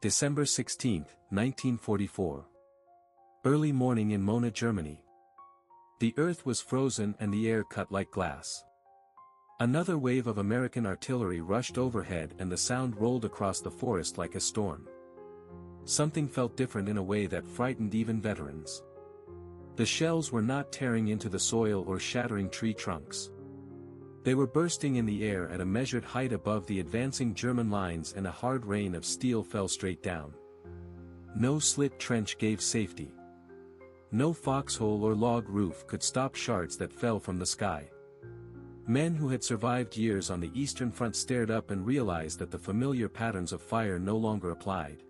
December 16, 1944. Early morning in Mona, Germany. The earth was frozen and the air cut like glass. Another wave of American artillery rushed overhead and the sound rolled across the forest like a storm. Something felt different in a way that frightened even veterans. The shells were not tearing into the soil or shattering tree trunks. They were bursting in the air at a measured height above the advancing German lines, and a hard rain of steel fell straight down. No slit trench gave safety. No foxhole or log roof could stop shards that fell from the sky. Men who had survived years on the Eastern Front stared up and realized that the familiar patterns of fire no longer applied.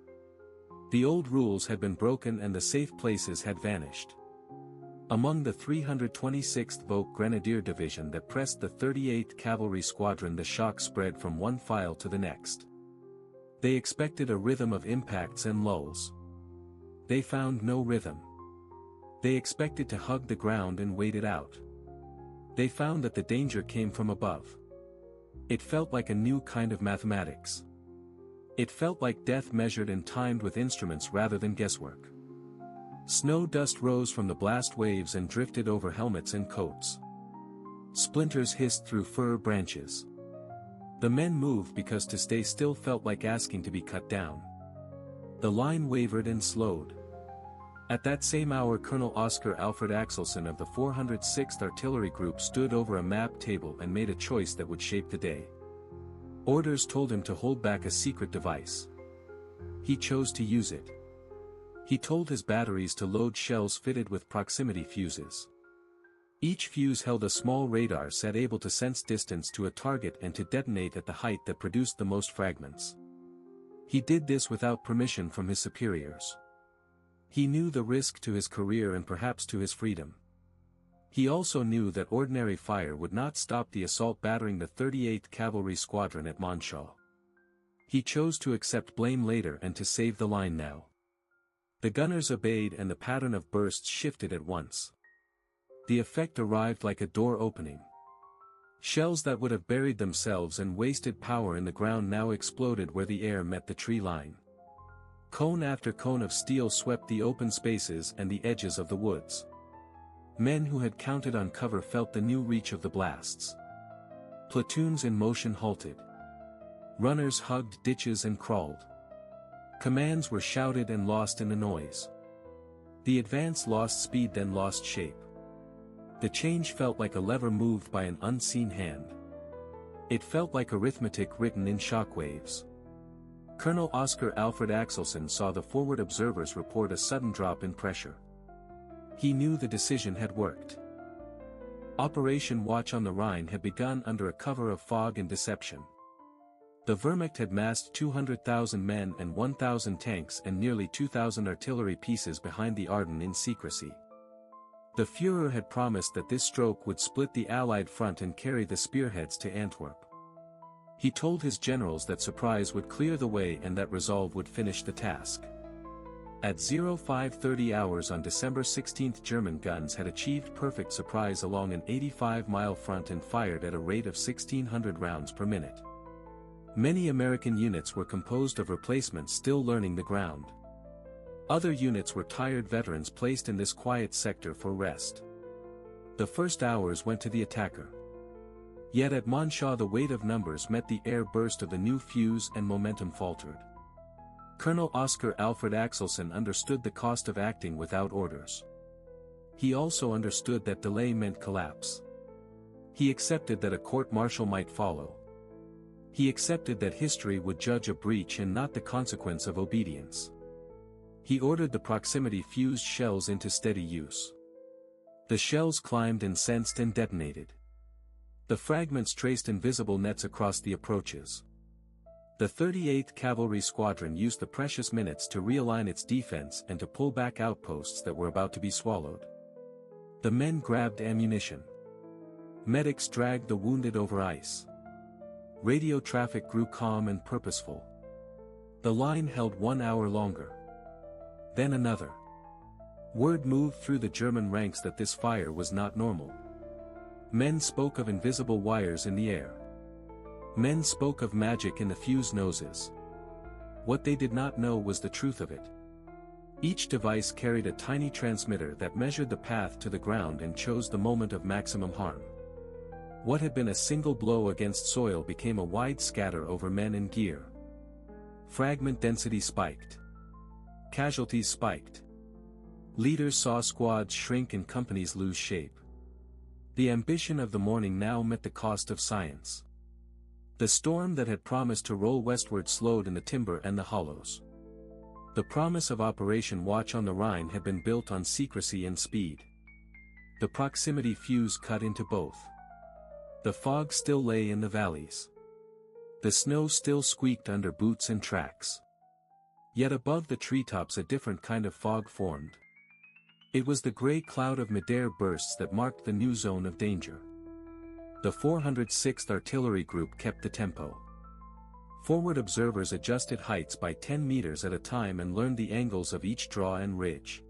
The old rules had been broken and the safe places had vanished. Among the 326th Volk Grenadier Division that pressed the 38th Cavalry Squadron, the shock spread from one file to the next. They expected a rhythm of impacts and lulls. They found no rhythm. They expected to hug the ground and wait it out. They found that the danger came from above. It felt like a new kind of mathematics. It felt like death measured and timed with instruments rather than guesswork. Snow dust rose from the blast waves and drifted over helmets and coats. Splinters hissed through fir branches. The men moved because to stay still felt like asking to be cut down. The line wavered and slowed. At that same hour, Colonel Oscar Alfred Axelson of the 406th Artillery Group stood over a map table and made a choice that would shape the day. Orders told him to hold back a secret device. He chose to use it. He told his batteries to load shells fitted with proximity fuses. Each fuse held a small radar set able to sense distance to a target and to detonate at the height that produced the most fragments. He did this without permission from his superiors. He knew the risk to his career and perhaps to his freedom. He also knew that ordinary fire would not stop the assault battering the 38th Cavalry Squadron at Monshaw. He chose to accept blame later and to save the line now. The gunners obeyed and the pattern of bursts shifted at once. The effect arrived like a door opening. Shells that would have buried themselves and wasted power in the ground now exploded where the air met the tree line. Cone after cone of steel swept the open spaces and the edges of the woods. Men who had counted on cover felt the new reach of the blasts. Platoons in motion halted. Runners hugged ditches and crawled. Commands were shouted and lost in the noise. The advance lost speed then lost shape. The change felt like a lever moved by an unseen hand. It felt like arithmetic written in shockwaves. Colonel Oscar Alfred Axelson saw the forward observers report a sudden drop in pressure. He knew the decision had worked. Operation Watch on the Rhine had begun under a cover of fog and deception. The Wehrmacht had massed 200,000 men and 1,000 tanks and nearly 2,000 artillery pieces behind the Ardennes in secrecy. The Führer had promised that this stroke would split the Allied front and carry the spearheads to Antwerp. He told his generals that surprise would clear the way and that resolve would finish the task. At 0530 hours on December 16, German guns had achieved perfect surprise along an 85-mile front and fired at a rate of 1,600 rounds per minute. Many American units were composed of replacements still learning the ground. Other units were tired veterans placed in this quiet sector for rest. The first hours went to the attacker. Yet at Monshaw the weight of numbers met the air burst of the new fuse and momentum faltered. Colonel Oscar Alfred Axelson understood the cost of acting without orders. He also understood that delay meant collapse. He accepted that a court-martial might follow. He accepted that history would judge a breach and not the consequence of obedience. He ordered the proximity fused shells into steady use. The shells climbed and sensed and detonated. The fragments traced invisible nets across the approaches. The 38th Cavalry Squadron used the precious minutes to realign its defense and to pull back outposts that were about to be swallowed. The men grabbed ammunition. Medics dragged the wounded over ice. Radio traffic grew calm and purposeful. The line held 1 hour longer. Then another. Word moved through the German ranks that this fire was not normal. Men spoke of invisible wires in the air. Men spoke of magic in the fuse noses. What they did not know was the truth of it. Each device carried a tiny transmitter that measured the path to the ground and chose the moment of maximum harm. What had been a single blow against soil became a wide scatter over men and gear. Fragment density spiked. Casualties spiked. Leaders saw squads shrink and companies lose shape. The ambition of the morning now met the cost of science. The storm that had promised to roll westward slowed in the timber and the hollows. The promise of Operation Watch on the Rhine had been built on secrecy and speed. The proximity fuse cut into both. The fog still lay in the valleys. The snow still squeaked under boots and tracks. Yet above the treetops a different kind of fog formed. It was the gray cloud of midair bursts that marked the new zone of danger. The 406th Artillery Group kept the tempo. Forward observers adjusted heights by 10 meters at a time and learned the angles of each draw and ridge.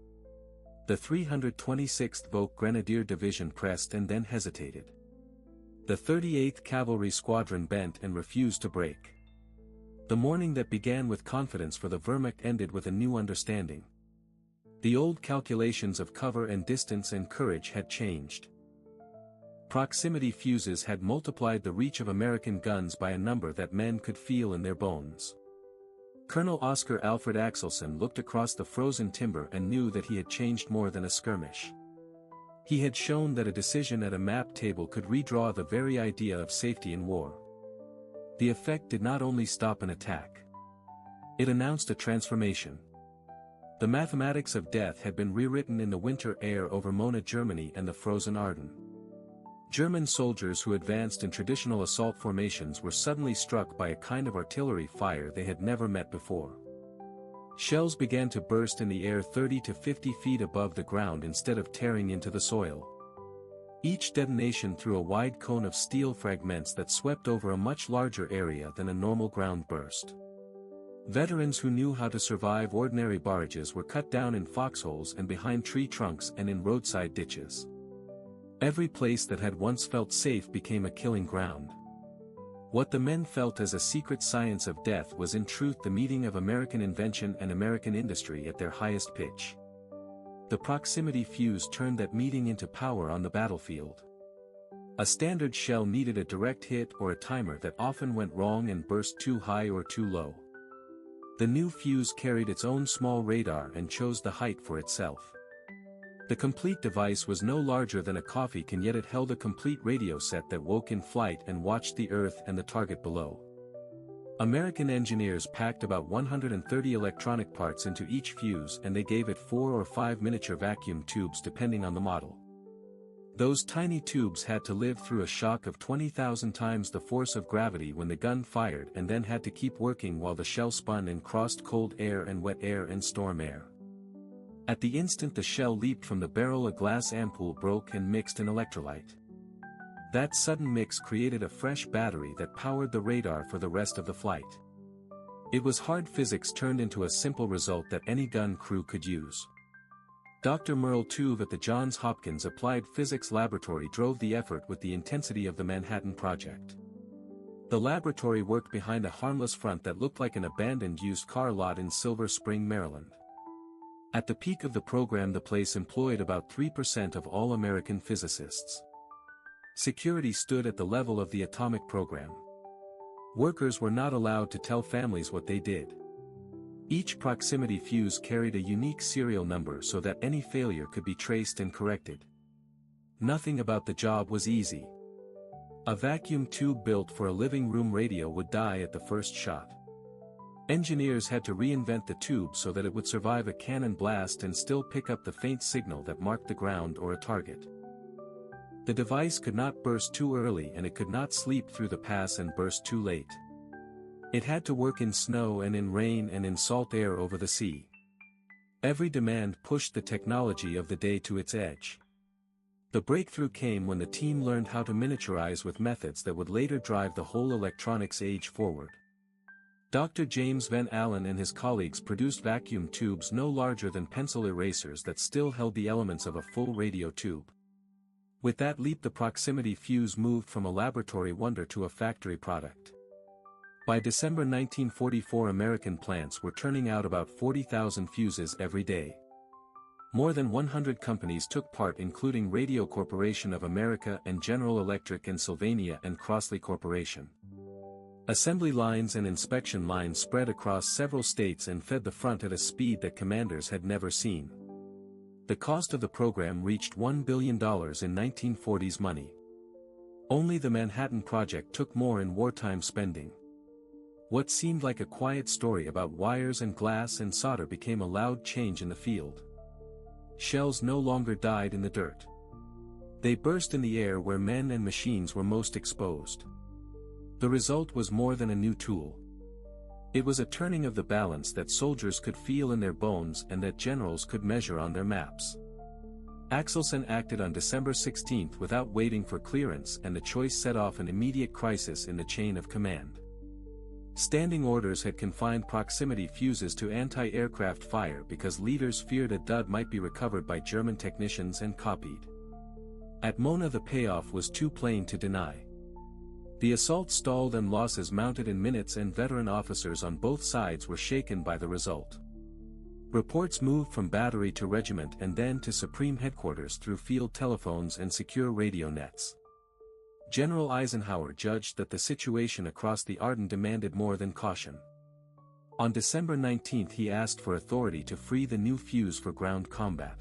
The 326th Volk Grenadier Division pressed and then hesitated. The 38th Cavalry Squadron bent and refused to break. The morning that began with confidence for the Wehrmacht ended with a new understanding. The old calculations of cover and distance and courage had changed. Proximity fuses had multiplied the reach of American guns by a number that men could feel in their bones. Colonel Oscar Alfred Axelson looked across the frozen timber and knew that he had changed more than a skirmish. He had shown that a decision at a map table could redraw the very idea of safety in war. The effect did not only stop an attack. It announced a transformation. The mathematics of death had been rewritten in the winter air over Mona, Germany and the frozen Ardennes. German soldiers who advanced in traditional assault formations were suddenly struck by a kind of artillery fire they had never met before. Shells began to burst in the air 30 to 50 feet above the ground instead of tearing into the soil. Each detonation threw a wide cone of steel fragments that swept over a much larger area than a normal ground burst. Veterans who knew how to survive ordinary barrages were cut down in foxholes and behind tree trunks and in roadside ditches. Every place that had once felt safe became a killing ground. What the men felt as a secret science of death was in truth the meeting of American invention and American industry at their highest pitch. The proximity fuse turned that meeting into power on the battlefield. A standard shell needed a direct hit or a timer that often went wrong and burst too high or too low. The new fuse carried its own small radar and chose the height for itself. The complete device was no larger than a coffee can, yet it held a complete radio set that woke in flight and watched the Earth and the target below. American engineers packed about 130 electronic parts into each fuse and they gave it 4 or 5 miniature vacuum tubes depending on the model. Those tiny tubes had to live through a shock of 20,000 times the force of gravity when the gun fired and then had to keep working while the shell spun and crossed cold air and wet air and storm air. At the instant the shell leaped from the barrel, a glass ampoule broke and mixed an electrolyte. That sudden mix created a fresh battery that powered the radar for the rest of the flight. It was hard physics turned into a simple result that any gun crew could use. Dr. Merle Tuve at the Johns Hopkins Applied Physics Laboratory drove the effort with the intensity of the Manhattan Project. The laboratory worked behind a harmless front that looked like an abandoned used car lot in Silver Spring, Maryland. At the peak of the program, the place employed about 3% of all American physicists. Security stood at the level of the atomic program. Workers were not allowed to tell families what they did. Each proximity fuse carried a unique serial number so that any failure could be traced and corrected. Nothing about the job was easy. A vacuum tube built for a living room radio would die at the first shot. Engineers had to reinvent the tube so that it would survive a cannon blast and still pick up the faint signal that marked the ground or a target. The device could not burst too early and it could not sleep through the pass and burst too late. It had to work in snow and in rain and in salt air over the sea. Every demand pushed the technology of the day to its edge. The breakthrough came when the team learned how to miniaturize with methods that would later drive the whole electronics age forward. Dr. James Van Allen and his colleagues produced vacuum tubes no larger than pencil erasers that still held the elements of a full radio tube. With that leap, the proximity fuse moved from a laboratory wonder to a factory product. By December 1944, American plants were turning out about 40,000 fuses every day. More than 100 companies took part, including Radio Corporation of America and General Electric and Sylvania and Crossley Corporation. Assembly lines and inspection lines spread across several states and fed the front at a speed that commanders had never seen. The cost of the program reached $1 billion in 1940s money. Only the Manhattan Project took more in wartime spending. What seemed like a quiet story about wires and glass and solder became a loud change in the field. Shells no longer died in the dirt. They burst in the air where men and machines were most exposed. The result was more than a new tool. It was a turning of the balance that soldiers could feel in their bones and that generals could measure on their maps. Axelson acted on December 16 without waiting for clearance, and the choice set off an immediate crisis in the chain of command. Standing orders had confined proximity fuses to anti-aircraft fire because leaders feared a dud might be recovered by German technicians and copied. At Mona, the payoff was too plain to deny. The assault stalled and losses mounted in minutes, and veteran officers on both sides were shaken by the result. Reports moved from battery to regiment and then to Supreme Headquarters through field telephones and secure radio nets. General Eisenhower judged that the situation across the Ardennes demanded more than caution. On December 19 he asked for authority to free the new fuse for ground combat.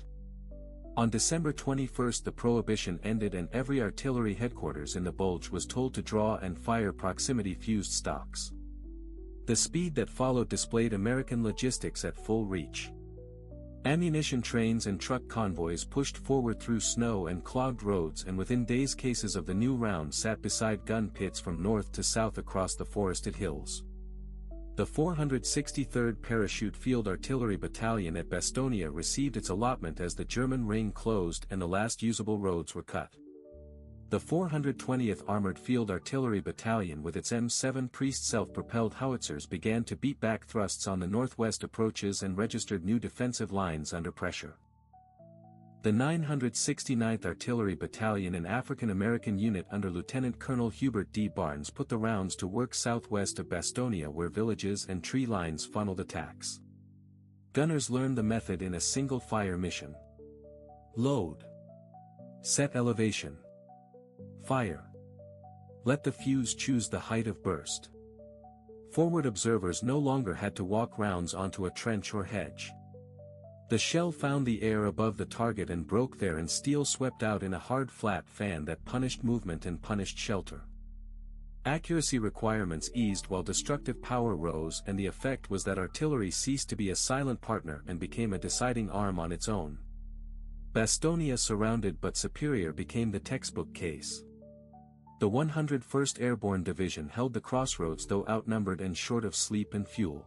On December 21 the prohibition ended and every artillery headquarters in the Bulge was told to draw and fire proximity fused stocks. The speed that followed displayed American logistics at full reach. Ammunition trains and truck convoys pushed forward through snow and clogged roads, and within days cases of the new round sat beside gun pits from north to south across the forested hills. The 463rd Parachute Field Artillery Battalion at Bastonia received its allotment as the German ring closed and the last usable roads were cut. The 420th Armored Field Artillery Battalion with its M7 Priest self-propelled howitzers began to beat back thrusts on the northwest approaches and registered new defensive lines under pressure. The 969th Artillery Battalion, an African-American unit under Lieutenant Colonel Hubert D. Barnes, put the rounds to work southwest of Bastonia where villages and tree lines funneled attacks. Gunners learned the method in a single-fire mission. Load. Set elevation. Fire. Let the fuse choose the height of burst. Forward observers no longer had to walk rounds onto a trench or hedge. The shell found the air above the target and broke there, and steel swept out in a hard flat fan that punished movement and punished shelter. Accuracy requirements eased while destructive power rose, and the effect was that artillery ceased to be a silent partner and became a deciding arm on its own. Bastonia, surrounded but superior, became the textbook case. The 101st Airborne Division held the crossroads, though outnumbered and short of sleep and fuel.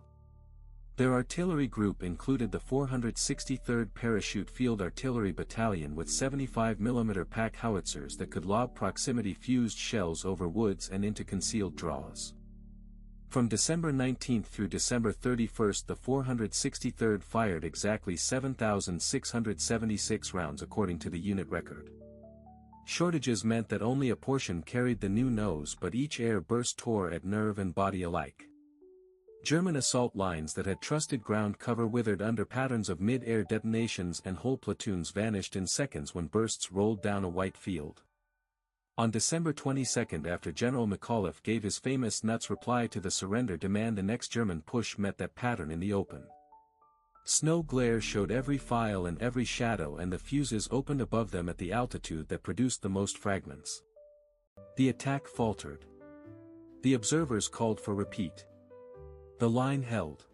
Their artillery group included the 463rd Parachute Field Artillery Battalion with 75mm pack howitzers that could lob proximity-fused shells over woods and into concealed draws. From December 19 through December 31, the 463rd fired exactly 7,676 rounds according to the unit record. Shortages meant that only a portion carried the new nose, but each air burst tore at nerve and body alike. German assault lines that had trusted ground cover withered under patterns of mid-air detonations, and whole platoons vanished in seconds when bursts rolled down a white field. On December 22, after General McAuliffe gave his famous nuts reply to the surrender demand, the next German push met that pattern in the open. Snow glare showed every file and every shadow, and the fuses opened above them at the altitude that produced the most fragments. The attack faltered. The observers called for repeat. The line held.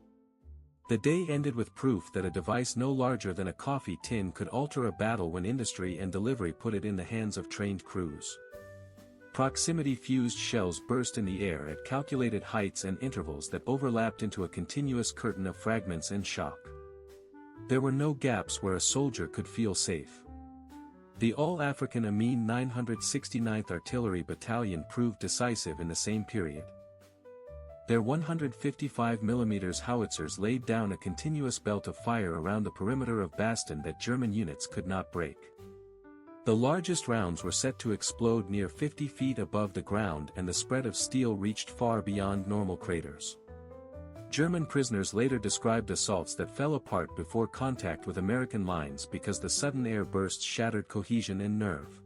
The day ended with proof that a device no larger than a coffee tin could alter a battle when industry and delivery put it in the hands of trained crews. Proximity-fused shells burst in the air at calculated heights and intervals that overlapped into a continuous curtain of fragments and shock. There were no gaps where a soldier could feel safe. The all-African Amin 969th Artillery Battalion proved decisive in the same period. Their 155mm howitzers laid down a continuous belt of fire around the perimeter of Bastogne that German units could not break. The largest rounds were set to explode near 50 feet above the ground, and the spread of steel reached far beyond normal craters. German prisoners later described assaults that fell apart before contact with American lines because the sudden air bursts shattered cohesion and nerve.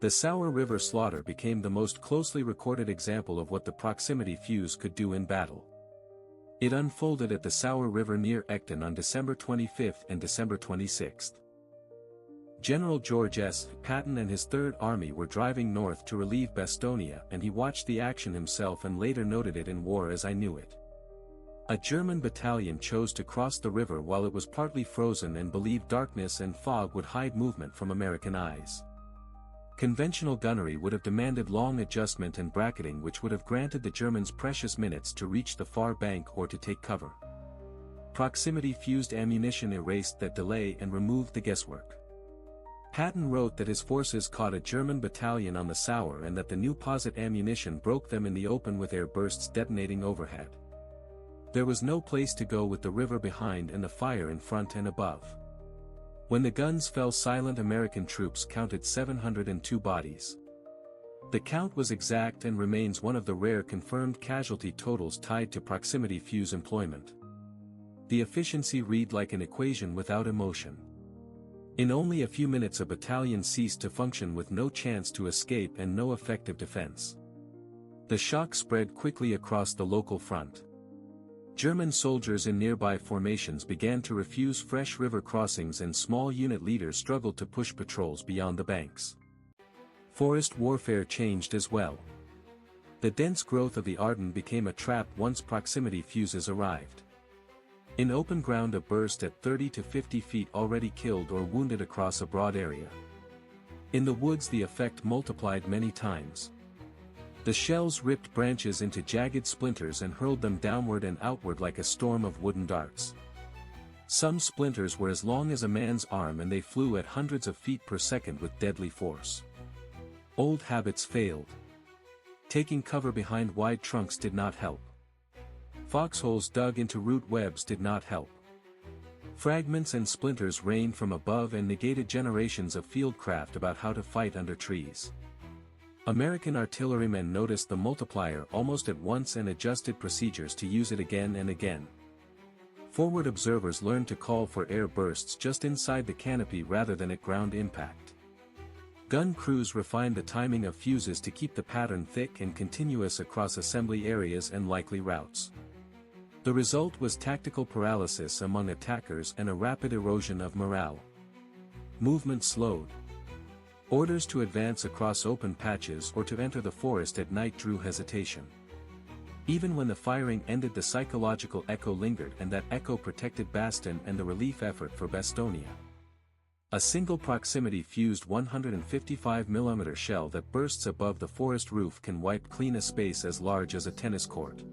The Sauer River slaughter became the most closely recorded example of what the proximity fuse could do in battle. It unfolded at the Sauer River near Echton on December 25 and December 26. General George S. Patton and his Third Army were driving north to relieve Bastonia, and he watched the action himself and later noted it in War as I Knew It. A German battalion chose to cross the river while it was partly frozen and believed darkness and fog would hide movement from American eyes. Conventional gunnery would have demanded long adjustment and bracketing, which would have granted the Germans precious minutes to reach the far bank or to take cover. Proximity-fused ammunition erased that delay and removed the guesswork. Patton wrote that his forces caught a German battalion on the Sauer and that the new posit ammunition broke them in the open with air bursts detonating overhead. There was no place to go with the river behind and the fire in front and above. When the guns fell silent, American troops counted 702 bodies. The count was exact and remains one of the rare confirmed casualty totals tied to proximity fuse employment. The efficiency read like an equation without emotion. In only a few minutes a battalion ceased to function with no chance to escape and no effective defense. The shock spread quickly across the local front. German soldiers in nearby formations began to refuse fresh river crossings, and small unit leaders struggled to push patrols beyond the banks. Forest warfare changed as well. The dense growth of the Ardennes became a trap once proximity fuses arrived. In open ground a burst at 30 to 50 feet already killed or wounded across a broad area. In the woods the effect multiplied many times. The shells ripped branches into jagged splinters and hurled them downward and outward like a storm of wooden darts. Some splinters were as long as a man's arm and they flew at hundreds of feet per second with deadly force. Old habits failed. Taking cover behind wide trunks did not help. Foxholes dug into root webs did not help. Fragments and splinters rained from above and negated generations of fieldcraft about how to fight under trees. American artillerymen noticed the multiplier almost at once and adjusted procedures to use it again and again. Forward observers learned to call for air bursts just inside the canopy rather than at ground impact. Gun crews refined the timing of fuses to keep the pattern thick and continuous across assembly areas and likely routes. The result was tactical paralysis among attackers and a rapid erosion of morale. Movement slowed. Orders to advance across open patches or to enter the forest at night drew hesitation. Even when the firing ended, the psychological echo lingered, and that echo protected Bastogne and the relief effort for Bastonia. A single proximity-fused 155mm shell that bursts above the forest roof can wipe clean a space as large as a tennis court.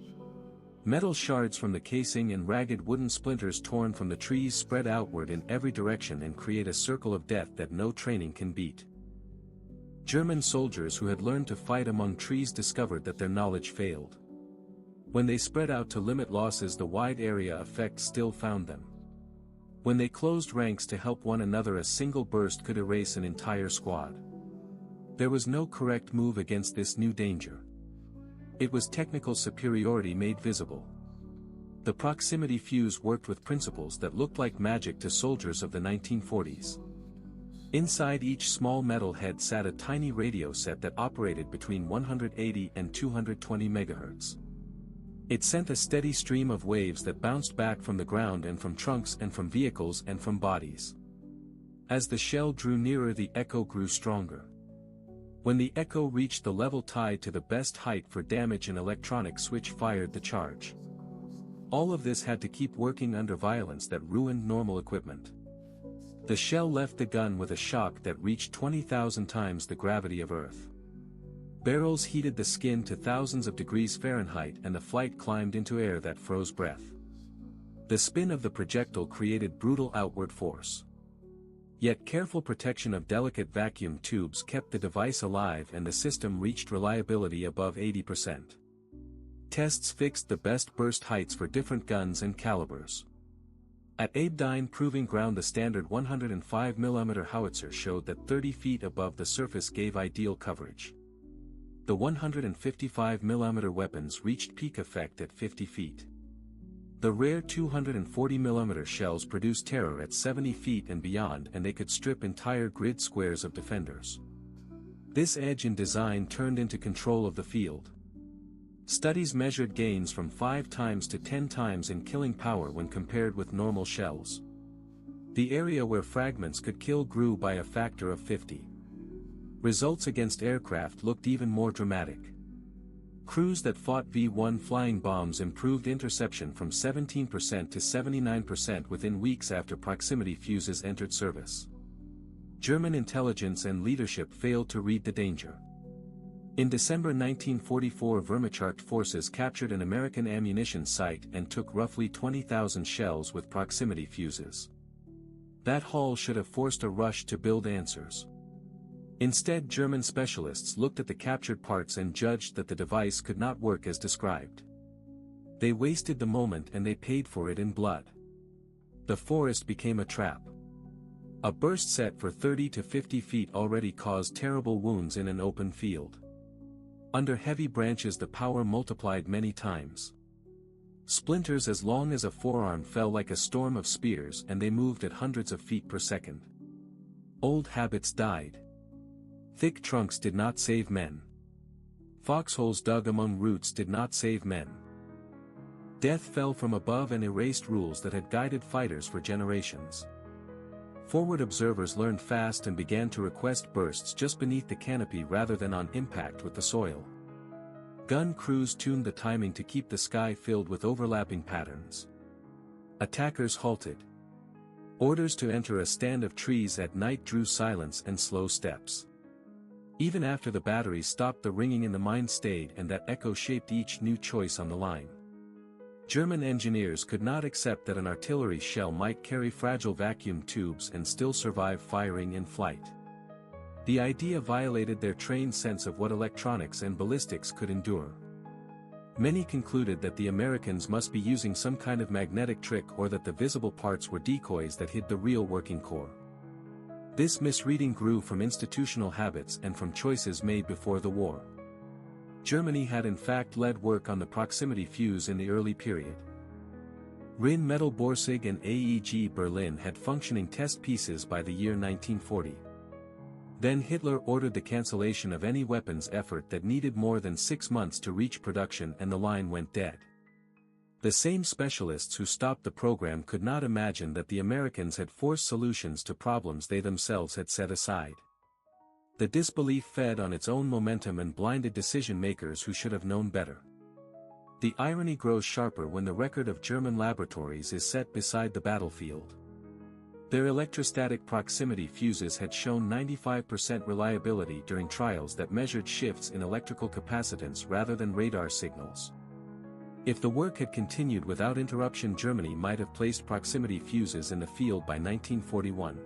Metal shards from the casing and ragged wooden splinters torn from the trees spread outward in every direction and create a circle of death that no training can beat. German soldiers who had learned to fight among trees discovered that their knowledge failed. When they spread out to limit losses, the wide area effect still found them. When they closed ranks to help one another, a single burst could erase an entire squad. There was no correct move against this new danger. It was technical superiority made visible. The proximity fuse worked with principles that looked like magic to soldiers of the 1940s. Inside each small metal head sat a tiny radio set that operated between 180 and 220 MHz. It sent a steady stream of waves that bounced back from the ground and from trunks and from vehicles and from bodies. As the shell drew nearer, the echo grew stronger. When the echo reached the level tied to the best height for damage, an electronic switch fired the charge. All of this had to keep working under violence that ruined normal equipment. The shell left the gun with a shock that reached 20,000 times the gravity of Earth. Barrels heated the skin to thousands of degrees Fahrenheit and the flight climbed into air that froze breath. The spin of the projectile created brutal outward force. Yet careful protection of delicate vacuum tubes kept the device alive and the system reached reliability above 80%. Tests fixed the best burst heights for different guns and calibers. At Aberdeen Proving Ground the standard 105mm howitzer showed that 30 feet above the surface gave ideal coverage. The 155mm weapons reached peak effect at 50 feet. The rare 240mm shells produced terror at 70 feet and beyond, and they could strip entire grid squares of defenders. This edge in design turned into control of the field. Studies measured gains from 5 times to 10 times in killing power when compared with normal shells. The area where fragments could kill grew by a factor of 50. Results against aircraft looked even more dramatic. Crews that fought V-1 flying bombs improved interception from 17% to 79% within weeks after proximity fuses entered service. German intelligence and leadership failed to read the danger. In December 1944, Wehrmacht forces captured an American ammunition site and took roughly 20,000 shells with proximity fuses. That haul should have forced a rush to build answers. Instead, German specialists looked at the captured parts and judged that the device could not work as described. They wasted the moment and they paid for it in blood. The forest became a trap. A burst set for 30 to 50 feet already caused terrible wounds in an open field. Under heavy branches the power multiplied many times. Splinters as long as a forearm fell like a storm of spears, and they moved at hundreds of feet per second. Old habits died. Thick trunks did not save men. Foxholes dug among roots did not save men. Death fell from above and erased rules that had guided fighters for generations. Forward observers learned fast and began to request bursts just beneath the canopy rather than on impact with the soil. Gun crews tuned the timing to keep the sky filled with overlapping patterns. Attackers halted. Orders to enter a stand of trees at night drew silence and slow steps. Even after the batteries stopped, the ringing in the mine stayed, and that echo shaped each new choice on the line. German engineers could not accept that an artillery shell might carry fragile vacuum tubes and still survive firing in flight. The idea violated their trained sense of what electronics and ballistics could endure. Many concluded that the Americans must be using some kind of magnetic trick, or that the visible parts were decoys that hid the real working core. This misreading grew from institutional habits and from choices made before the war. Germany had in fact led work on the proximity fuse in the early period. Rheinmetall Borsig and AEG Berlin had functioning test pieces by the year 1940. Then Hitler ordered the cancellation of any weapons effort that needed more than 6 months to reach production, and the line went dead. The same specialists who stopped the program could not imagine that the Americans had forced solutions to problems they themselves had set aside. The disbelief fed on its own momentum and blinded decision-makers who should have known better. The irony grows sharper when the record of German laboratories is set beside the battlefield. Their electrostatic proximity fuses had shown 95% reliability during trials that measured shifts in electrical capacitance rather than radar signals. If the work had continued without interruption, Germany might have placed proximity fuses in the field by 1941.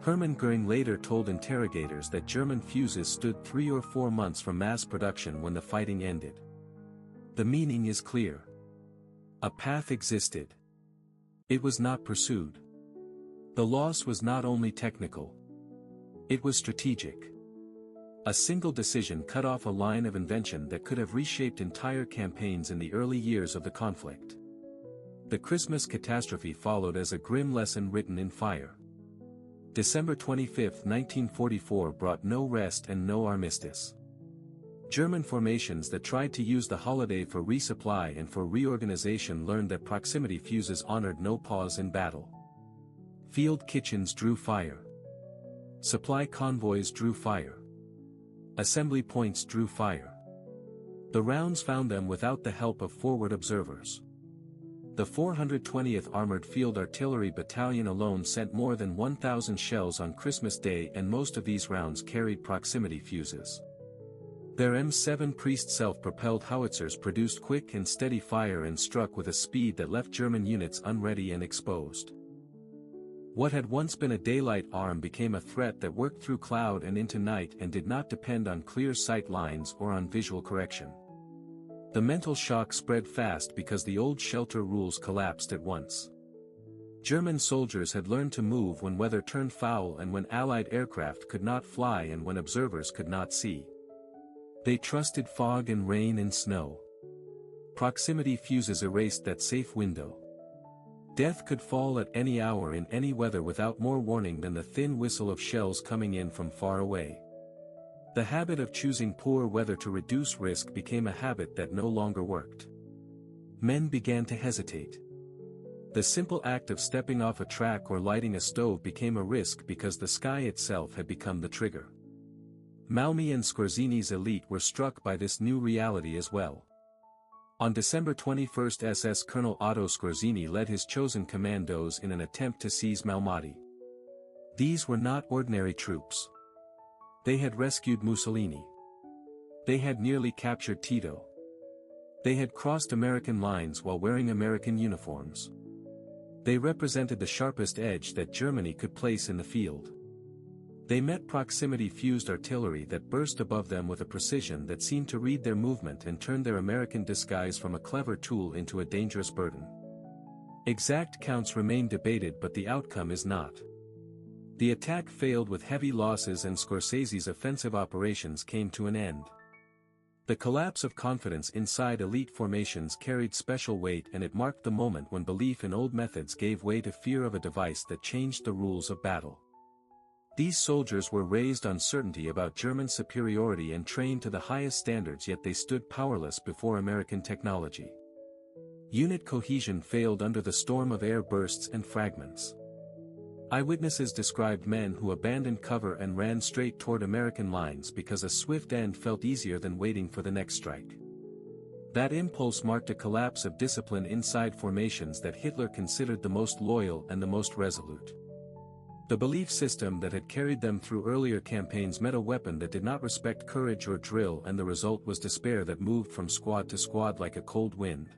Hermann Göring later told interrogators that German fuses stood 3 or 4 months from mass production when the fighting ended. The meaning is clear. A path existed. It was not pursued. The loss was not only technical. It was strategic. A single decision cut off a line of invention that could have reshaped entire campaigns in the early years of the conflict. The Christmas catastrophe followed as a grim lesson written in fire. December 25, 1944 brought no rest and no armistice. German formations that tried to use the holiday for resupply and for reorganization learned that proximity fuses honored no pause in battle. Field kitchens drew fire. Supply convoys drew fire. Assembly points drew fire. The rounds found them without the help of forward observers. The 420th Armored Field Artillery Battalion alone sent more than 1,000 shells on Christmas Day, and most of these rounds carried proximity fuses. Their M7 Priest self-propelled howitzers produced quick and steady fire and struck with a speed that left German units unready and exposed. What had once been a daylight arm became a threat that worked through cloud and into night and did not depend on clear sight lines or on visual correction. The mental shock spread fast because the old shelter rules collapsed at once. German soldiers had learned to move when weather turned foul and when Allied aircraft could not fly and when observers could not see. They trusted fog and rain and snow. Proximity fuses erased that safe window. Death could fall at any hour in any weather without more warning than the thin whistle of shells coming in from far away. The habit of choosing poor weather to reduce risk became a habit that no longer worked. Men began to hesitate. The simple act of stepping off a track or lighting a stove became a risk because the sky itself had become the trigger. Malmi and Scorzini's elite were struck by this new reality as well. On December 21, SS Colonel Otto Scorzini led his chosen commandos in an attempt to seize Malmedy. These were not ordinary troops. They had rescued Mussolini. They had nearly captured Tito. They had crossed American lines while wearing American uniforms. They represented the sharpest edge that Germany could place in the field. They met proximity-fused artillery that burst above them with a precision that seemed to read their movement and turned their American disguise from a clever tool into a dangerous burden. Exact counts remain debated, but the outcome is not. The attack failed with heavy losses and Scorsese's offensive operations came to an end. The collapse of confidence inside elite formations carried special weight, and it marked the moment when belief in old methods gave way to fear of a device that changed the rules of battle. These soldiers were raised on certainty about German superiority and trained to the highest standards, yet they stood powerless before American technology. Unit cohesion failed under the storm of air bursts and fragments. Eyewitnesses described men who abandoned cover and ran straight toward American lines because a swift end felt easier than waiting for the next strike. That impulse marked a collapse of discipline inside formations that Hitler considered the most loyal and the most resolute. The belief system that had carried them through earlier campaigns met a weapon that did not respect courage or drill, and the result was despair that moved from squad to squad like a cold wind.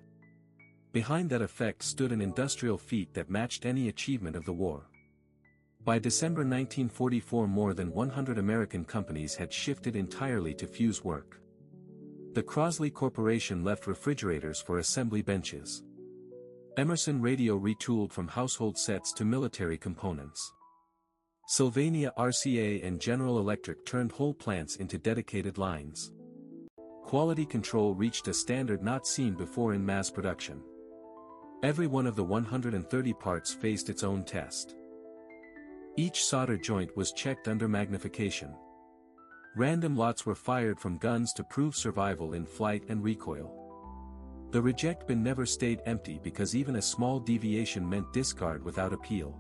Behind that effect stood an industrial feat that matched any achievement of the war. By December 1944, more than 100 American companies had shifted entirely to fuse work. The Crosley Corporation left refrigerators for assembly benches. Emerson Radio retooled from household sets to military components. Sylvania RCA and General Electric turned whole plants into dedicated lines. Quality control reached a standard not seen before in mass production. Every one of the 130 parts faced its own test. Each solder joint was checked under magnification. Random lots were fired from guns to prove survival in flight and recoil. The reject bin never stayed empty because even a small deviation meant discard without appeal.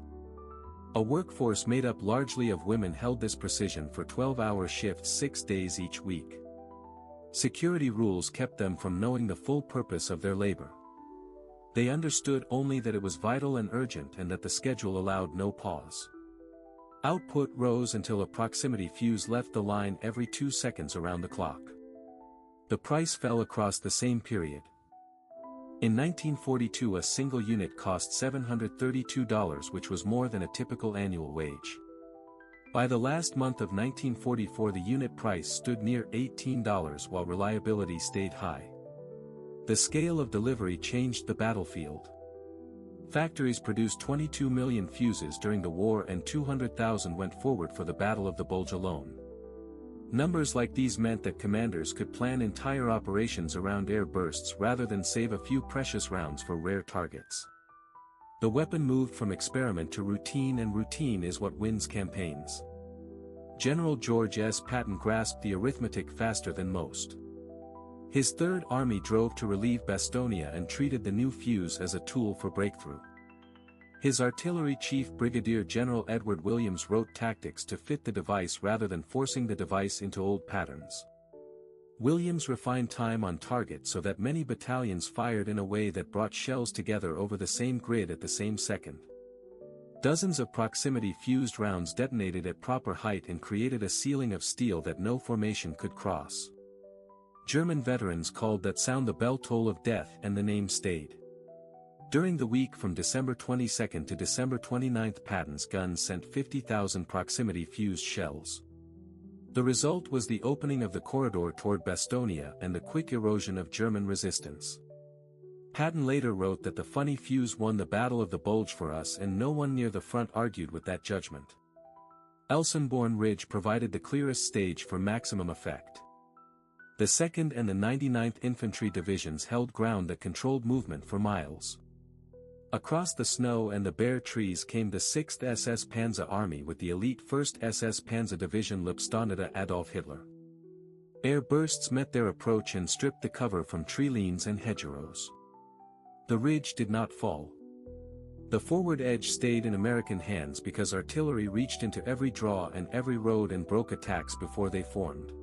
A workforce made up largely of women held this precision for 12-hour shifts 6 days each week. Security rules kept them from knowing the full purpose of their labor. They understood only that it was vital and urgent and that the schedule allowed no pause. Output rose until a proximity fuse left the line every 2 seconds around the clock. The price fell across the same period. In 1942, a single unit cost $732, which was more than a typical annual wage. By the last month of 1944, the unit price stood near $18 while reliability stayed high. The scale of delivery changed the battlefield. Factories produced 22 million fuses during the war and 200,000 went forward for the Battle of the Bulge alone. Numbers like these meant that commanders could plan entire operations around air bursts rather than save a few precious rounds for rare targets. The weapon moved from experiment to routine, and routine is what wins campaigns. General George S. Patton grasped the arithmetic faster than most. His Third Army drove to relieve Bastonia and treated the new fuse as a tool for breakthrough. His artillery chief Brigadier General Edward Williams wrote tactics to fit the device rather than forcing the device into old patterns. Williams refined time on target so that many battalions fired in a way that brought shells together over the same grid at the same second. Dozens of proximity-fused rounds detonated at proper height and created a ceiling of steel that no formation could cross. German veterans called that sound the bell toll of death, and the name stayed. During the week from December 22 to December 29, Patton's guns sent 50,000 proximity-fused shells. The result was the opening of the corridor toward Bastonia and the quick erosion of German resistance. Patton later wrote that the funny fuse won the Battle of the Bulge for us and no one near the front argued with that judgment. Elsinborn Ridge provided the clearest stage for maximum effect. The 2nd and the 99th Infantry Divisions held ground that controlled movement for miles. Across the snow and the bare trees came the 6th SS Panzer Army with the elite 1st SS Panzer Division Luftstandarte Adolf Hitler. Air bursts met their approach and stripped the cover from tree lanes and hedgerows. The ridge did not fall. The forward edge stayed in American hands because artillery reached into every draw and every road and broke attacks before they formed.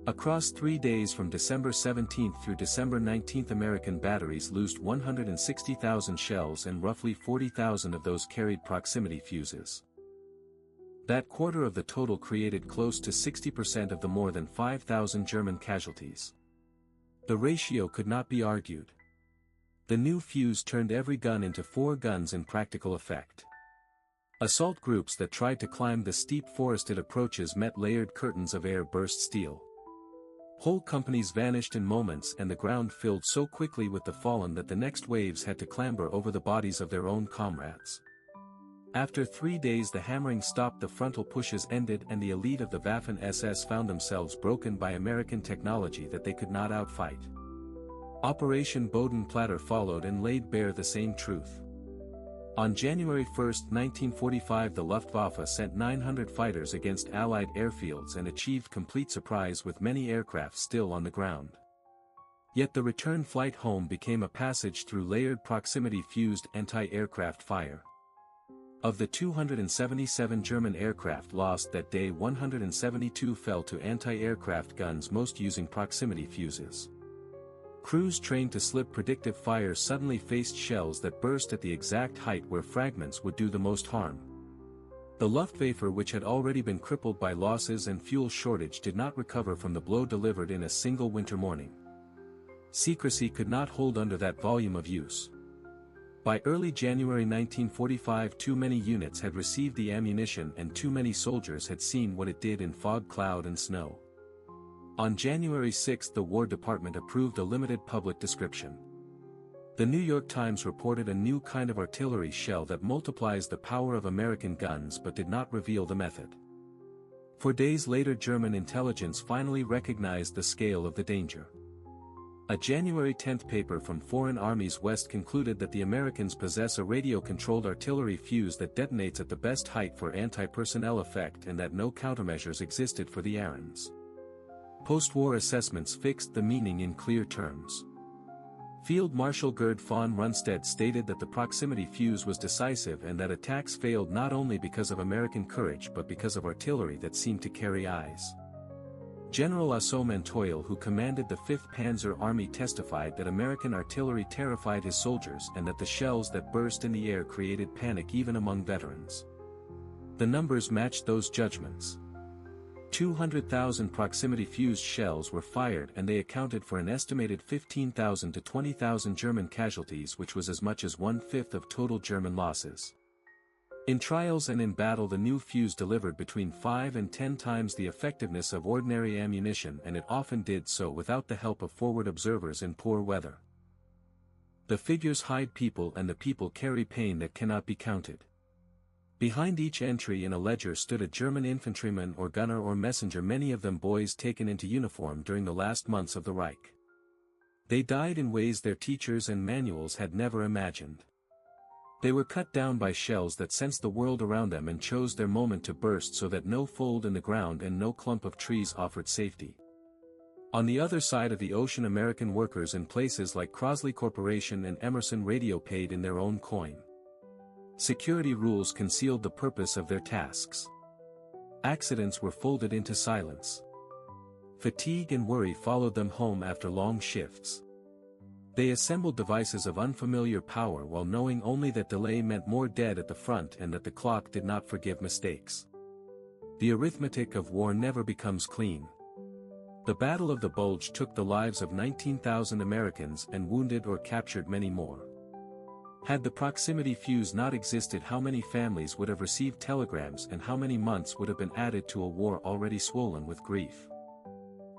Across 3 days from December 17 through December 19, American batteries loosed 160,000 shells and roughly 40,000 of those carried proximity fuses. That quarter of the total created close to 60% of the more than 5,000 German casualties. The ratio could not be argued. The new fuse turned every gun into 4 guns in practical effect. Assault groups that tried to climb the steep forested approaches met layered curtains of air-burst steel. Whole companies vanished in moments and the ground filled so quickly with the fallen that the next waves had to clamber over the bodies of their own comrades. After 3 days the hammering stopped, the frontal pushes ended and the elite of the Waffen-SS found themselves broken by American technology that they could not outfight. Operation Bodenplatte followed and laid bare the same truth. On January 1, 1945 the Luftwaffe sent 900 fighters against Allied airfields and achieved complete surprise with many aircraft still on the ground. Yet the return flight home became a passage through layered proximity-fused anti-aircraft fire. Of the 277 German aircraft lost that day, 172 fell to anti-aircraft guns, most using proximity fuses. Crews trained to slip predictive fire suddenly faced shells that burst at the exact height where fragments would do the most harm. The Luftwaffe, which had already been crippled by losses and fuel shortage, did not recover from the blow delivered in a single winter morning. Secrecy could not hold under that volume of use. By early January 1945 too many units had received the ammunition and too many soldiers had seen what it did in fog, cloud and snow. On January 6 the War Department approved a limited public description. The New York Times reported a new kind of artillery shell that multiplies the power of American guns but did not reveal the method. 4 days later German intelligence finally recognized the scale of the danger. A January 10 paper from Foreign Armies West concluded that the Americans possess a radio-controlled artillery fuse that detonates at the best height for anti-personnel effect and that no countermeasures existed for the errands. Post-war assessments fixed the meaning in clear terms. Field Marshal Gerd von Rundstedt stated that the proximity fuse was decisive and that attacks failed not only because of American courage but because of artillery that seemed to carry eyes. General Asso Montoya, who commanded the 5th Panzer Army, testified that American artillery terrified his soldiers and that the shells that burst in the air created panic even among veterans. The numbers matched those judgments. 200,000 proximity-fused shells were fired and they accounted for an estimated 15,000 to 20,000 German casualties, which was as much as 1/5 of total German losses. In trials and in battle the new fuse delivered between 5 and 10 times the effectiveness of ordinary ammunition, and it often did so without the help of forward observers in poor weather. The figures hide people and the people carry pain that cannot be counted. Behind each entry in a ledger stood a German infantryman or gunner or messenger, many of them boys taken into uniform during the last months of the Reich. They died in ways their teachers and manuals had never imagined. They were cut down by shells that sensed the world around them and chose their moment to burst so that no fold in the ground and no clump of trees offered safety. On the other side of the ocean, American workers in places like Crosley Corporation and Emerson Radio paid in their own coin. Security rules concealed the purpose of their tasks. Accidents were folded into silence. Fatigue and worry followed them home after long shifts. They assembled devices of unfamiliar power while knowing only that delay meant more dead at the front and that the clock did not forgive mistakes. The arithmetic of war never becomes clean. The Battle of the Bulge took the lives of 19,000 Americans and wounded or captured many more. Had the proximity fuse not existed, how many families would have received telegrams and how many months would have been added to a war already swollen with grief?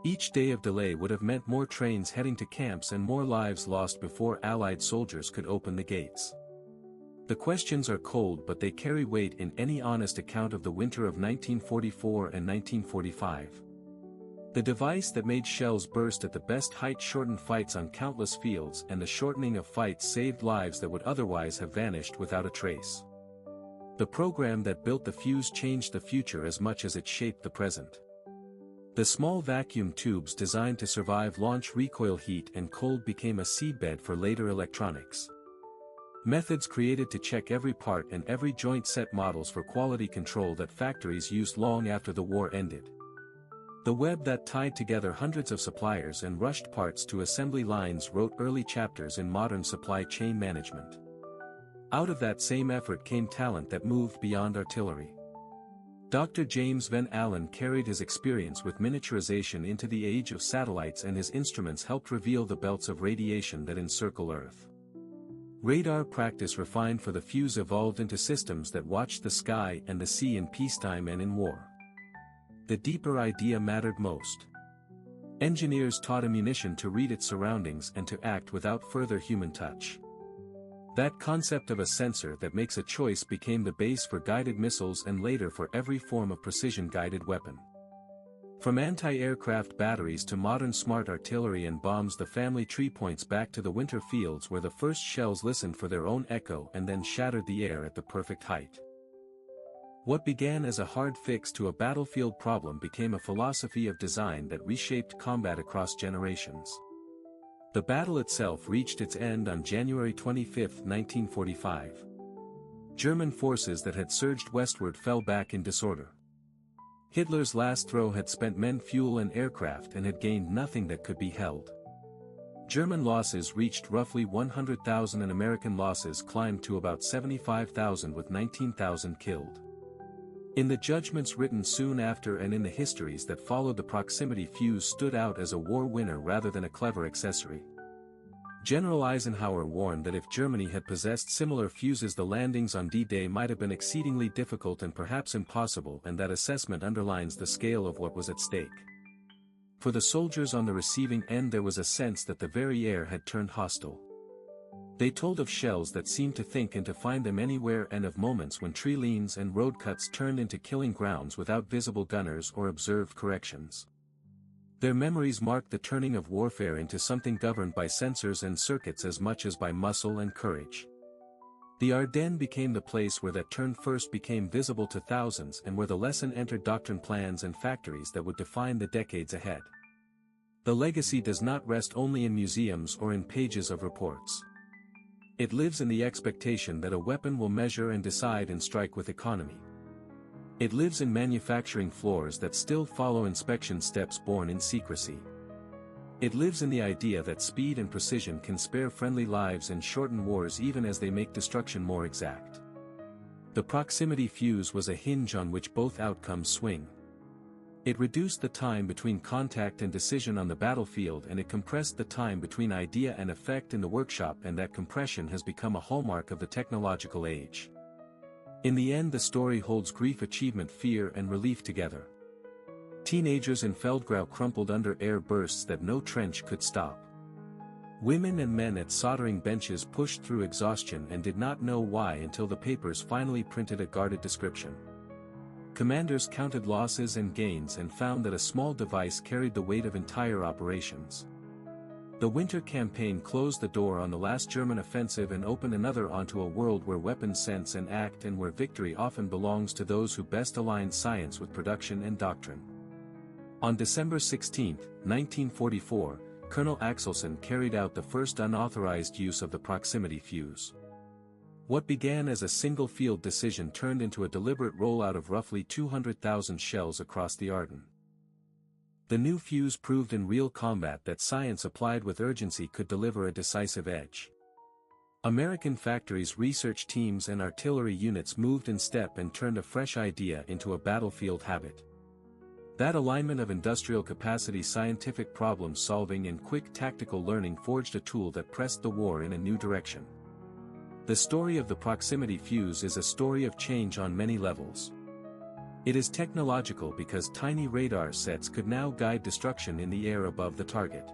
Each day of delay would have meant more trains heading to camps and more lives lost before Allied soldiers could open the gates. The questions are cold, but they carry weight in any honest account of the winter of 1944 and 1945. The device that made shells burst at the best height shortened fights on countless fields, and the shortening of fights saved lives that would otherwise have vanished without a trace. The program that built the fuse changed the future as much as it shaped the present. The small vacuum tubes designed to survive launch recoil heat and cold became a seedbed for later electronics. Methods created to check every part and every joint set models for quality control that factories used long after the war ended. The web that tied together hundreds of suppliers and rushed parts to assembly lines wrote early chapters in modern supply chain management. Out of that same effort came talent that moved beyond artillery. Dr. James Van Allen carried his experience with miniaturization into the age of satellites, and his instruments helped reveal the belts of radiation that encircle Earth. Radar practice refined for the fuse evolved into systems that watched the sky and the sea in peacetime and in war. The deeper idea mattered most. Engineers taught a munition to read its surroundings and to act without further human touch. That concept of a sensor that makes a choice became the base for guided missiles and later for every form of precision-guided weapon. From anti-aircraft batteries to modern smart artillery and bombs, the family tree points back to the winter fields where the first shells listened for their own echo and then shattered the air at the perfect height. What began as a hard fix to a battlefield problem became a philosophy of design that reshaped combat across generations. The battle itself reached its end on January 25, 1945. German forces that had surged westward fell back in disorder. Hitler's last throw had spent men, fuel and aircraft and had gained nothing that could be held. German losses reached roughly 100,000 and American losses climbed to about 75,000 with 19,000 killed. In the judgments written soon after and in the histories that followed, the proximity fuse stood out as a war winner rather than a clever accessory. General Eisenhower warned that if Germany had possessed similar fuses, the landings on D-Day might have been exceedingly difficult and perhaps impossible, and that assessment underlines the scale of what was at stake. For the soldiers on the receiving end, there was a sense that the very air had turned hostile. They told of shells that seemed to think and to find them anywhere, and of moments when tree lanes and road cuts turned into killing grounds without visible gunners or observed corrections. Their memories marked the turning of warfare into something governed by sensors and circuits as much as by muscle and courage. The Ardennes became the place where that turn first became visible to thousands, and where the lesson entered doctrine, plans and factories that would define the decades ahead. The legacy does not rest only in museums or in pages of reports. It lives in the expectation that a weapon will measure and decide and strike with economy. It lives in manufacturing floors that still follow inspection steps born in secrecy. It lives in the idea that speed and precision can spare friendly lives and shorten wars even as they make destruction more exact. The proximity fuse was a hinge on which both outcomes swing. It reduced the time between contact and decision on the battlefield, and it compressed the time between idea and effect in the workshop, and that compression has become a hallmark of the technological age. In the end, the story holds grief, achievement, fear and relief together. Teenagers in Feldgrau crumpled under air bursts that no trench could stop. Women and men at soldering benches pushed through exhaustion and did not know why until the papers finally printed a guarded description. Commanders counted losses and gains and found that a small device carried the weight of entire operations. The winter campaign closed the door on the last German offensive and opened another onto a world where weapons sense and act, and where victory often belongs to those who best align science with production and doctrine. On December 16, 1944, Colonel Axelson carried out the first unauthorized use of the proximity fuse. What began as a single field decision turned into a deliberate rollout of roughly 200,000 shells across the Ardennes. The new fuse proved in real combat that science applied with urgency could deliver a decisive edge. American factories, research teams and artillery units moved in step and turned a fresh idea into a battlefield habit. That alignment of industrial capacity, scientific problem solving and quick tactical learning forged a tool that pressed the war in a new direction. The story of the proximity fuse is a story of change on many levels. It is technological because tiny radar sets could now guide destruction in the air above the target.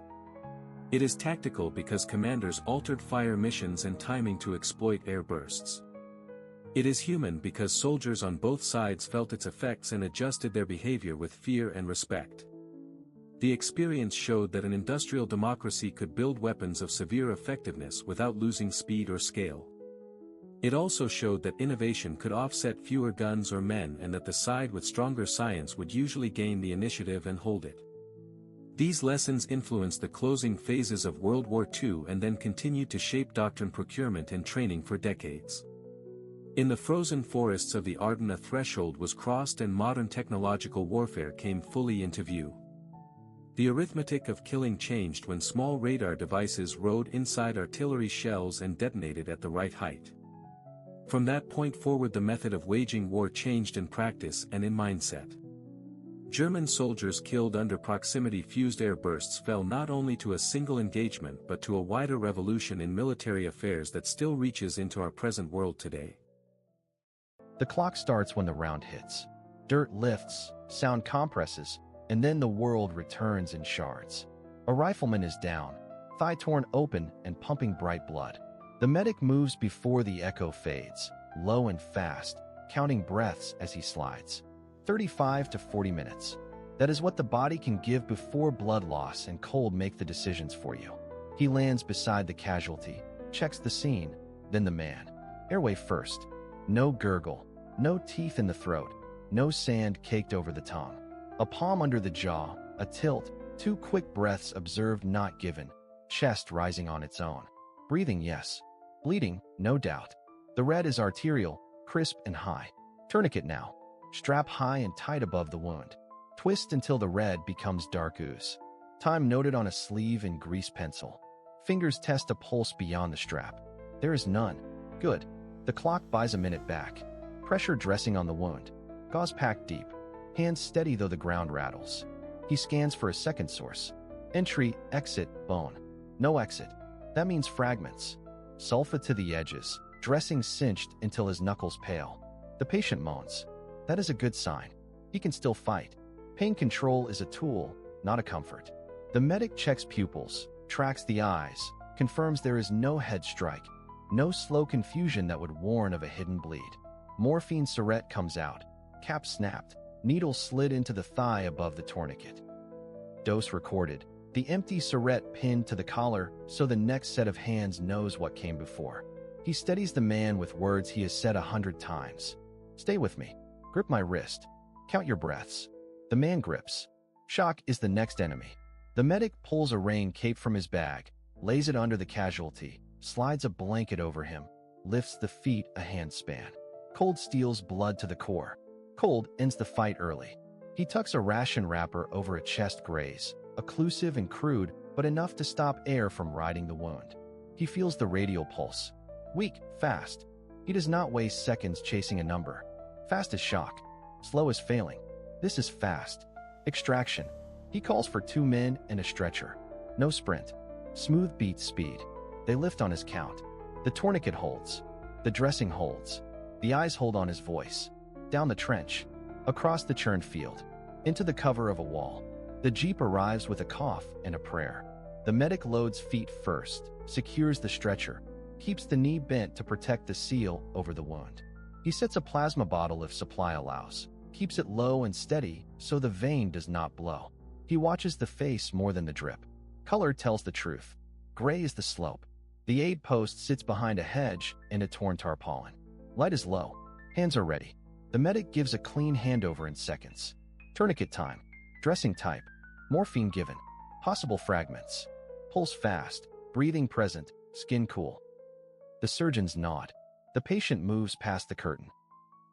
It is tactical because commanders altered fire missions and timing to exploit air bursts. It is human because soldiers on both sides felt its effects and adjusted their behavior with fear and respect. The experience showed that an industrial democracy could build weapons of severe effectiveness without losing speed or scale. It also showed that innovation could offset fewer guns or men and that the side with stronger science would usually gain the initiative and hold it. These lessons influenced the closing phases of World War II and then continued to shape doctrine procurement and training for decades. In the frozen forests of the Ardennes, a threshold was crossed and modern technological warfare came fully into view. The arithmetic of killing changed when small radar devices rode inside artillery shells and detonated at the right height. From that point forward, the method of waging war changed in practice and in mindset. German soldiers killed under proximity-fused air bursts fell not only to a single engagement but to a wider revolution in military affairs that still reaches into our present world today. The clock starts when the round hits. Dirt lifts, sound compresses, and then the world returns in shards. A rifleman is down, thigh torn open and pumping bright blood. The medic moves before the echo fades, low and fast, counting breaths as he slides. 35 to 40 minutes. That is what the body can give before blood loss and cold make the decisions for you. He lands beside the casualty, checks the scene, then the man. Airway first. No gurgle, no teeth in the throat, no sand caked over the tongue. A palm under the jaw, a tilt, 2 quick breaths observed not given, chest rising on its own. Breathing, yes. Bleeding, no doubt. The red is arterial, crisp and high. Tourniquet now. Strap high and tight above the wound. Twist until the red becomes dark ooze. Time noted on a sleeve in grease pencil. Fingers test a pulse beyond the strap. There is none. Good. The clock buys a minute back. Pressure dressing on the wound. Gauze packed deep. Hands steady though the ground rattles. He scans for a second source. Entry, exit, bone. No exit. That means fragments. Sulfa to the edges, dressing cinched until his knuckles pale. The patient moans. That is a good sign. He can still fight. Pain control is a tool, not a comfort. The medic checks pupils, tracks the eyes, confirms there is no head strike, no slow confusion that would warn of a hidden bleed. Morphine syringe comes out. Cap snapped. Needle slid into the thigh above the tourniquet. Dose recorded. The empty syringe pinned to the collar so the next set of hands knows what came before. He steadies the man with words he has said 100 times. Stay with me. Grip my wrist. Count your breaths. The man grips. Shock is the next enemy. The medic pulls a rain cape from his bag, lays it under the casualty, slides a blanket over him, lifts the feet a handspan. Cold steals blood to the core. Cold ends the fight early. He tucks a ration wrapper over a chest graze, occlusive and crude, but enough to stop air from riding the wound. He feels the radial pulse. Weak, fast. He does not waste seconds chasing a number. Fast as shock. Slow as failing. This is fast. Extraction. He calls for 2 men and a stretcher. No sprint. Smooth beats speed. They lift on his count. The tourniquet holds. The dressing holds. The eyes hold on his voice. Down the trench. Across the churned field. Into the cover of a wall. The jeep arrives with a cough and a prayer. The medic loads feet first, secures the stretcher, keeps the knee bent to protect the seal over the wound. He sets a plasma bottle if supply allows, keeps it low and steady so the vein does not blow. He watches the face more than the drip. Color tells the truth. Gray is the slope. The aid post sits behind a hedge and a torn tarpaulin. Light is low. Hands are ready. The medic gives a clean handover in seconds. Tourniquet time. Dressing type. Morphine given. Possible fragments. Pulse fast. Breathing present. Skin cool. The surgeons nod. The patient moves past the curtain.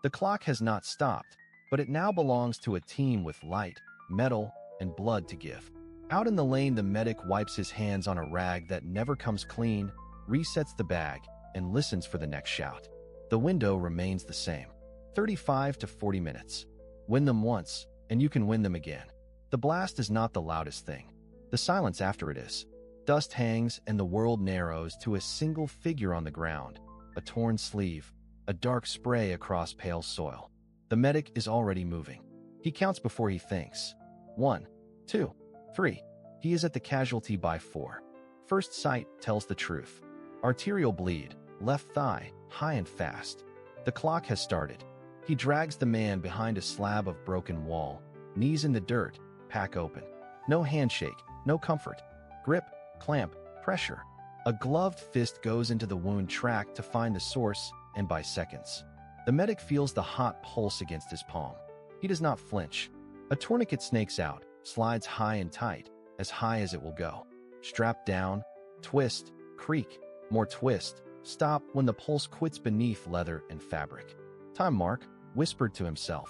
The clock has not stopped, but it now belongs to a team with light, metal, and blood to give. Out in the lane, the medic wipes his hands on a rag that never comes clean, resets the bag, and listens for the next shout. The window remains the same. 35 to 40 minutes. Win them once, and you can win them again. The blast is not the loudest thing. The silence after it is. Dust hangs and the world narrows to a single figure on the ground, a torn sleeve, a dark spray across pale soil. The medic is already moving. He counts before he thinks. 1, 2, 3. He is at the casualty by 4. First sight tells the truth. Arterial bleed, left thigh, high and fast. The clock has started. He drags the man behind a slab of broken wall, knees in the dirt, pack open. No handshake, no comfort. Grip, clamp, pressure. A gloved fist goes into the wound track to find the source, and by seconds. The medic feels the hot pulse against his palm. He does not flinch. A tourniquet snakes out, slides high and tight, as high as it will go. Strap down, twist, creak, more twist, stop when the pulse quits beneath leather and fabric. Time mark, whispered to himself.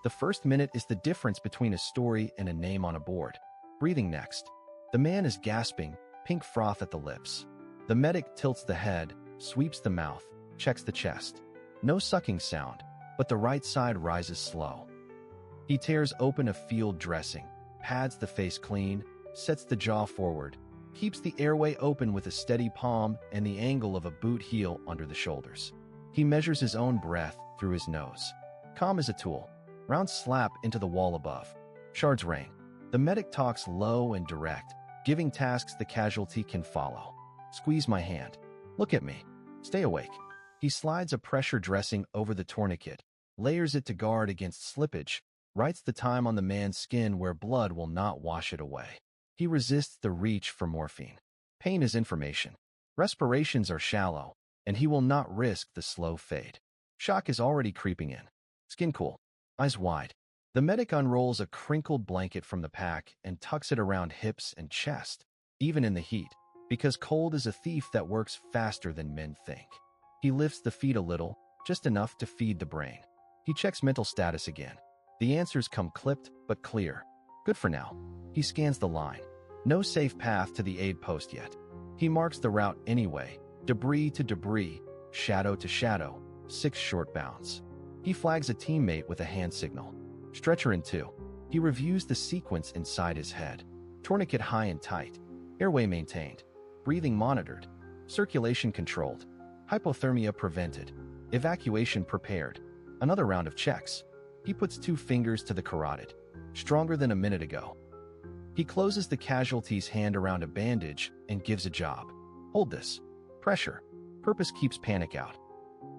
The first minute is the difference between a story and a name on a board. Breathing next. The man is gasping, pink froth at the lips. The medic tilts the head, sweeps the mouth, checks the chest. No sucking sound, but the right side rises slow. He tears open a field dressing, pads the face clean, sets the jaw forward, keeps the airway open with a steady palm and the angle of a boot heel under the shoulders. He measures his own breath through his nose. Calm as a tool. Round slap into the wall above. Shards rain. The medic talks low and direct, giving tasks the casualty can follow. Squeeze my hand. Look at me. Stay awake. He slides a pressure dressing over the tourniquet, layers it to guard against slippage, writes the time on the man's skin where blood will not wash it away. He resists the reach for morphine. Pain is information. Respirations are shallow, and he will not risk the slow fade. Shock is already creeping in. Skin cool. Eyes wide. The medic unrolls a crinkled blanket from the pack and tucks it around hips and chest, even in the heat, because cold is a thief that works faster than men think. He lifts the feet a little, just enough to feed the brain. He checks mental status again. The answers come clipped but clear. Good for now. He scans the line. No safe path to the aid post yet. He marks the route anyway, debris to debris, shadow to shadow, 6 short bounds. He flags a teammate with a hand signal. Stretcher in 2. He reviews the sequence inside his head. Tourniquet high and tight. Airway maintained. Breathing monitored. Circulation controlled. Hypothermia prevented. Evacuation prepared. Another round of checks. He puts 2 fingers to the carotid. Stronger than a minute ago. He closes the casualty's hand around a bandage and gives a job. Hold this. Pressure. Purpose keeps panic out.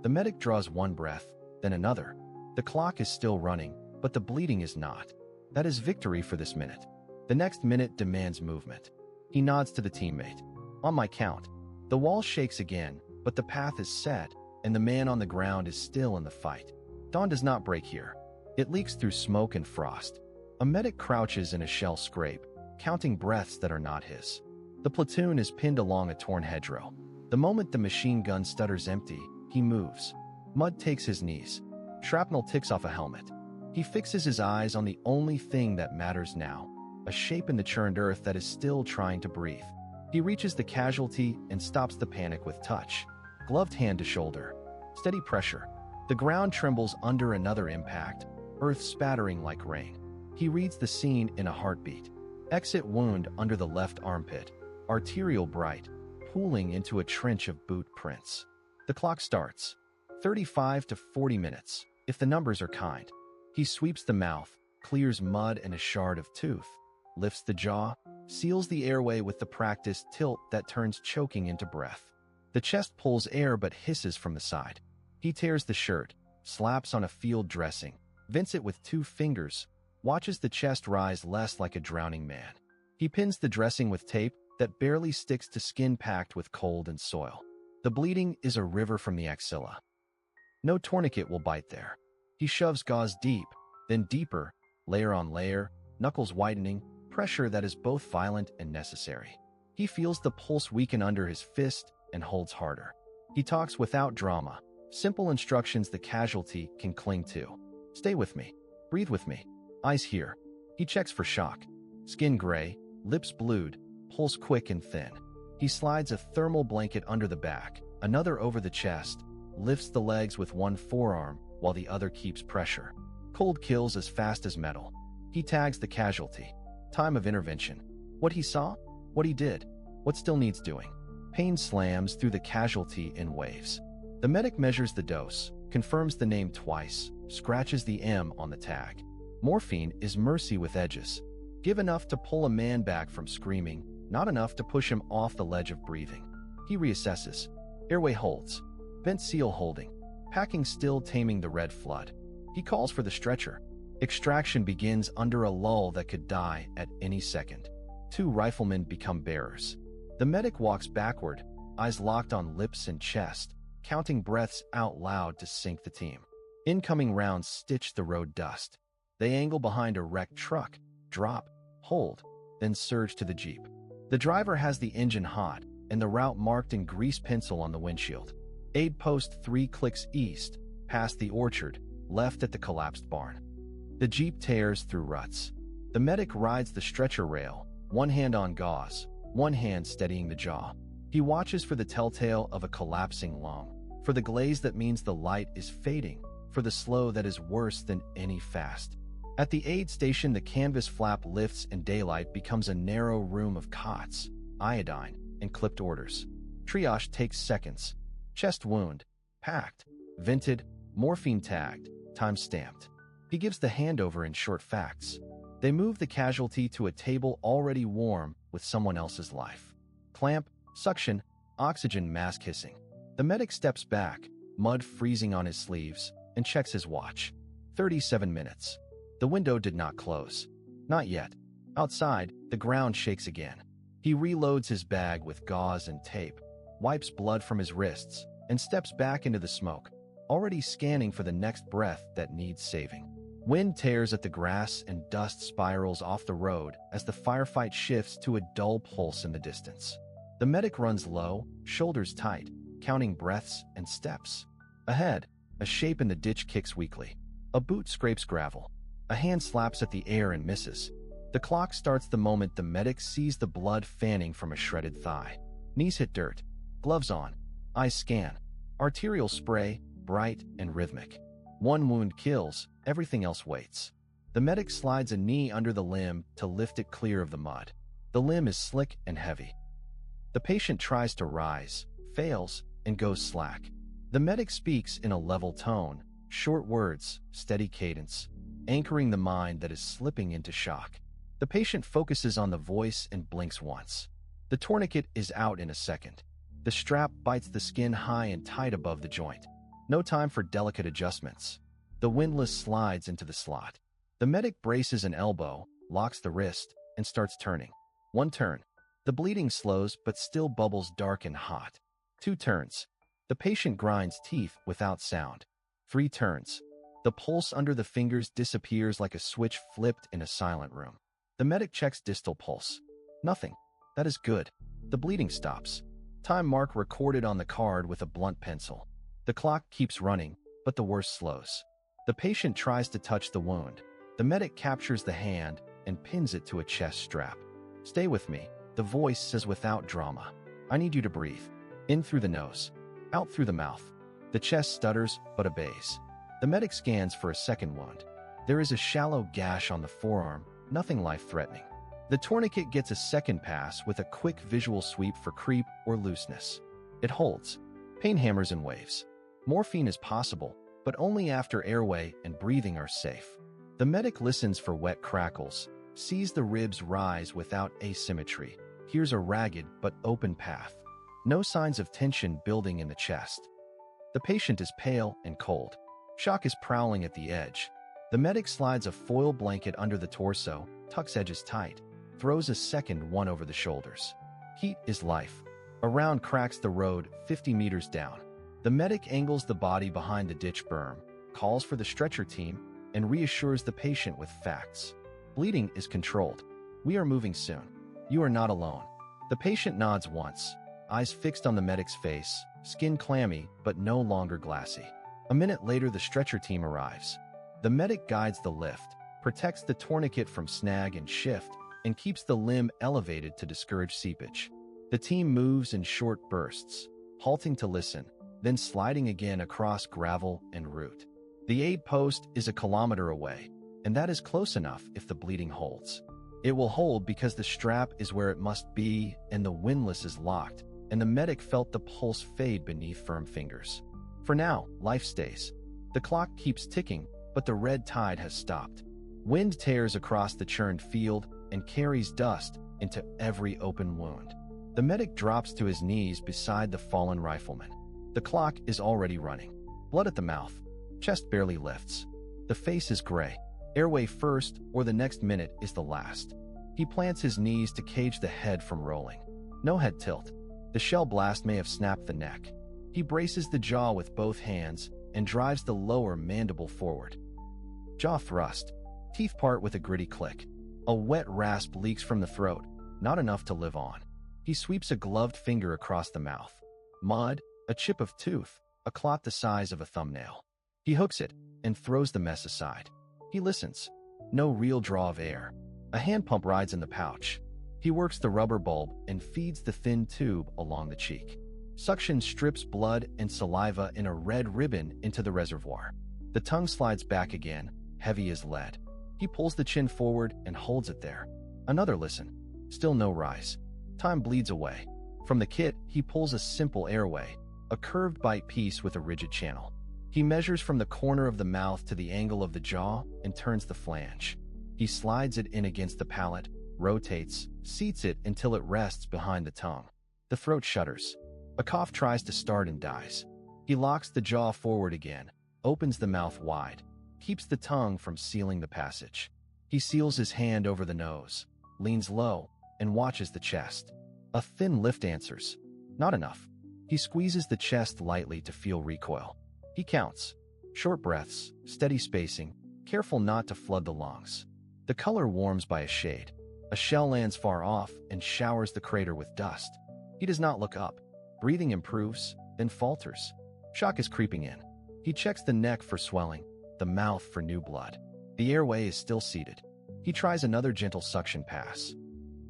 The medic draws one breath, then another. The clock is still running, but the bleeding is not. That is victory for this minute. The next minute demands movement. He nods to the teammate. On my count. The wall shakes again, but the path is set, and the man on the ground is still in the fight. Dawn does not break here. It leaks through smoke and frost. A medic crouches in a shell scrape, counting breaths that are not his. The platoon is pinned along a torn hedgerow. The moment the machine gun stutters empty, he moves. Mud takes his knees. Shrapnel ticks off a helmet. He fixes his eyes on the only thing that matters now, a shape in the churned earth that is still trying to breathe. He reaches the casualty and stops the panic with touch. Gloved hand to shoulder. Steady pressure. The ground trembles under another impact, earth spattering like rain. He reads the scene in a heartbeat. Exit wound under the left armpit. Arterial bright, pooling into a trench of boot prints. The clock starts. 35 to 40 minutes, if the numbers are kind. He sweeps the mouth, clears mud and a shard of tooth, lifts the jaw, seals the airway with the practiced tilt that turns choking into breath. The chest pulls air but hisses from the side. He tears the shirt, slaps on a field dressing, vents it with 2 fingers, watches the chest rise less like a drowning man. He pins the dressing with tape that barely sticks to skin packed with cold and soil. The bleeding is a river from the axilla. No tourniquet will bite there. He shoves gauze deep, then deeper, layer on layer, knuckles widening, pressure that is both violent and necessary. He feels the pulse weaken under his fist and holds harder. He talks without drama, simple instructions the casualty can cling to. Stay with me. Breathe with me. Eyes here. He checks for shock. Skin gray, lips blued, pulse quick and thin. He slides a thermal blanket under the back, another over the chest, lifts the legs with one forearm while the other keeps pressure. Cold kills as fast as metal. He tags the casualty. Time of intervention. What he saw? What he did? What still needs doing? Pain slams through the casualty in waves. The medic measures the dose, confirms the name twice, scratches the M on the tag. Morphine is mercy with edges. Give enough to pull a man back from screaming, not enough to push him off the ledge of breathing. He reassesses. Airway holds. Vent seal holding. Packing still taming the red flood. He calls for the stretcher. Extraction begins under a lull that could die at any second. 2 riflemen become bearers. The medic walks backward, eyes locked on lips and chest, counting breaths out loud to sync the team. Incoming rounds stitch the road dust. They angle behind a wrecked truck, drop, hold, then surge to the Jeep. The driver has the engine hot, and the route marked in grease pencil on the windshield. Aid post 3 clicks east, past the orchard, left at the collapsed barn. The Jeep tears through ruts. The medic rides the stretcher rail, one hand on gauze, one hand steadying the jaw. He watches for the telltale of a collapsing lung, for the glaze that means the light is fading, for the slow that is worse than any fast. At the aid station, the canvas flap lifts and daylight becomes a narrow room of cots, iodine, and clipped orders. Triage takes seconds. Chest wound, packed, vented, morphine tagged, time stamped. He gives the handover in short facts. They move the casualty to a table already warm with someone else's life. Clamp, suction, oxygen mask hissing. The medic steps back, mud freezing on his sleeves, and checks his watch. 37 minutes. The window did not close. Not yet. Outside, the ground shakes again. He reloads his bag with gauze and tape, wipes blood from his wrists, and steps back into the smoke, already scanning for the next breath that needs saving. Wind tears at the grass and dust spirals off the road as the firefight shifts to a dull pulse in the distance. The medic runs low, shoulders tight, counting breaths and steps. Ahead, a shape in the ditch kicks weakly. A boot scrapes gravel. A hand slaps at the air and misses. The clock starts the moment the medic sees the blood fanning from a shredded thigh. Knees hit dirt. Gloves on. Eyes scan. Arterial spray, bright and rhythmic. One wound kills, everything else waits. The medic slides a knee under the limb to lift it clear of the mud. The limb is slick and heavy. The patient tries to rise, fails, and goes slack. The medic speaks in a level tone, short words, steady cadence, anchoring the mind that is slipping into shock. The patient focuses on the voice and blinks once. The tourniquet is out in a second. The strap bites the skin high and tight above the joint. No time for delicate adjustments. The windlass slides into the slot. The medic braces an elbow, locks the wrist, and starts turning. 1 turn. The bleeding slows but still bubbles dark and hot. 2 turns. The patient grinds teeth without sound. 3 turns. The pulse under the fingers disappears like a switch flipped in a silent room. The medic checks distal pulse. Nothing. That is good. The bleeding stops. Time mark recorded on the card with a blunt pencil. The clock keeps running, but the worst slows. The patient tries to touch the wound. The medic captures the hand and pins it to a chest strap. Stay with me, the voice says without drama. I need you to breathe. In through the nose, out through the mouth. The chest stutters but obeys. The medic scans for a second wound. There is a shallow gash on the forearm, nothing life-threatening. The tourniquet gets a second pass with a quick visual sweep for creep or looseness. It holds. Pain hammers in waves. Morphine is possible, but only after airway and breathing are safe. The medic listens for wet crackles, sees the ribs rise without asymmetry, hears a ragged but open path. No signs of tension building in the chest. The patient is pale and cold. Shock is prowling at the edge. The medic slides a foil blanket under the torso, tucks edges tight, throws a second one over the shoulders. Heat is life. A round cracks the road 50 meters down. The medic angles the body behind the ditch berm, calls for the stretcher team, and reassures the patient with facts. Bleeding is controlled. We are moving soon. You are not alone. The patient nods once, eyes fixed on the medic's face, skin clammy but no longer glassy. A minute later, the stretcher team arrives. The medic guides the lift, protects the tourniquet from snag and shift, and keeps the limb elevated to discourage seepage. The team moves in short bursts, halting to listen, then sliding again across gravel and root. The aid post is a kilometer away, and that is close enough if the bleeding holds. It will hold because the strap is where it must be and the windlass is locked, and the medic felt the pulse fade beneath firm fingers. For now, life stays. The clock keeps ticking, but the red tide has stopped. Wind tears across the churned field and carries dust into every open wound. The medic drops to his knees beside the fallen rifleman. The clock is already running. Blood at the mouth. Chest barely lifts. The face is gray. Airway first, or the next minute is the last. He plants his knees to cage the head from rolling. No head tilt. The shell blast may have snapped the neck. He braces the jaw with both hands and drives the lower mandible forward. Jaw thrust. Teeth part with a gritty click. A wet rasp leaks from the throat, not enough to live on. He sweeps a gloved finger across the mouth. Mud, a chip of tooth, a clot the size of a thumbnail. He hooks it and throws the mess aside. He listens. No real draw of air. A hand pump rides in the pouch. He works the rubber bulb and feeds the thin tube along the cheek. Suction strips blood and saliva in a red ribbon into the reservoir. The tongue slides back again, heavy as lead. He pulls the chin forward and holds it there. Another listen. Still no rise. Time bleeds away. From the kit, he pulls a simple airway, a curved bite piece with a rigid channel. He measures from the corner of the mouth to the angle of the jaw and turns the flange. He slides it in against the palate, rotates, seats it until it rests behind the tongue. The throat shudders. A cough tries to start and dies. He locks the jaw forward again, opens the mouth wide, keeps the tongue from sealing the passage. He seals his hand over the nose, leans low, and watches the chest. A thin lift answers. Not enough. He squeezes the chest lightly to feel recoil. He counts. Short breaths, steady spacing, careful not to flood the lungs. The color warms by a shade. A shell lands far off and showers the crater with dust. He does not look up. Breathing improves, then falters. Shock is creeping in. He checks the neck for swelling, the mouth for new blood. The airway is still seated. He tries another gentle suction pass.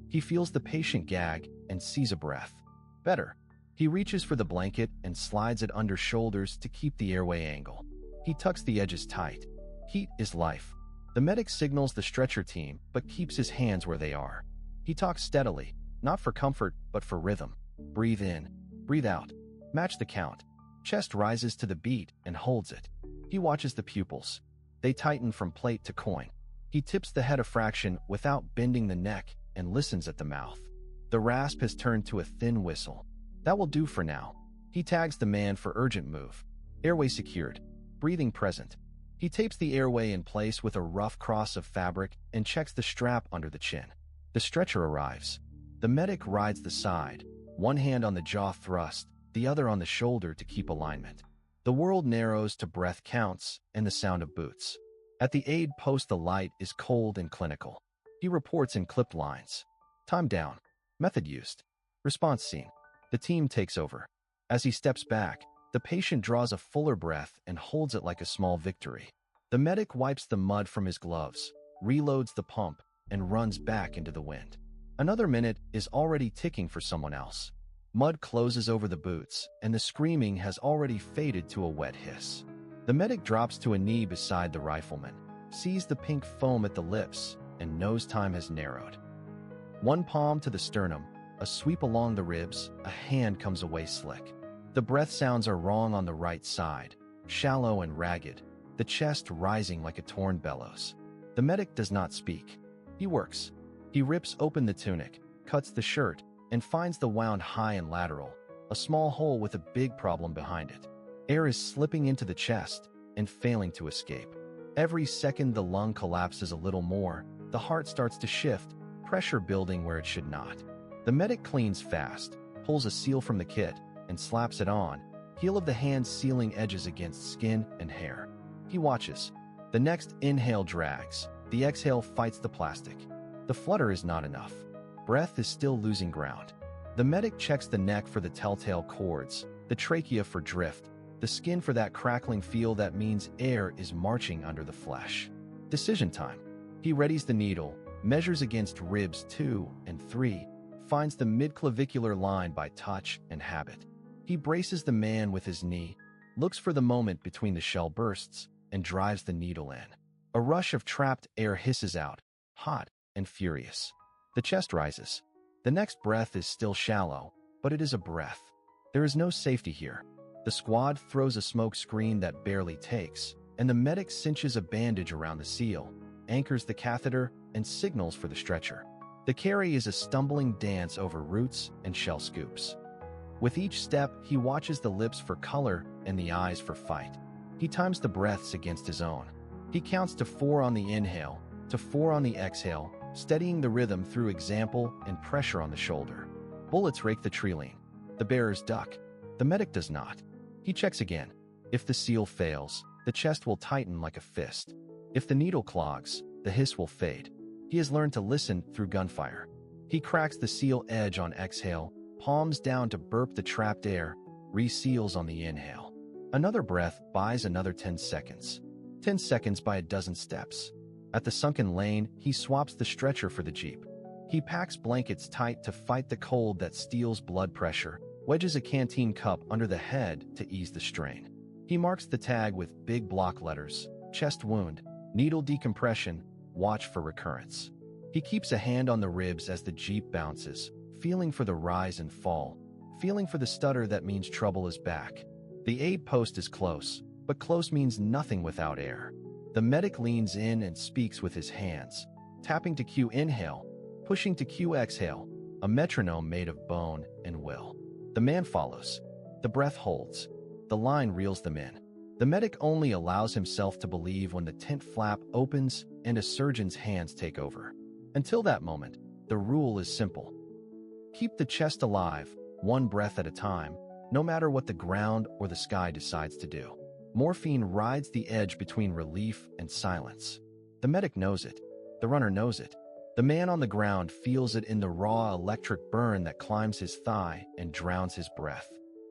He feels the patient gag and sees a breath. Better. He reaches for the blanket and slides it under shoulders to keep the airway angle. He tucks the edges tight. Heat is life. The medic signals the stretcher team, but keeps his hands where they are. He talks steadily, not for comfort, but for rhythm. Breathe in, breathe out. Match the count. Chest rises to the beat and holds it. He watches the pupils. They tighten from plate to coin. He tips the head a fraction without bending the neck and listens at the mouth. The rasp has turned to a thin whistle. That will do for now. He tags the man for urgent move. Airway secured. Breathing present. He tapes the airway in place with a rough cross of fabric and checks the strap under the chin. The stretcher arrives. The medic rides the side, one hand on the jaw thrust, the other on the shoulder to keep alignment. The world narrows to breath counts and the sound of boots. At the aid post, the light is cold and clinical. He reports in clipped lines. Time down. Method used. Response scene. The team takes over. As he steps back, the patient draws a fuller breath and holds it like a small victory. The medic wipes the mud from his gloves, reloads the pump, and runs back into the wind. Another minute is already ticking for someone else. Mud closes over the boots, and the screaming has already faded to a wet hiss. The medic drops to a knee beside the rifleman, sees the pink foam at the lips, and knows time has narrowed. One palm to the sternum, a sweep along the ribs, a hand comes away slick. The breath sounds are wrong on the right side, shallow and ragged, the chest rising like a torn bellows. The medic does not speak. He works. He rips open the tunic, cuts the shirt, and finds the wound high and lateral, a small hole with a big problem behind it. Air is slipping into the chest and failing to escape. Every second the lung collapses a little more, the heart starts to shift, pressure building where it should not. The medic cleans fast, pulls a seal from the kit, and slaps it on, heel of the hand sealing edges against skin and hair. He watches. The next inhale drags. The exhale fights the plastic. The flutter is not enough. Breath is still losing ground. The medic checks the neck for the telltale chords, the trachea for drift, the skin for that crackling feel that means air is marching under the flesh. Decision time. He readies the needle, measures against ribs 2 and 3, finds the mid-clavicular line by touch and habit. He braces the man with his knee, looks for the moment between the shell bursts, and drives the needle in. A rush of trapped air hisses out, hot and furious. The chest rises. The next breath is still shallow, but it is a breath. There is no safety here. The squad throws a smoke screen that barely takes, and the medic cinches a bandage around the seal, anchors the catheter, and signals for the stretcher. The carry is a stumbling dance over roots and shell scoops. With each step, he watches the lips for color and the eyes for fight. He times the breaths against his own. He counts to 4 on the inhale, to 4 on the exhale, steadying the rhythm through example and pressure on the shoulder. Bullets rake the treeline. The bearers duck. The medic does not. He checks again. If the seal fails, the chest will tighten like a fist. If the needle clogs, the hiss will fade. He has learned to listen through gunfire. He cracks the seal edge on exhale, palms down to burp the trapped air, reseals on the inhale. Another breath buys another 10 seconds. 10 seconds by a dozen steps. At the sunken lane, he swaps the stretcher for the Jeep. He packs blankets tight to fight the cold that steals blood pressure, wedges a canteen cup under the head to ease the strain. He marks the tag with big block letters: chest wound, needle decompression, watch for recurrence. He keeps a hand on the ribs as the Jeep bounces, feeling for the rise and fall, feeling for the stutter that means trouble is back. The aid post is close, but close means nothing without air. The medic leans in and speaks with his hands, tapping to cue inhale, pushing to cue exhale, a metronome made of bone and will. The man follows. The breath holds. The line reels them in. The medic only allows himself to believe when the tent flap opens and a surgeon's hands take over. Until that moment, the rule is simple. Keep the chest alive, one breath at a time, no matter what the ground or the sky decides to do. Morphine rides the edge between relief and silence. The medic knows it. The runner knows it. The man on the ground feels it in the raw electric burn that climbs his thigh and drowns his breath.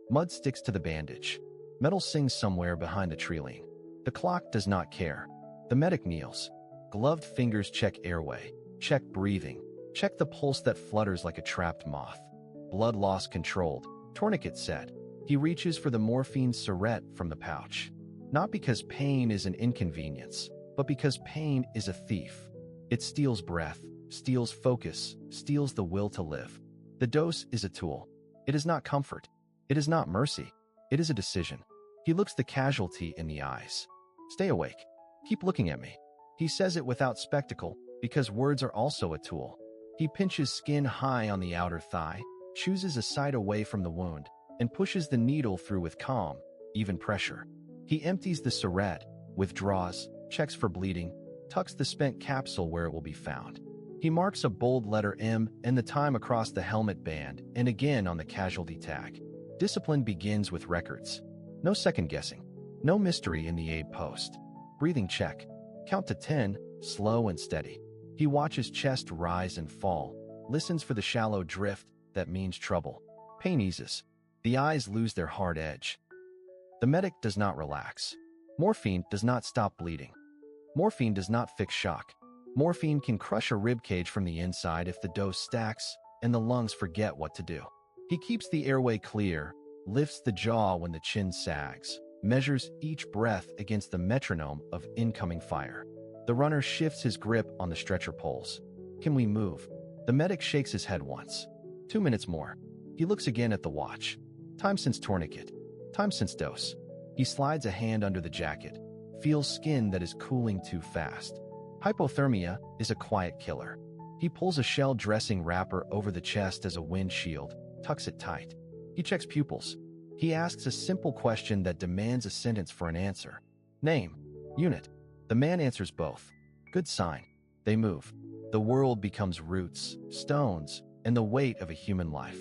Mud sticks to the bandage. Metal sings somewhere behind the treeline. The clock does not care. The medic kneels. Gloved fingers check airway, check breathing, check the pulse that flutters like a trapped moth. Blood loss controlled, tourniquet set. He reaches for the morphine syringe from the pouch. Not because pain is an inconvenience, but because pain is a thief. It steals breath, steals focus, steals the will to live. The dose is a tool. It is not comfort. It is not mercy. It is a decision. He looks the casualty in the eyes. Stay awake. Keep looking at me. He says it without spectacle, because words are also a tool. He pinches skin high on the outer thigh, chooses a side away from the wound, and pushes the needle through with calm, even pressure. He empties the syringe, withdraws, checks for bleeding, tucks the spent capsule where it will be found. He marks a bold letter M and the time across the helmet band and again on the casualty tag. Discipline begins with records. No second guessing. No mystery in the aid post. Breathing check. Count to 10, slow and steady. He watches chest rise and fall, listens for the shallow drift that means trouble. Pain eases. The eyes lose their hard edge. The medic does not relax. Morphine does not stop bleeding. Morphine does not fix shock. Morphine can crush a ribcage from the inside if the dose stacks and the lungs forget what to do. He keeps the airway clear, lifts the jaw when the chin sags, measures each breath against the metronome of incoming fire. The runner shifts his grip on the stretcher poles. Can we move? The medic shakes his head once. 2 minutes more. He looks again at the watch. Time since tourniquet. Time since dose. He slides a hand under the jacket, feels skin that is cooling too fast. Hypothermia is a quiet killer. He pulls a shell dressing wrapper over the chest as a wind shield, tucks it tight. He checks pupils. He asks a simple question that demands a sentence for an answer. Name. Unit. The man answers both. Good sign. They move. The world becomes roots, stones, and the weight of a human life.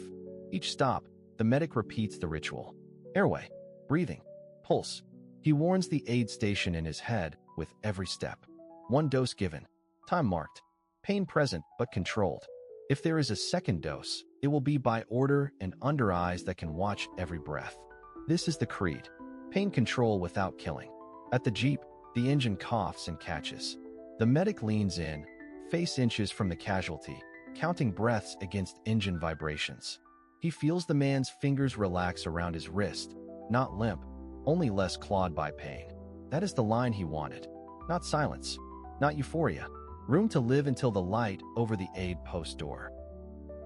Each stop, the medic repeats the ritual. Airway. Breathing. Pulse. He warns the aid station in his head with every step. 1 dose given. Time marked. Pain present but controlled. If there is a second dose, it will be by order and under eyes that can watch every breath. This is the creed. Pain control without killing. At the Jeep, the engine coughs and catches. The medic leans in, face inches from the casualty, counting breaths against engine vibrations. He feels the man's fingers relax around his wrist, not limp, only less clawed by pain. That is the line he wanted. Not silence, not euphoria. Room to live until the light over the aid post door.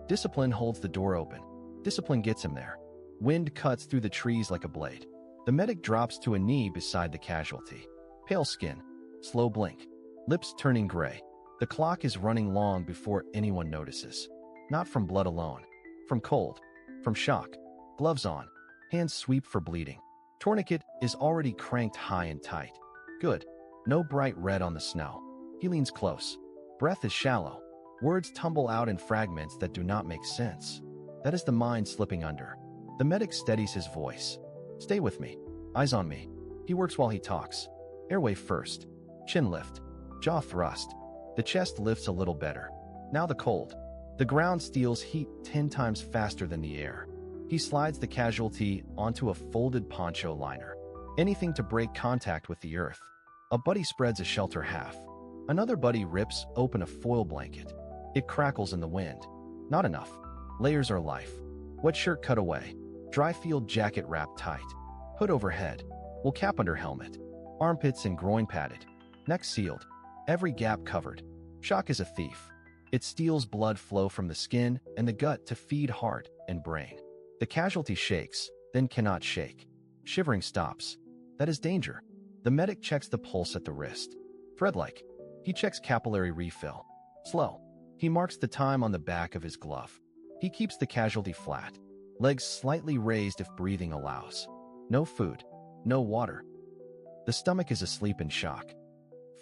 Discipline holds the door open. Discipline gets him there. Wind cuts through the trees like a blade. The medic drops to a knee beside the casualty. Pale skin, slow blink, lips turning gray. The clock is running long before anyone notices. Not from blood alone, from cold, from shock. Gloves on, hands sweep for bleeding. Tourniquet is already cranked high and tight. Good. No bright red on the snow. He leans close. Breath is shallow. Words tumble out in fragments that do not make sense. That is the mind slipping under. The medic steadies his voice. Stay with me. Eyes on me. He works while he talks. Airway first. Chin lift. Jaw thrust. The chest lifts a little better. Now the cold. The ground steals heat 10 times faster than the air. He slides the casualty onto a folded poncho liner. Anything to break contact with the earth. A buddy spreads a shelter half. Another buddy rips open a foil blanket. It crackles in the wind. Not enough. Layers are life. Wet shirt cut away. Dry field jacket wrapped tight. Hood overhead. Wool cap under helmet. Armpits and groin padded. Neck sealed. Every gap covered. Shock is a thief. It steals blood flow from the skin and the gut to feed heart and brain. The casualty shakes, then cannot shake. Shivering stops. That is danger. The medic checks the pulse at the wrist. Thread-like. He checks capillary refill. Slow. He marks the time on the back of his glove. He keeps the casualty flat. Legs slightly raised if breathing allows. No food. No water. The stomach is asleep in shock.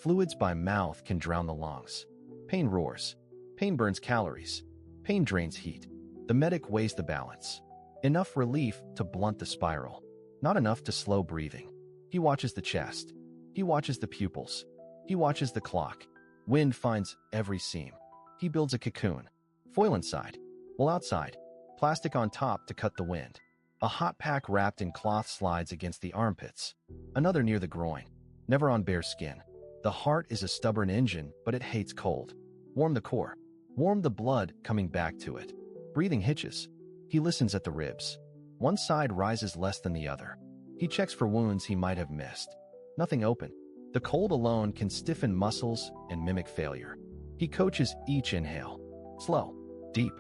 Fluids by mouth can drown the lungs. Pain roars. Pain burns calories. Pain drains heat. The medic weighs the balance. Enough relief to blunt the spiral. Not enough to slow breathing. He watches the chest. He watches the pupils. He watches the clock. Wind finds every seam. He builds a cocoon. Foil inside. Wool outside. Plastic on top to cut the wind. A hot pack wrapped in cloth slides against the armpits. Another near the groin. Never on bare skin. The heart is a stubborn engine, but it hates cold. Warm the core. Warm the blood coming back to it. Breathing hitches. He listens at the ribs. One side rises less than the other. He checks for wounds he might have missed. Nothing open. The cold alone can stiffen muscles and mimic failure. He coaches each inhale. Slow. Deep.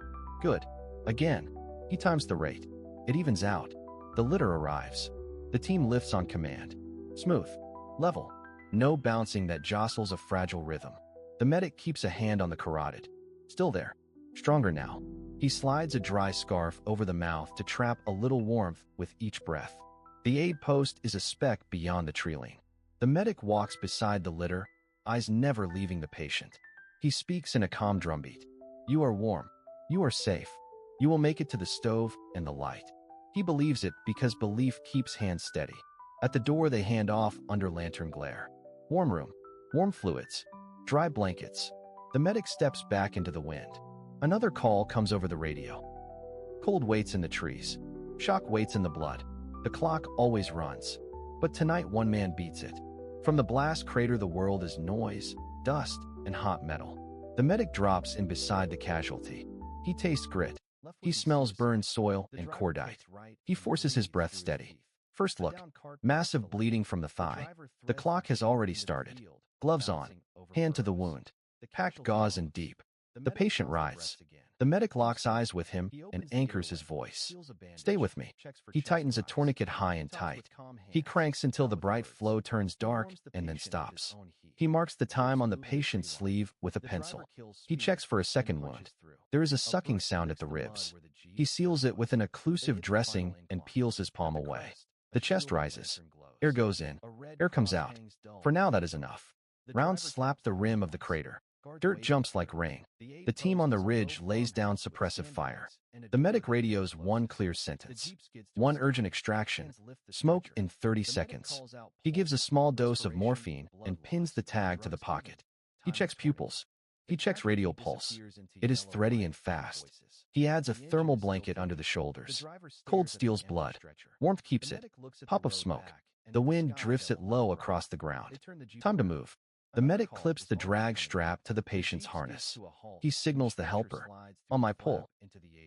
Good. Again. He times the rate. It evens out. The litter arrives. The team lifts on command. Smooth. Level. No bouncing that jostles a fragile rhythm. The medic keeps a hand on the carotid. Still there. Stronger now. He slides a dry scarf over the mouth to trap a little warmth with each breath. The aid post is a speck beyond the treeling. The medic walks beside the litter, eyes never leaving the patient. He speaks in a calm drumbeat. You are warm. You are safe. You will make it to the stove and the light. He believes it because belief keeps hands steady. At the door they hand off under lantern glare. Warm room. Warm fluids. Dry blankets. The medic steps back into the wind. Another call comes over the radio. Cold waits in the trees. Shock waits in the blood. The clock always runs. But tonight one man beats it. From the blast crater the world is noise, dust, and hot metal. The medic drops in beside the casualty. He tastes grit. He smells burned soil and cordite. He forces his breath steady. First look. Massive bleeding from the thigh. The clock has already started. Gloves on. Hand to the wound. Packed gauze and deep. The patient writhes. The medic locks eyes with him and anchors his voice. Stay with me. He tightens a tourniquet high and tight. He cranks until the bright flow turns dark and then stops. He marks the time on the patient's sleeve with a pencil. He checks for a second wound. There is a sucking sound at the ribs. He seals it with an occlusive dressing and peels his palm away. The chest rises. Air goes in. Air comes out. For now that is enough. Rounds slap the rim of the crater. Dirt jumps like rain. The team on the ridge lays down suppressive fire. The medic radios one clear sentence. One urgent extraction. Smoke in 30 seconds. He gives a small dose of morphine and pins the tag to the pocket. He checks pupils. He checks radial pulse. It is thready and fast. He adds a thermal blanket under the shoulders. Cold steals blood. Warmth keeps it. Pop of smoke. The wind drifts it low across the ground. Time to move. The medic clips the drag strap to the patient's harness. He signals the helper. On my pull.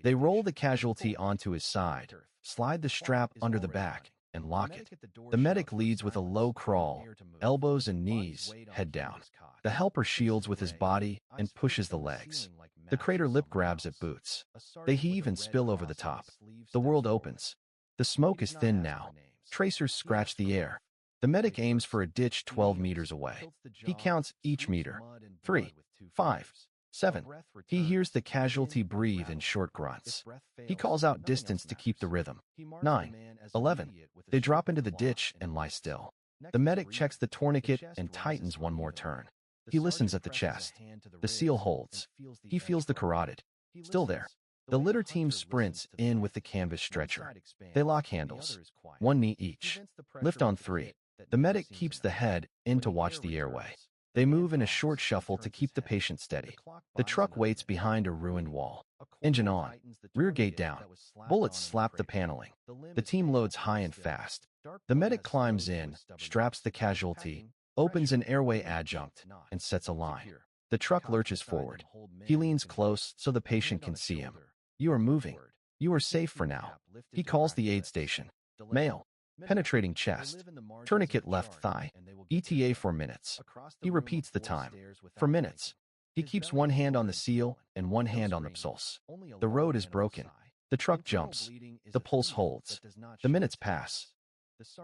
They roll the casualty onto his side, slide the strap under the back, and lock it. The medic leads with a low crawl, elbows and knees, head down. The helper shields with his body and pushes the legs. The crater lip grabs at boots. They heave and spill over the top. The world opens. The smoke is thin now. Tracers scratch the air. The medic aims for a ditch 12 meters away. He counts each meter. 3, 5, 7. He hears the casualty breathe in short grunts. He calls out distance to keep the rhythm. 9, 11. They drop into the ditch and lie still. The medic checks the tourniquet and tightens one more turn. He listens at the chest. The seal holds. He feels the carotid. Still there. The litter team sprints in with the canvas stretcher. They lock handles. One knee each. Lift on 3. The medic keeps the head in to watch the airway. They move in a short shuffle to keep the patient steady. The truck waits behind a ruined wall. Engine on. Rear gate down. Bullets slap the paneling. The team loads high and fast. The medic climbs in, straps the casualty, opens an airway adjunct, and sets a line. The truck lurches forward. He leans close so the patient can see him. You are moving. You are safe for now. He calls the aid station. Male. Penetrating chest. Tourniquet left thigh. ETA for minutes. He repeats the time. For minutes. He keeps one hand on the seal and one hand on the pulse. The road is broken. The truck jumps. The pulse holds. The minutes pass.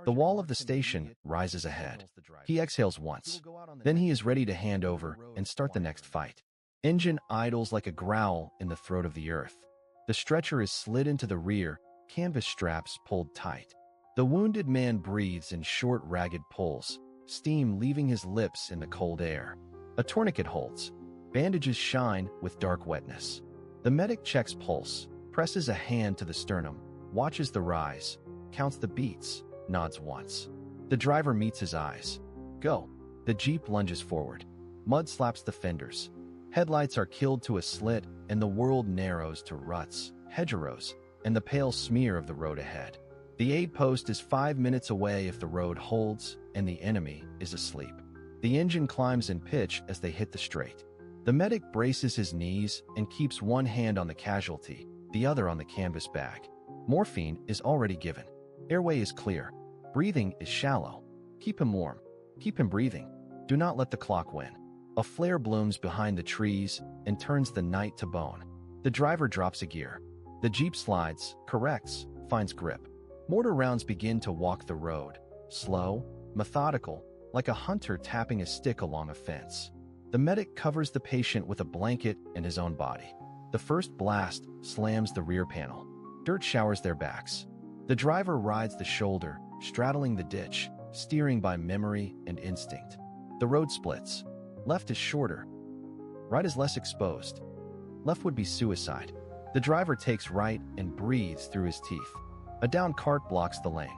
The wall of the station rises ahead. He exhales once. Then he is ready to hand over and start the next fight. Engine idles like a growl in the throat of the earth. The stretcher is slid into the rear, canvas straps pulled tight. The wounded man breathes in short, ragged pulls, steam leaving his lips in the cold air. A tourniquet holds. Bandages shine with dark wetness. The medic checks pulse, presses a hand to the sternum, watches the rise, counts the beats, nods once. The driver meets his eyes. Go. The Jeep lunges forward. Mud slaps the fenders. Headlights are killed to a slit, and the world narrows to ruts, hedgerows, and the pale smear of the road ahead. The aid post is 5 minutes away if the road holds, and the enemy is asleep. The engine climbs in pitch as they hit the straight. The medic braces his knees and keeps one hand on the casualty, the other on the canvas bag. Morphine is already given. Airway is clear. Breathing is shallow. Keep him warm. Keep him breathing. Do not let the clock win. A flare blooms behind the trees and turns the night to bone. The driver drops a gear. The Jeep slides, corrects, finds grip. Mortar rounds begin to walk the road, slow, methodical, like a hunter tapping a stick along a fence. The medic covers the patient with a blanket and his own body. The first blast slams the rear panel. Dirt showers their backs. The driver rides the shoulder, straddling the ditch, steering by memory and instinct. The road splits. Left is shorter. Right is less exposed. Left would be suicide. The driver takes right and breathes through his teeth. A downed cart blocks the lane.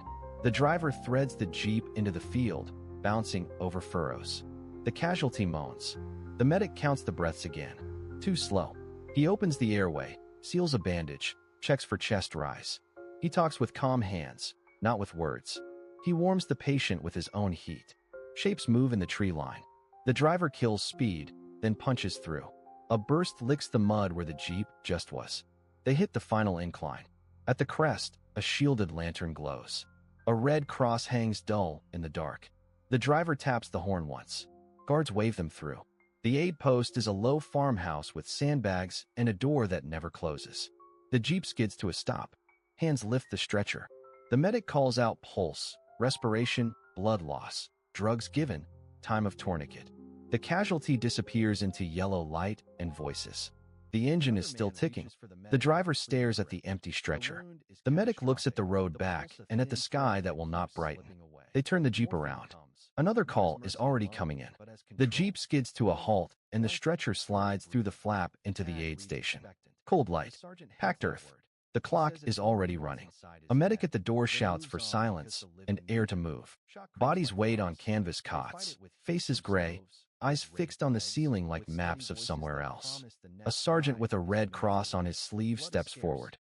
The driver threads the Jeep into the field, bouncing over furrows. The casualty moans. The medic counts the breaths again. Too slow. He opens the airway, seals a bandage, checks for chest rise. He talks with calm hands, not with words. He warms the patient with his own heat. Shapes move in the tree line. The driver kills speed, then punches through. A burst licks the mud where the Jeep just was. They hit the final incline. At the crest, a shielded lantern glows. A red cross hangs dull in the dark. The driver taps the horn once. Guards wave them through. The aid post is a low farmhouse with sandbags and a door that never closes. The Jeep skids to a stop. Hands lift the stretcher. The medic calls out pulse, respiration, blood loss, drugs given, time of tourniquet. The casualty disappears into yellow light and voices. The engine is still ticking. The driver stares at the empty stretcher. The medic looks at the road back and at the sky that will not brighten. They turn the Jeep around. Another call is already coming in. The Jeep skids to a halt and the stretcher slides through the flap into the aid station. Cold light. Packed earth. The clock is already running. A medic at the door shouts for silence and air to move. Bodies wait on canvas cots. Faces gray. Eyes fixed on the ceiling like maps of somewhere else. A sergeant with a red cross on his sleeve steps forward.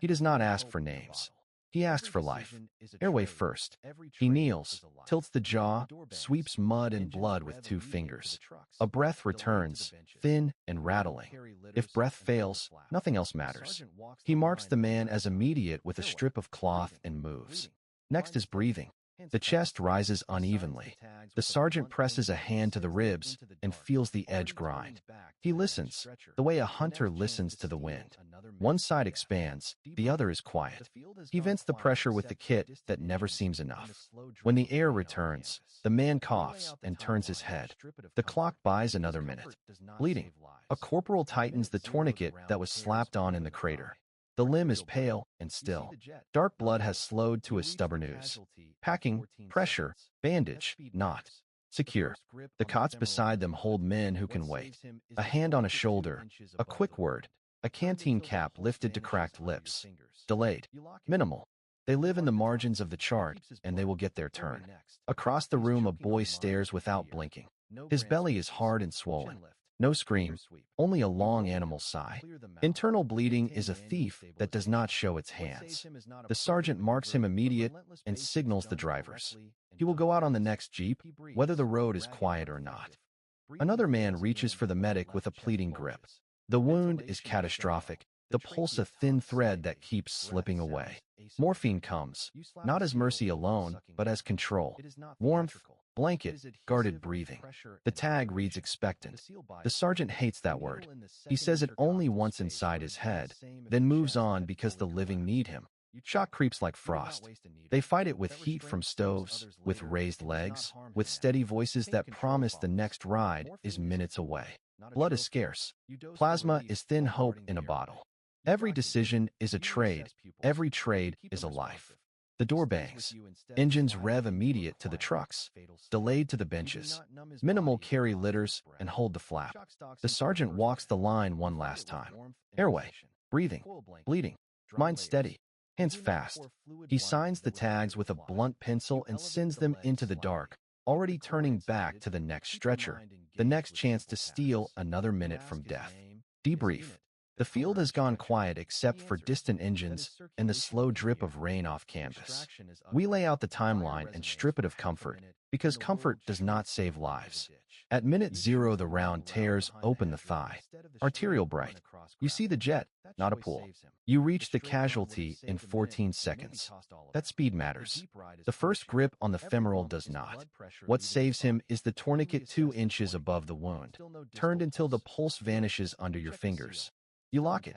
He does not ask for names. He asks for life. Airway first. He kneels, tilts the jaw, sweeps mud and blood with 2 fingers. A breath returns, thin and rattling. If breath fails, nothing else matters. He marks the man as immediate with a strip of cloth and moves. Next is breathing. The chest rises unevenly. The sergeant presses a hand to the ribs and feels the edge grind. He listens, the way a hunter listens to the wind. One side expands, the other is quiet. He vents the pressure with the kit that never seems enough. When the air returns, the man coughs and turns his head. The clock buys another minute. Bleeding. A corporal tightens the tourniquet that was slapped on in the crater. The limb is pale and still. Dark blood has slowed to a stubborn ooze. Packing, pressure, bandage, knot. Secure. The cots beside them hold men who can wait. A hand on a shoulder, a quick word, a canteen cap lifted to cracked lips. Delayed. Minimal. They live in the margins of the chart, and they will get their turn. Across the room, a boy stares without blinking. His belly is hard and swollen. No scream, only a long animal sigh. Internal bleeding is a thief that does not show its hands. The sergeant marks him immediate and signals the drivers. He will go out on the next jeep, whether the road is quiet or not. Another man reaches for the medic with a pleading grip. The wound is catastrophic, the pulse a thin thread that keeps slipping away. Morphine comes, not as mercy alone, but as control. Warmth, blanket, guarded breathing. The tag reads expectant. The sergeant hates that word. He says it only once inside his head, then moves on because the living need him. Shock creeps like frost. They fight it with heat from stoves, with raised legs, with steady voices that promise the next ride is minutes away. Blood is scarce. Plasma is thin hope in a bottle. Every decision is a trade. Every trade is a life. The door bangs. Engines rev immediate to the trucks, delayed to the benches. Minimal carry litters and hold the flap. The sergeant walks the line one last time. Airway, breathing, bleeding, mind steady, hands fast. He signs the tags with a blunt pencil and sends them into the dark, already turning back to the next stretcher, the next chance to steal another minute from death. Debrief. The field has gone quiet except for distant engines and the slow drip of rain off canvas. We lay out the timeline and strip it of comfort, because comfort does not save lives. At minute 0, the round tears open the thigh. Arterial bright. You see the jet, not a pool. You reach the casualty in 14 seconds. That speed matters. The first grip on the femoral does not. What saves him is the tourniquet 2 inches above the wound, turned until the pulse vanishes under your fingers. You lock it.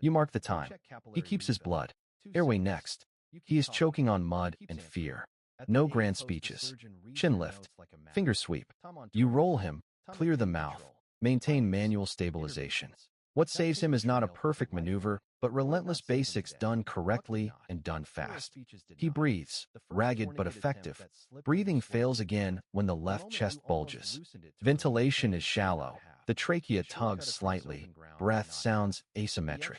You mark the time. He keeps his blood. Airway next. He is choking on mud and fear. No grand speeches. Chin lift. Finger sweep. You roll him, clear the mouth, maintain manual stabilization. What saves him is not a perfect maneuver, but relentless basics done correctly and done fast. He breathes, ragged but effective. Breathing fails again when the left chest bulges. Ventilation is shallow. The trachea tugs slightly. Breath sounds asymmetric.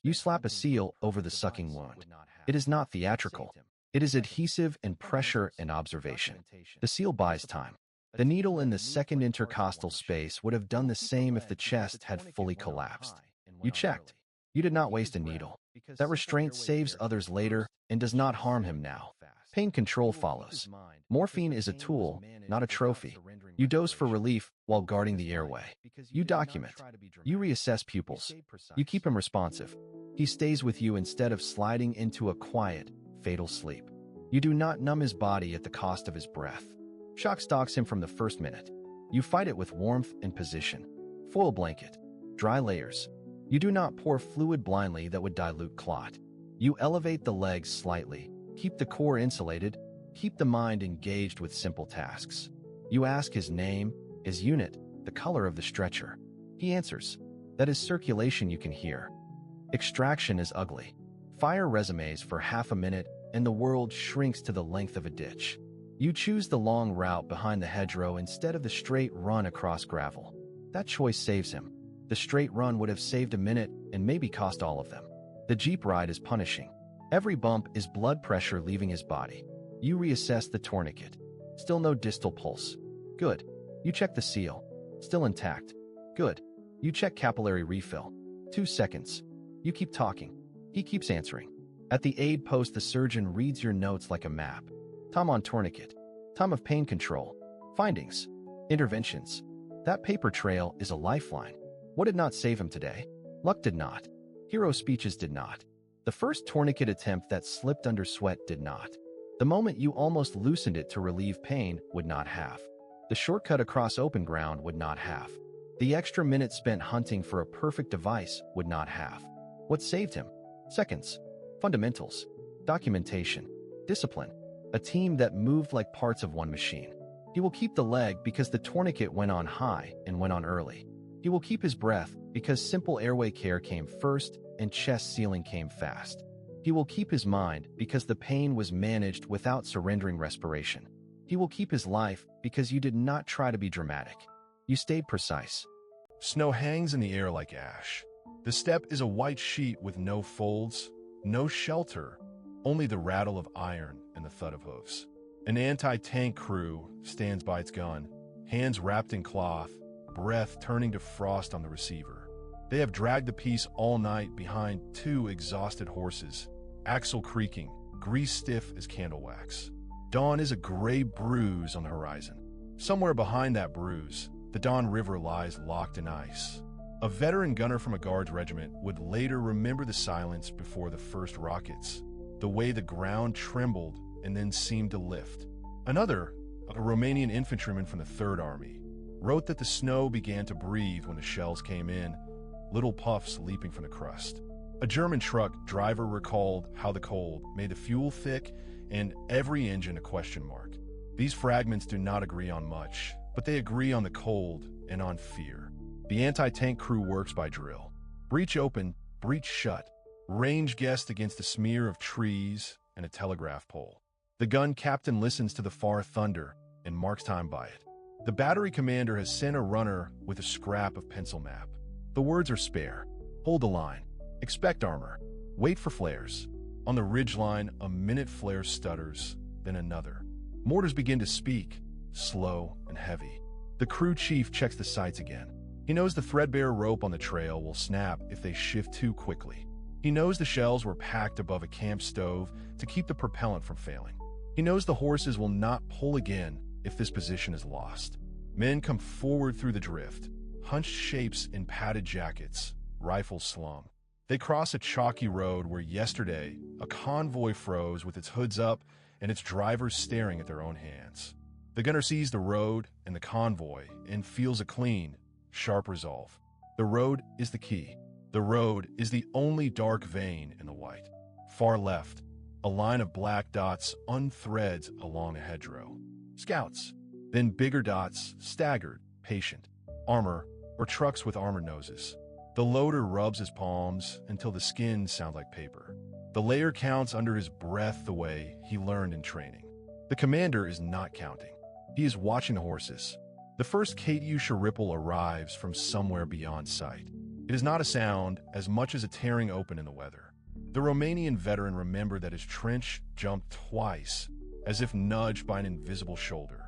You slap a seal over the sucking wound. It is not theatrical. It is adhesive and pressure and observation. The seal buys time. The needle in the second intercostal space would have done the same if the chest had fully collapsed. You checked. You did not waste a needle. That restraint saves others later and does not harm him now. Pain control follows. Morphine is a tool, not a trophy. You dose for relief while guarding the airway. You document. You reassess pupils. You keep him responsive. He stays with you instead of sliding into a quiet, fatal sleep. You do not numb his body at the cost of his breath. Shock stalks him from the first minute. You fight it with warmth and position. Foil blanket. Dry layers. You do not pour fluid blindly that would dilute clot. You elevate the legs slightly. Keep the core insulated. Keep the mind engaged with simple tasks. You ask his name, his unit, the color of the stretcher. He answers. That is circulation you can hear. Extraction is ugly. Fire resumes for half a minute, and the world shrinks to the length of a ditch. You choose the long route behind the hedgerow instead of the straight run across gravel. That choice saves him. The straight run would have saved a minute and maybe cost all of them. The jeep ride is punishing. Every bump is blood pressure leaving his body. You reassess the tourniquet. Still no distal pulse. Good. You check the seal. Still intact. Good. You check capillary refill. 2 seconds. You keep talking. He keeps answering. At the aid post, the surgeon reads your notes like a map. Time on tourniquet. Time of pain control. Findings. Interventions. That paper trail is a lifeline. What did not save him today? Luck did not. Hero speeches did not. The first tourniquet attempt that slipped under sweat did not. The moment you almost loosened it to relieve pain would not have. The shortcut across open ground would not have. The extra minute spent hunting for a perfect device would not have. What saved him? Seconds. Fundamentals. Documentation. Discipline. A team that moved like parts of one machine. He will keep the leg because the tourniquet went on high and went on early. He will keep his breath because simple airway care came first and chest sealing came fast. He will keep his mind because the pain was managed without surrendering respiration. He will keep his life because you did not try to be dramatic. You stayed precise. Snow hangs in the air like ash. The steppe is a white sheet with no folds, no shelter, only the rattle of iron and the thud of hoofs. An anti-tank crew stands by its gun, hands wrapped in cloth, breath turning to frost on the receiver. They have dragged the piece all night behind two exhausted horses, axle creaking, grease stiff as candle wax. Dawn is a gray bruise on the horizon. Somewhere behind that bruise, the Don River lies locked in ice. A veteran gunner from a Guards regiment would later remember the silence before the first rockets, the way the ground trembled and then seemed to lift. Another, a Romanian infantryman from the Third Army, wrote that the snow began to breathe when the shells came in, little puffs leaping from the crust. A German truck driver recalled how the cold made the fuel thick and every engine a question mark. These fragments do not agree on much, but they agree on the cold and on fear. The anti-tank crew works by drill. Breech open, breech shut. Range guessed against a smear of trees and a telegraph pole. The gun captain listens to the far thunder and marks time by it. The battery commander has sent a runner with a scrap of pencil map. The words are spare. Hold the line. Expect armor. Wait for flares. On the ridgeline, a minute flare stutters, then another. Mortars begin to speak, slow and heavy. The crew chief checks the sights again. He knows the threadbare rope on the trail will snap if they shift too quickly. He knows the shells were packed above a camp stove to keep the propellant from failing. He knows the horses will not pull again if this position is lost. Men come forward through the drift, hunched shapes in padded jackets, rifles slung. They cross a chalky road where yesterday a convoy froze with its hoods up and its drivers staring at their own hands. The gunner sees the road and the convoy and feels a clean, sharp resolve. The road is the key. The road is the only dark vein in the white. Far left, a line of black dots unthreads along a hedgerow. Scouts. Then bigger dots, staggered, patient. Armor, or trucks with armored noses. The loader rubs his palms until the skin sounds like paper. The layer counts under his breath the way he learned in training. The commander is not counting. He is watching the horses. The first Katyusha ripple arrives from somewhere beyond sight. It is not a sound as much as a tearing open in the weather. The Romanian veteran remembered that his trench jumped twice, as if nudged by an invisible shoulder.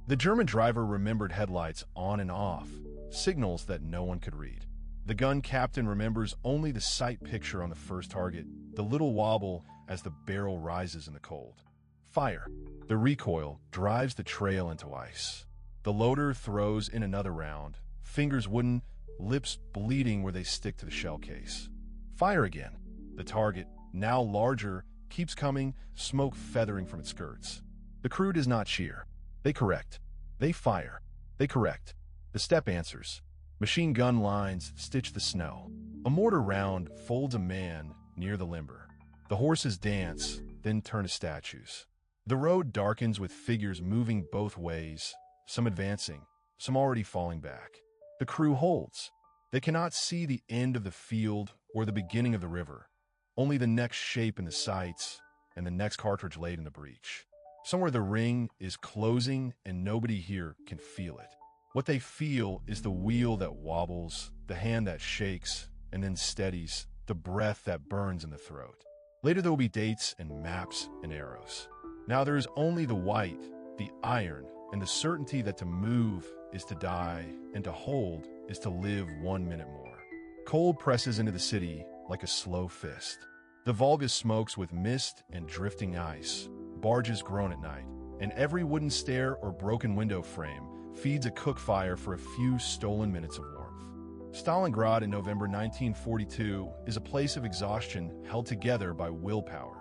The German driver remembered headlights on and off, signals that no one could read. The gun captain remembers only the sight picture on the first target, the little wobble as the barrel rises in the cold. Fire. The recoil drives the trail into ice. The loader throws in another round, fingers wooden, lips bleeding where they stick to the shell case. Fire again. The target, now larger, keeps coming, smoke feathering from its skirts. The crew does not cheer. They correct. They fire. They correct. The steppe answers. Machine gun lines stitch the snow. A mortar round folds a man near the limber. The horses dance, then turn to statues. The road darkens with figures moving both ways, some advancing, some already falling back. The crew holds. They cannot see the end of the field or the beginning of the river, only the next shape in the sights and the next cartridge laid in the breech. Somewhere the ring is closing and nobody here can feel it. What they feel is the wheel that wobbles, the hand that shakes and then steadies, the breath that burns in the throat. Later there will be dates and maps and arrows. Now there is only the white, the iron, and the certainty that to move is to die and to hold is to live 1 minute more. Cold presses into the city like a slow fist. The Volga smokes with mist and drifting ice. Barges groan at night, and every wooden stair or broken window frame feeds a cook fire for a few stolen minutes of warmth. Stalingrad in November 1942 is a place of exhaustion held together by willpower.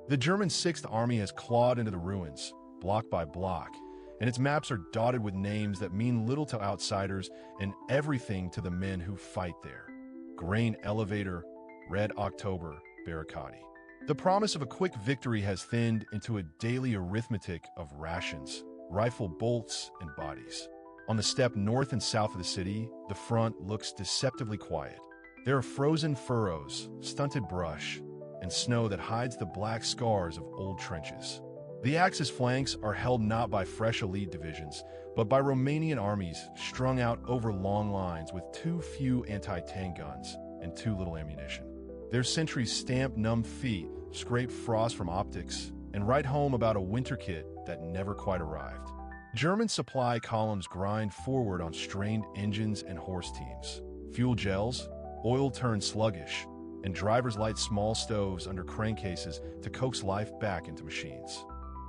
The German Sixth Army has clawed into the ruins, block by block, and its maps are dotted with names that mean little to outsiders and everything to the men who fight there. Grain Elevator, Red October, Barricade. The promise of a quick victory has thinned into a daily arithmetic of rations, rifle bolts, and bodies. On the steppe north and south of the city, the front looks deceptively quiet. There are frozen furrows, stunted brush, and snow that hides the black scars of old trenches. The Axis flanks are held not by fresh elite divisions, but by Romanian armies strung out over long lines with too few anti-tank guns and too little ammunition. Their sentries stamp numb feet, scrape frost from optics, and write home about a winter kit that never quite arrived. German supply columns grind forward on strained engines and horse teams. Fuel gels, oil turned sluggish, and drivers light small stoves under crankcases to coax life back into machines.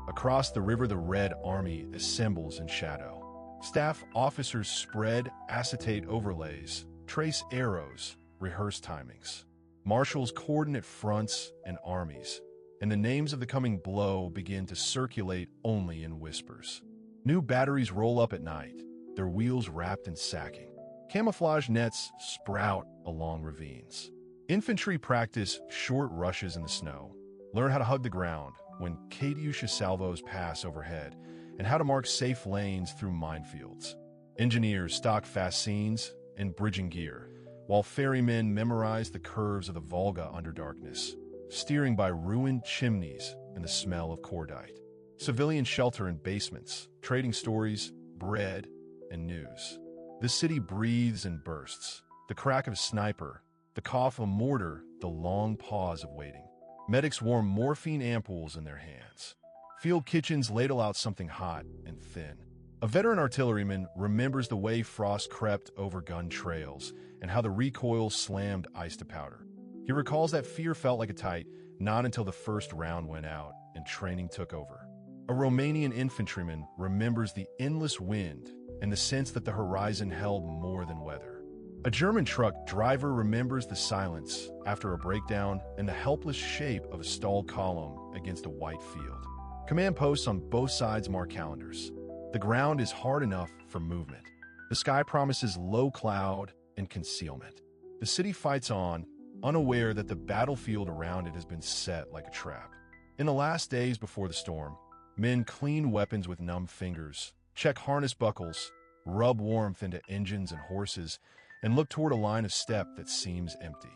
Across the river, the Red Army assembles in shadow. Staff officers spread acetate overlays, trace arrows, rehearse timings. Marshals coordinate fronts and armies, and the names of the coming blow begin to circulate only in whispers. New batteries roll up at night, their wheels wrapped in sacking. Camouflage nets sprout along ravines. Infantry practice short rushes in the snow, learn how to hug the ground when Katyusha salvos pass overhead, and how to mark safe lanes through minefields. Engineers stock fascines and bridging gear, while ferrymen memorize the curves of the Volga under darkness, steering by ruined chimneys and the smell of cordite. Civilians shelter in basements, trading stories, bread, and news. The city breathes and bursts. The crack of a sniper, the cough of a mortar, the long pause of waiting. Medics warm morphine ampoules in their hands. Field kitchens ladle out something hot and thin. A veteran artilleryman remembers the way frost crept over gun trails and how the recoil slammed ice to powder. He recalls that fear felt like a tight, not until the first round went out and training took over. A Romanian infantryman remembers the endless wind and the sense that the horizon held more than weather. A German truck driver remembers the silence after a breakdown and the helpless shape of a stalled column against a white field. Command posts on both sides mark calendars. The ground is hard enough for movement. The sky promises low cloud and concealment. The city fights on, unaware that the battlefield around it has been set like a trap. In the last days before the storm, men clean weapons with numb fingers, check harness buckles, rub warmth into engines and horses, and look toward a line of steppe that seems empty.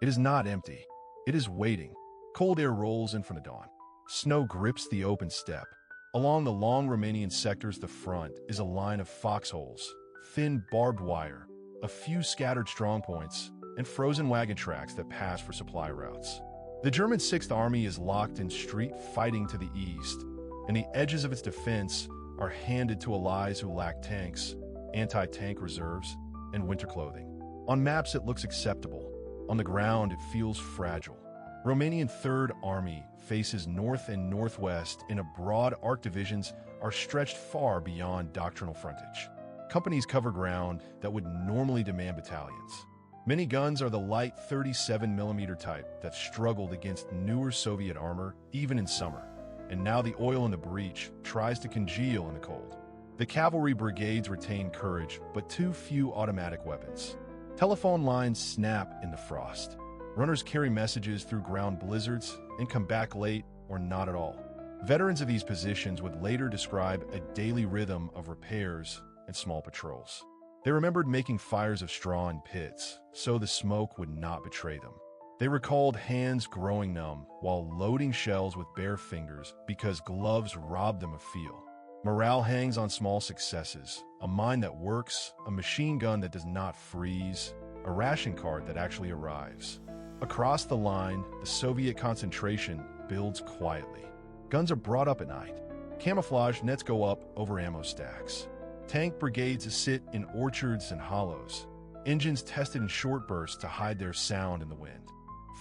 It is not empty. It is waiting. Cold air rolls in from the dawn. Snow grips the open steppe. Along the long Romanian sectors, the front is a line of foxholes, thin barbed wire, a few scattered strongpoints, and frozen wagon tracks that pass for supply routes. The German Sixth Army is locked in street fighting to the east, and the edges of its defense are handed to allies who lack tanks, anti-tank reserves, and winter clothing. On maps, it looks acceptable. On the ground, it feels fragile. Romanian Third Army faces north and northwest in a broad arc. Divisions are stretched far beyond doctrinal frontage. Companies cover ground that would normally demand battalions. Many guns are the light 37mm type that struggled against newer Soviet armor even in summer, and now the oil in the breech tries to congeal in the cold. The cavalry brigades retain courage, but too few automatic weapons. Telephone lines snap in the frost. Runners carry messages through ground blizzards and come back late or not at all. Veterans of these positions would later describe a daily rhythm of repairs and small patrols. They remembered making fires of straw in pits, so the smoke would not betray them. They recalled hands growing numb while loading shells with bare fingers because gloves robbed them of feel. Morale hangs on small successes, a mine that works, a machine gun that does not freeze, a ration card that actually arrives. Across the line, the Soviet concentration builds quietly. Guns are brought up at night. Camouflage nets go up over ammo stacks. Tank brigades sit in orchards and hollows. Engines tested in short bursts to hide their sound in the wind.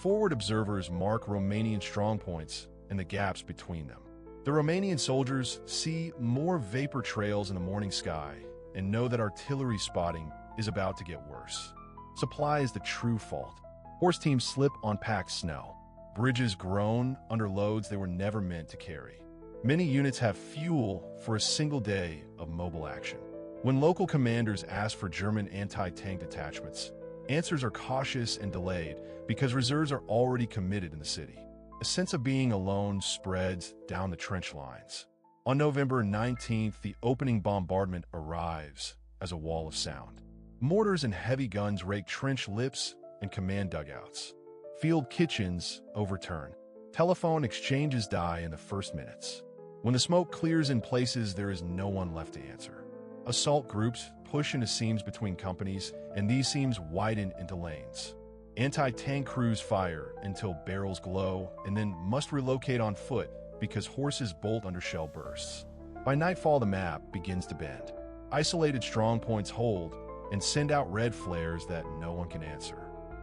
Forward observers mark Romanian strongpoints and the gaps between them. The Romanian soldiers see more vapor trails in the morning sky and know that artillery spotting is about to get worse. Supply is the true fault. Horse teams slip on packed snow. Bridges groan under loads they were never meant to carry. Many units have fuel for a single day of mobile action. When local commanders ask for German anti-tank detachments, answers are cautious and delayed because reserves are already committed in the city. A sense of being alone spreads down the trench lines. On November 19th, the opening bombardment arrives as a wall of sound. Mortars and heavy guns rake trench lips and command dugouts. Field kitchens overturn. Telephone exchanges die in the first minutes. When the smoke clears in places, there is no one left to answer. Assault groups push into seams between companies, and these seams widen into lanes. Anti-tank crews fire until barrels glow and then must relocate on foot because horses bolt under shell bursts. By nightfall, the map begins to bend. Isolated strongpoints hold and send out red flares that no one can answer.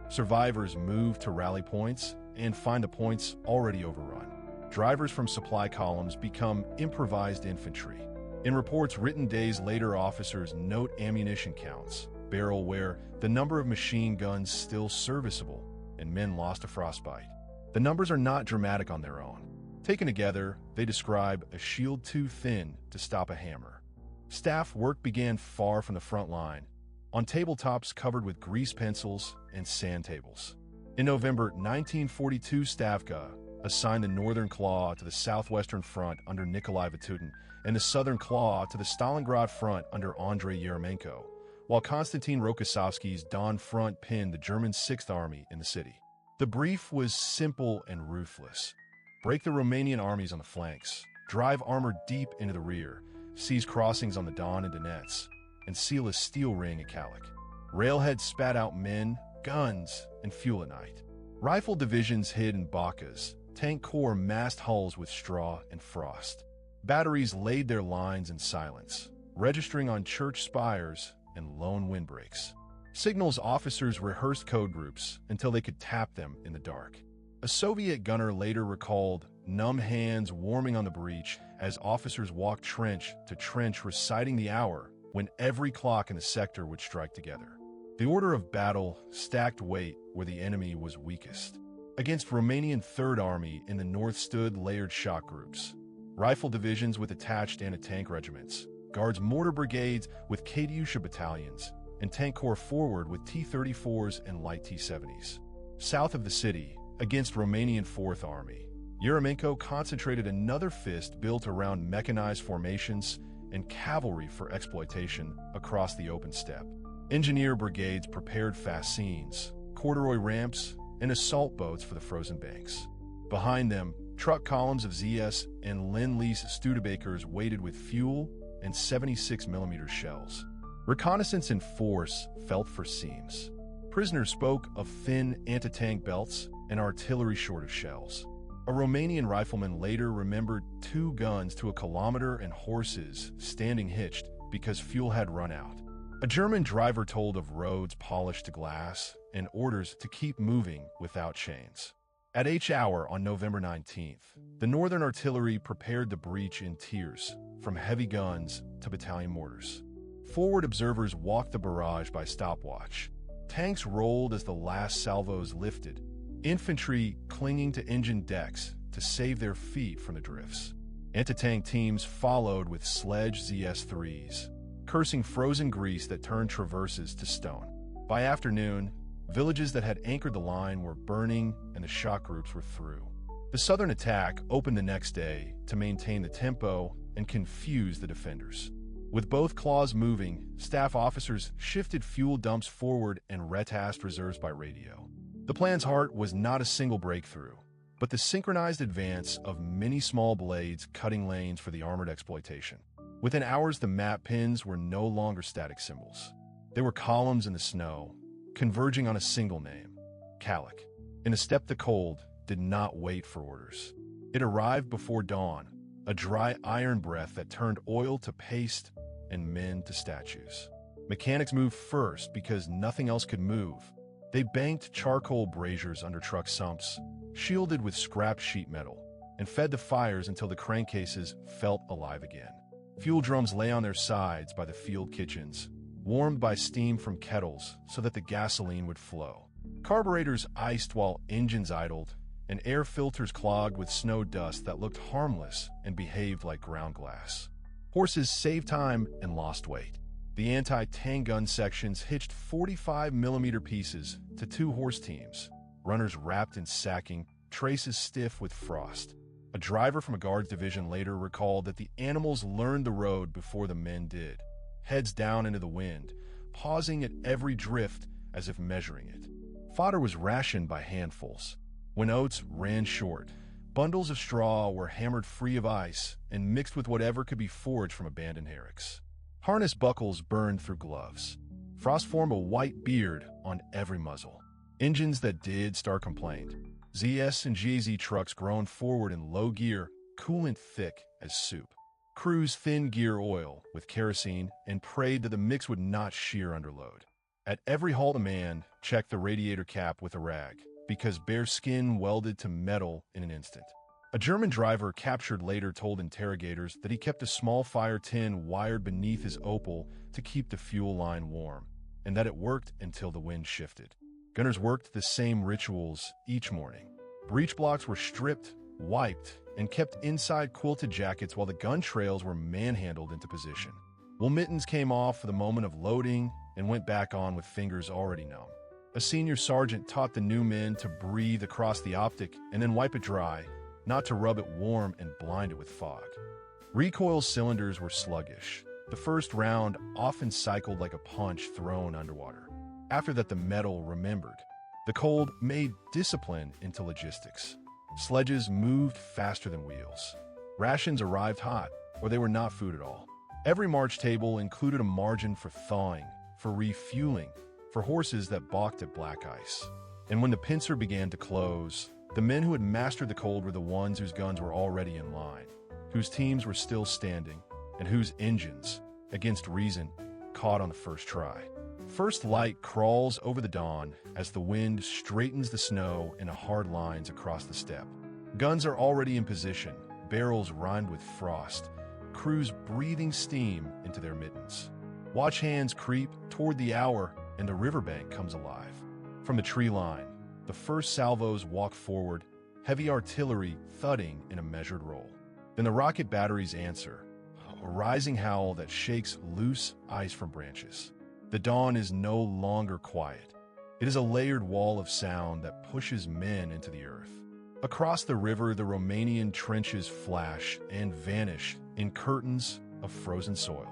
Survivors move to rally points and find the points already overrun. Drivers from supply columns become improvised infantry. In reports written days later, officers note ammunition counts, barrel wear, the number of machine guns still serviceable, and men lost to frostbite. The numbers are not dramatic on their own. Taken together, they describe a shield too thin to stop a hammer. Staff work began far from the front line, on tabletops covered with grease pencils and sand tables. In November 1942, Stavka assigned the Northern Claw to the Southwestern Front under Nikolai Vatutin and the Southern Claw to the Stalingrad Front under Andrei Yeremenko, while Konstantin Rokossovsky's Don Front pinned the German 6th Army in the city. The brief was simple and ruthless. Break the Romanian armies on the flanks, drive armor deep into the rear, seize crossings on the Don and Donetsk, and seal a steel ring at Kalik. Railheads spat out men, guns, and fuel at night. Rifle divisions hid in bakas. Tank corps massed hulls with straw and frost. Batteries laid their lines in silence, registering on church spires and lone windbreaks. Signals officers rehearsed code groups until they could tap them in the dark. A Soviet gunner later recalled numb hands warming on the breech as officers walked trench to trench reciting the hour when every clock in the sector would strike together. The order of battle stacked weight where the enemy was weakest. Against Romanian 3rd Army in the north stood layered shock groups, rifle divisions with attached anti-tank regiments, guards mortar brigades with Katyusha battalions, and tank corps forward with T-34s and light T-70s. South of the city, against Romanian 4th Army, Yeremenko concentrated another fist built around mechanized formations and cavalry for exploitation across the open steppe. Engineer brigades prepared fascines, corduroy ramps, and assault boats for the frozen banks. Behind them, truck columns of ZS and Lend-Lease Studebakers weighted with fuel and 76mm shells. Reconnaissance in force felt for seams. Prisoners spoke of thin anti-tank belts and artillery short of shells. A Romanian rifleman later remembered 2 guns to a kilometer and horses standing hitched because fuel had run out. A German driver told of roads polished to glass and orders to keep moving without chains. At H hour on November 19th, the Northern artillery prepared to breach in tiers, from heavy guns to battalion mortars. Forward observers walked the barrage by stopwatch. Tanks rolled as the last salvos lifted, infantry clinging to engine decks to save their feet from the drifts. Anti-tank teams followed with sledge ZS-3s, cursing frozen grease that turned traverses to stone. By afternoon, villages that had anchored the line were burning and the shock groups were through. The southern attack opened the next day to maintain the tempo and confuse the defenders. With both claws moving, staff officers shifted fuel dumps forward and retasked reserves by radio. The plan's heart was not a single breakthrough, but the synchronized advance of many small blades cutting lanes for the armored exploitation. Within hours, the map pins were no longer static symbols. They were columns in the snow, converging on a single name, Kalik. In a steppe the cold did not wait for orders. It arrived before dawn, a dry iron breath that turned oil to paste and men to statues. Mechanics moved first because nothing else could move. They banked charcoal braziers under truck sumps, shielded with scrap sheet metal, and fed the fires until the crankcases felt alive again. Fuel drums lay on their sides by the field kitchens, warmed by steam from kettles so that the gasoline would flow. Carburetors iced while engines idled, and air filters clogged with snow dust that looked harmless and behaved like ground glass. Horses saved time and lost weight. The anti-tank gun sections hitched 45mm pieces to 2 horse teams, runners wrapped in sacking, traces stiff with frost. A driver from a guards division later recalled that the animals learned the road before the men did, heads down into the wind, pausing at every drift as if measuring it. Fodder was rationed by handfuls. When oats ran short, bundles of straw were hammered free of ice and mixed with whatever could be foraged from abandoned hayricks. Harness buckles burned through gloves. Frost formed a white beard on every muzzle. Engines that did start complained. ZS and GZ trucks groaned forward in low gear, coolant thick as soup. Crews thinned gear oil with kerosene and prayed that the mix would not shear under load. At every halt, a man checked the radiator cap with a rag, because bare skin welded to metal in an instant. A German driver captured later told interrogators that he kept a small fire tin wired beneath his Opel to keep the fuel line warm, and that it worked until the wind shifted. Gunners worked the same rituals each morning. Breech blocks were stripped, wiped, and kept inside quilted jackets while the gun trails were manhandled into position. Wool mittens came off for the moment of loading and went back on with fingers already numb. A senior sergeant taught the new men to breathe across the optic and then wipe it dry, not to rub it warm and blind it with fog. Recoil cylinders were sluggish. The first round often cycled like a punch thrown underwater. After that, the metal remembered. The cold made discipline into logistics. Sledges moved faster than wheels. Rations arrived hot, or they were not food at all. Every march table included a margin for thawing, for refueling, for horses that balked at black ice. And when the pincer began to close, the men who had mastered the cold were the ones whose guns were already in line, whose teams were still standing, and whose engines, against reason, caught on the first try. First light crawls over the dawn as the wind straightens the snow into hard lines across the steppe. Guns are already in position, barrels rimed with frost, crews breathing steam into their mittens. Watch hands creep toward the hour, and the riverbank comes alive. From the tree line, the first salvos walk forward, heavy artillery thudding in a measured roll. Then the rocket batteries answer, a rising howl that shakes loose ice from branches. The dawn is no longer quiet. It is a layered wall of sound that pushes men into the earth. Across the river, the Romanian trenches flash and vanish in curtains of frozen soil.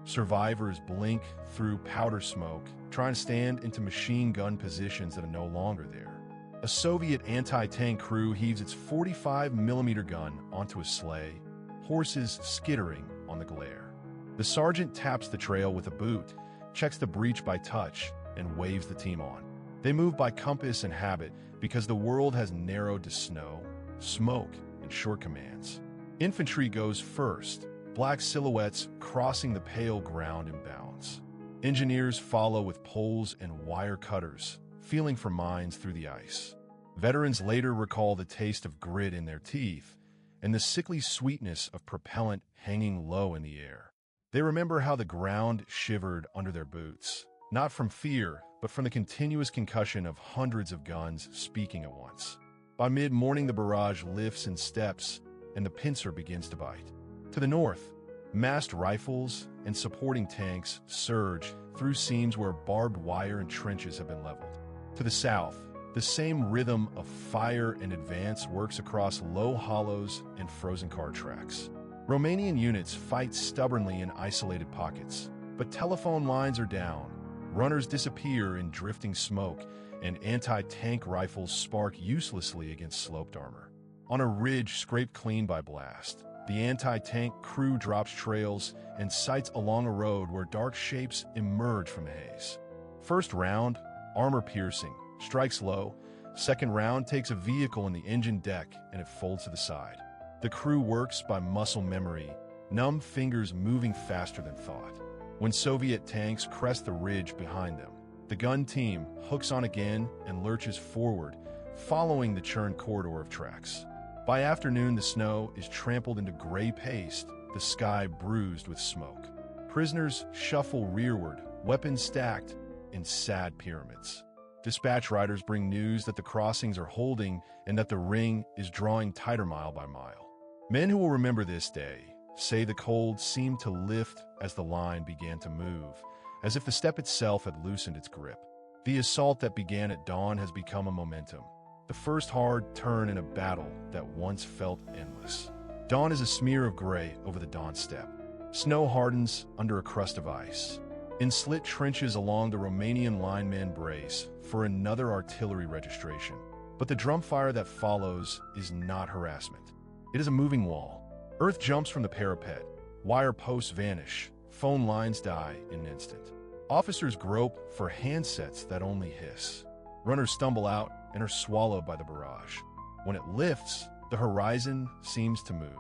Survivors blink through powder smoke, trying to stand into machine gun positions that are no longer there. A Soviet anti-tank crew heaves its 45mm gun onto a sleigh, horses skittering on the glare. The sergeant taps the trail with a boot, checks the breech by touch, and waves the team on. They move by compass and habit because the world has narrowed to snow, smoke, and short commands. Infantry goes first, black silhouettes crossing the pale ground in bounds. Engineers follow with poles and wire cutters, feeling for mines through the ice. Veterans later recall the taste of grit in their teeth and the sickly sweetness of propellant hanging low in the air. They remember how the ground shivered under their boots, not from fear, but from the continuous concussion of hundreds of guns speaking at once. By mid-morning, the barrage lifts and steps, and the pincer begins to bite. To the north, massed rifles and supporting tanks surge through seams where barbed wire and trenches have been leveled. To the south, the same rhythm of fire and advance works across low hollows and frozen car tracks. Romanian units fight stubbornly in isolated pockets, but telephone lines are down, runners disappear in drifting smoke, and anti-tank rifles spark uselessly against sloped armor. On a ridge scraped clean by blast, the anti-tank crew drops trails and sights along a road where dark shapes emerge from the haze. First round, armor-piercing, strikes low. Second round takes a vehicle in the engine deck and it folds to the side. The crew works by muscle memory, numb fingers moving faster than thought. When Soviet tanks crest the ridge behind them, the gun team hooks on again and lurches forward, following the churned corridor of tracks. By afternoon, the snow is trampled into gray paste, the sky bruised with smoke. Prisoners shuffle rearward, weapons stacked in sad pyramids. Dispatch riders bring news that the crossings are holding and that the ring is drawing tighter mile by mile. Men who will remember this day say the cold seemed to lift as the line began to move, as if the steppe itself had loosened its grip. The assault that began at dawn has become a momentum, the first hard turn in a battle that once felt endless. Dawn is a smear of gray over the dawn steppe. Snow hardens under a crust of ice. In slit trenches along the Romanian linemen brace for another artillery registration. But the drum fire that follows is not harassment. It is a moving wall. Earth jumps from the parapet. Wire posts vanish. Phone lines die in an instant. Officers grope for handsets that only hiss. Runners stumble out and are swallowed by the barrage. When it lifts, the horizon seems to move.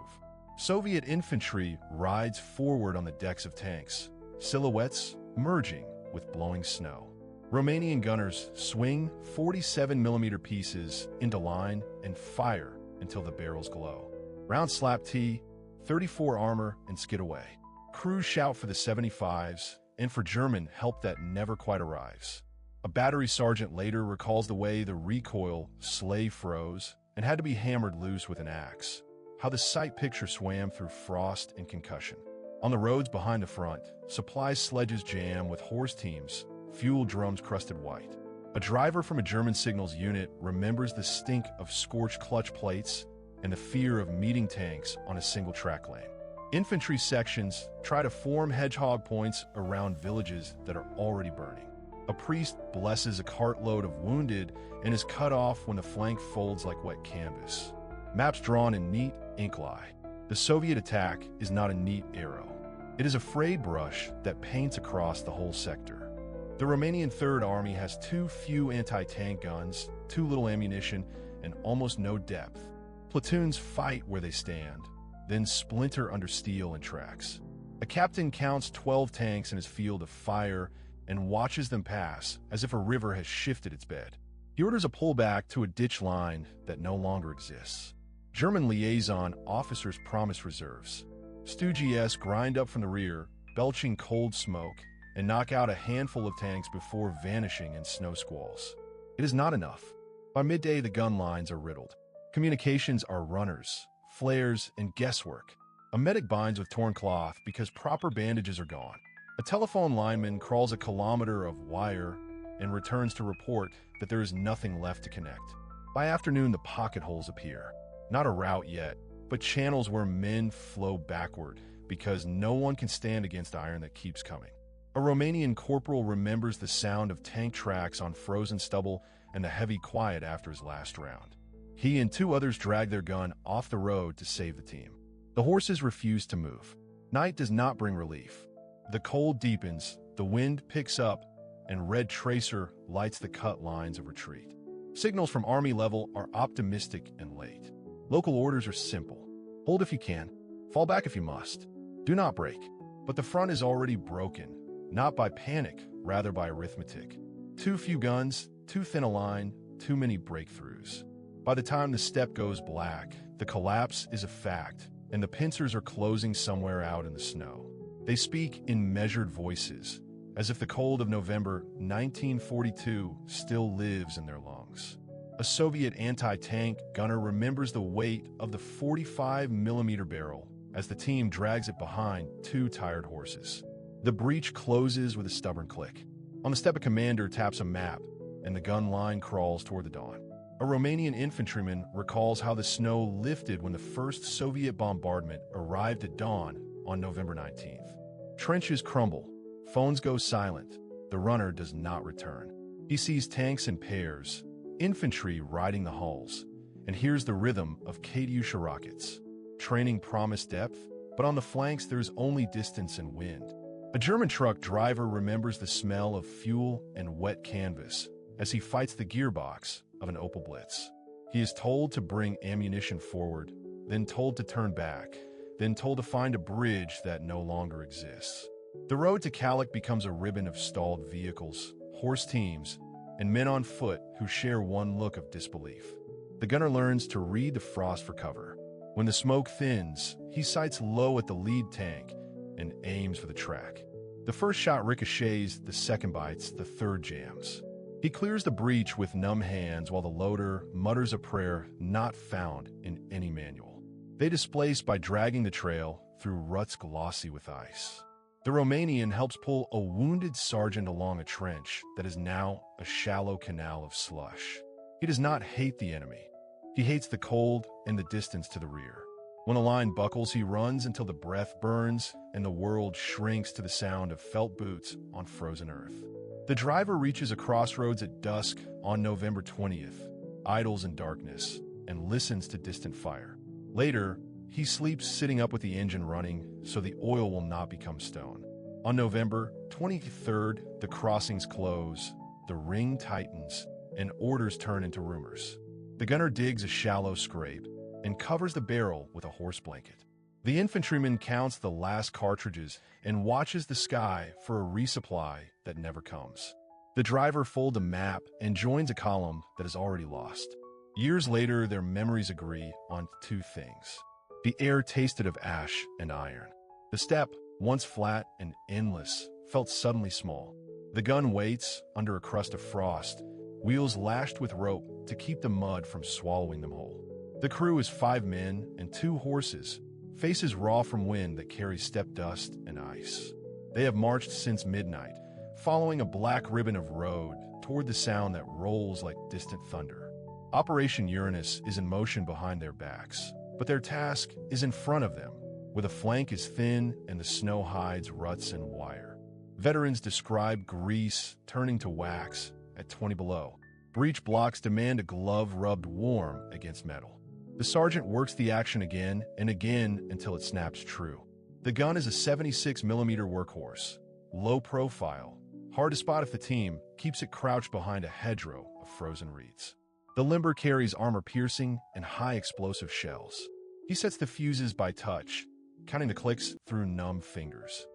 Soviet infantry rides forward on the decks of tanks, silhouettes merging with blowing snow. Romanian gunners swing 47mm pieces into line and fire until the barrels glow. Rounds slap T, 34 armor, and skid away. Crews shout for the 75s and for German help that never quite arrives. A battery sergeant later recalls the way the recoil sleigh froze and had to be hammered loose with an axe. How the sight picture swam through frost and concussion. On the roads behind the front, supply sledges jam with horse teams, fuel drums crusted white. A driver from a German signals unit remembers the stink of scorched clutch plates and the fear of meeting tanks on a single track lane. Infantry sections try to form hedgehog points around villages that are already burning. A priest blesses a cartload of wounded and is cut off when the flank folds like wet canvas. Maps drawn in neat ink lie. The Soviet attack is not a neat arrow. It is a frayed brush that paints across the whole sector. The Romanian Third Army has too few anti-tank guns, too little ammunition, and almost no depth. Platoons fight where they stand, then splinter under steel and tracks. A captain counts 12 tanks in his field of fire and watches them pass as if a river has shifted its bed. He orders a pullback to a ditch line that no longer exists. German liaison officers promise reserves. Stooges grind up from the rear, belching cold smoke, and knock out a handful of tanks before vanishing in snow squalls. It is not enough. By midday, the gun lines are riddled. Communications are runners, flares, and guesswork. A medic binds with torn cloth because proper bandages are gone. A telephone lineman crawls a kilometer of wire and returns to report that there is nothing left to connect. By afternoon, the pocket holes appear. Not a route yet, but channels where men flow backward because no one can stand against iron that keeps coming. A Romanian corporal remembers the sound of tank tracks on frozen stubble and the heavy quiet after his last round. He and two others drag their gun off the road to save the team. The horses refuse to move. Night does not bring relief. The cold deepens, the wind picks up, and red tracer lights the cut lines of retreat. Signals from Army level are optimistic and late. Local orders are simple. Hold if you can, fall back if you must. Do not break. But the front is already broken, not by panic, rather by arithmetic. Too few guns, too thin a line, too many breakthroughs. By the time the steppe goes black, the collapse is a fact, and the pincers are closing somewhere out in the snow. They speak in measured voices, as if the cold of November 1942 still lives in their lungs. A Soviet anti-tank gunner remembers the weight of the 45mm barrel as the team drags it behind two tired horses. The breach closes with a stubborn click. On the steppe, a commander taps a map, and the gun line crawls toward the dawn. A Romanian infantryman recalls how the snow lifted when the first Soviet bombardment arrived at dawn on November 19th. Trenches crumble, phones go silent, the runner does not return. He sees tanks in pairs, infantry riding the hulls, and hears the rhythm of Katyusha rockets. Training promised depth, but on the flanks there's only distance and wind. A German truck driver remembers the smell of fuel and wet canvas as he fights the gearbox of an Opel Blitz. He is told to bring ammunition forward, then told to turn back, then told to find a bridge that no longer exists. The road to Kalik becomes a ribbon of stalled vehicles, horse teams, and men on foot who share one look of disbelief. The gunner learns to read the frost for cover. When the smoke thins, he sights low at the lead tank and aims for the track. The first shot ricochets, the second bites, the third jams. He clears the breach with numb hands while the loader mutters a prayer not found in any manual. They displace by dragging the trail through ruts glossy with ice. The Romanian helps pull a wounded sergeant along a trench that is now a shallow canal of slush. He does not hate the enemy. He hates the cold and the distance to the rear. When a line buckles, he runs until the breath burns and the world shrinks to the sound of felt boots on frozen earth. The driver reaches a crossroads at dusk on November 20th, idles in darkness, and listens to distant fire. Later, he sleeps sitting up with the engine running so the oil will not become stone. On November 23rd, the crossings close, the ring tightens, and orders turn into rumors. The gunner digs a shallow scrape and covers the barrel with a horse blanket. The infantryman counts the last cartridges and watches the sky for a resupply that never comes. The driver folds a map and joins a column that is already lost. Years later, their memories agree on two things. The air tasted of ash and iron. The steppe, once flat and endless, felt suddenly small. The gun waits under a crust of frost, wheels lashed with rope to keep the mud from swallowing them whole. The crew is 5 men and 2 horses, faces raw from wind that carries steppe dust and ice. They have marched since midnight, following a black ribbon of road toward the sound that rolls like distant thunder. Operation Uranus is in motion behind their backs, but their task is in front of them, where the flank is thin and the snow hides ruts and wire. Veterans describe grease turning to wax at 20 below. Breech blocks demand a glove rubbed warm against metal. The sergeant works the action again and again until it snaps true. The gun is a 76mm workhorse, low profile, hard to spot if the team keeps it crouched behind a hedgerow of frozen reeds. The limber carries armor-piercing and high-explosive shells. He sets the fuses by touch, counting the clicks through numb fingers.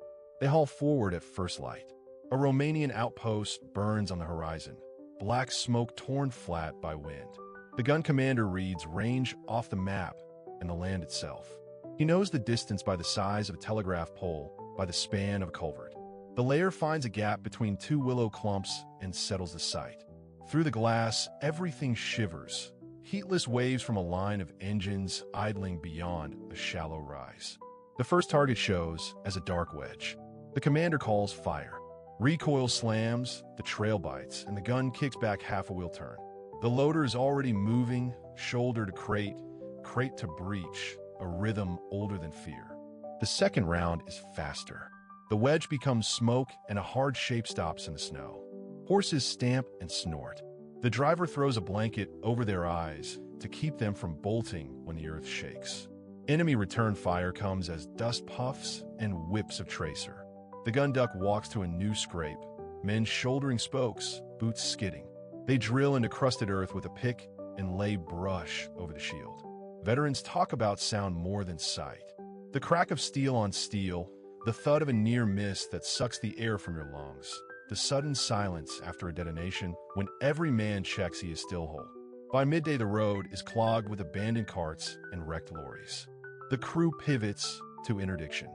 They haul forward at first light. A Romanian outpost burns on the horizon, black smoke torn flat by wind. The gun commander reads range off the map and the land itself. He knows the distance by the size of a telegraph pole, by the span of a culvert. The layer finds a gap between 2 willow clumps and settles the sight. Through the glass, everything shivers. Heatless waves from a line of engines idling beyond a shallow rise. The first target shows as a dark wedge. The commander calls fire. Recoil slams, the trail bites, and the gun kicks back half a wheel turn. The loader is already moving, shoulder to crate, crate to breech, a rhythm older than fear. The second round is faster. The wedge becomes smoke and a hard shape stops in the snow. Horses stamp and snort. The driver throws a blanket over their eyes to keep them from bolting when the earth shakes. Enemy return fire comes as dust puffs and whips of tracer. The gun duck walks to a new scrape, men shouldering spokes, boots skidding. They drill into crusted earth with a pick and lay brush over the shield. Veterans talk about sound more than sight. The crack of steel on steel, the thud of a near miss that sucks the air from your lungs, the sudden silence after a detonation when every man checks he is still whole. By midday, the road is clogged with abandoned carts and wrecked lorries. The crew pivots to interdiction.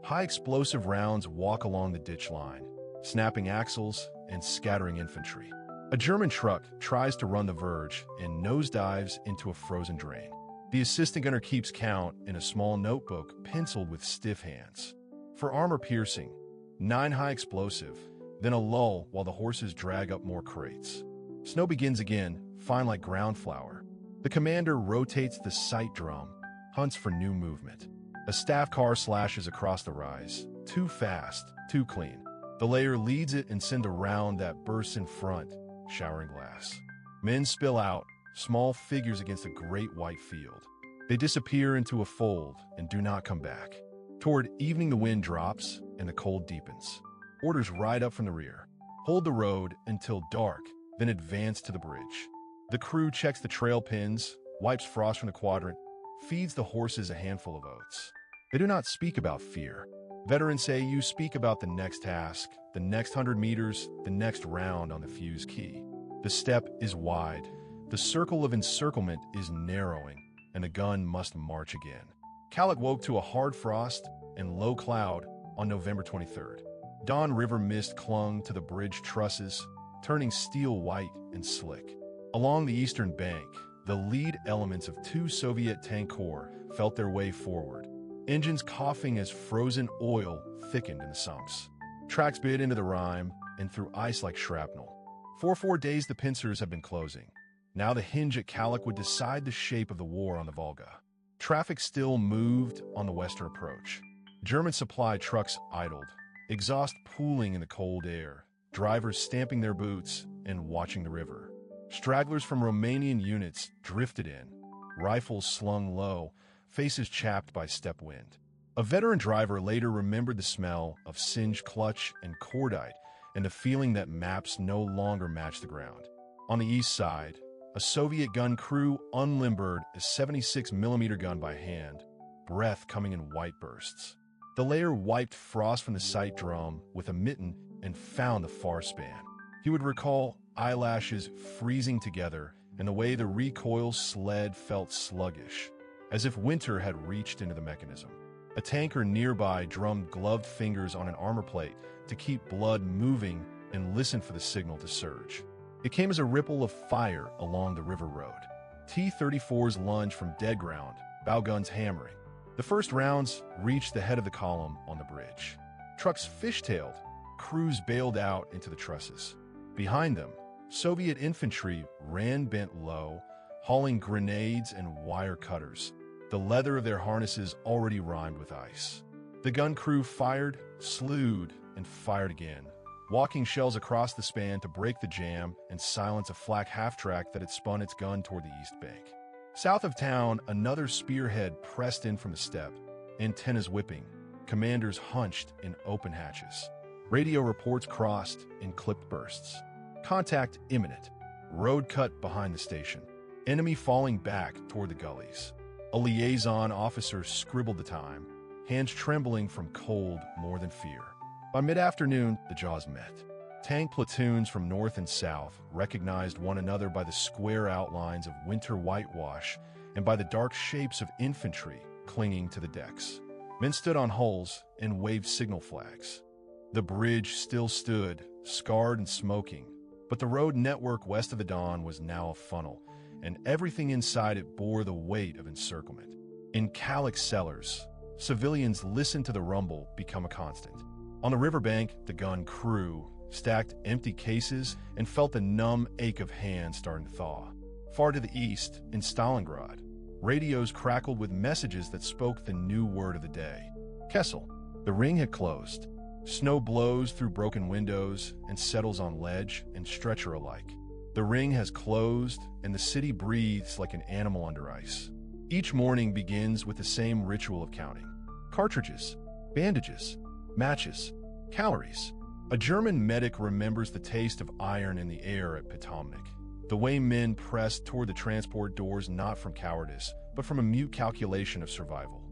High explosive rounds walk along the ditch line, snapping axles and scattering infantry. A German truck tries to run the verge and nosedives into a frozen drain. The assistant gunner keeps count in a small notebook penciled with stiff hands. For armor piercing, 9 high explosive, then a lull while the horses drag up more crates. Snow begins again, fine like ground flour. The commander rotates the sight drum, hunts for new movement. A staff car slashes across the rise, too fast, too clean. The layer leads it and sends a round that bursts in front, showering glass. Men spill out, small figures against a great white field. They disappear into a fold and do not come back. Toward evening, the wind drops and the cold deepens. Orders ride up from the rear. Hold the road until dark, then advance to the bridge. The crew checks the trail pins, wipes frost from the quadrant, feeds the horses a handful of oats. They do not speak about fear. Veterans say you speak about the next task, the next 100 meters, the next round on the fuse key. The steppe is wide. The circle of encirclement is narrowing, and the gun must march again. Calic woke to a hard frost and low cloud on November 23rd. Dawn River mist clung to the bridge trusses, turning steel white and slick. Along the eastern bank, the lead elements of two Soviet tank corps felt their way forward, engines coughing as frozen oil thickened in the sumps. Tracks bit into the Rhine and through ice like shrapnel. For 4 days the pincers have been closing. Now the hinge at Kalach would decide the shape of the war on the Volga. Traffic still moved on the western approach. German supply trucks idled, exhaust pooling in the cold air, drivers stamping their boots and watching the river. Stragglers from Romanian units drifted in, rifles slung low, faces chapped by steppe wind. A veteran driver later remembered the smell of singed clutch and cordite and the feeling that maps no longer matched the ground. On the east side, a Soviet gun crew unlimbered a 76mm gun by hand, breath coming in white bursts. The layer wiped frost from the sight drum with a mitten and found the far span. He would recall eyelashes freezing together and the way the recoil sled felt sluggish, as if winter had reached into the mechanism. A tanker nearby drummed gloved fingers on an armor plate to keep blood moving and listen for the signal to surge. It came as a ripple of fire along the river road. T-34s lunged from dead ground, bow guns hammering. The first rounds reached the head of the column on the bridge. Trucks fishtailed, crews bailed out into the trusses. Behind them, Soviet infantry ran bent low, hauling grenades and wire cutters, the leather of their harnesses already rimed with ice. The gun crew fired, slewed, and fired again, walking shells across the span to break the jam and silence a flak half-track that had spun its gun toward the east bank. South of town, another spearhead pressed in from the steppe, antennas whipping, commanders hunched in open hatches. Radio reports crossed in clipped bursts. Contact imminent. Road cut behind the station. Enemy falling back toward the gullies. A liaison officer scribbled the time, hands trembling from cold more than fear. By mid-afternoon, the jaws met. Tank platoons from north and south recognized one another by the square outlines of winter whitewash and by the dark shapes of infantry clinging to the decks. Men stood on hulls and waved signal flags. The bridge still stood, scarred and smoking, but the road network west of the Don was now a funnel, and everything inside it bore the weight of encirclement. In Kalach cellars, civilians listened to the rumble become a constant. On the riverbank, the gun crew stacked empty cases and felt the numb ache of hands starting to thaw. Far to the east, in Stalingrad, radios crackled with messages that spoke the new word of the day. Kessel, the ring had closed. Snow blows through broken windows and settles on ledge and stretcher alike. The ring has closed, and the city breathes like an animal under ice. Each morning begins with the same ritual of counting. Cartridges, bandages, matches, calories. A German medic remembers the taste of iron in the air at Potomnik. The way men pressed toward the transport doors not from cowardice, but from a mute calculation of survival.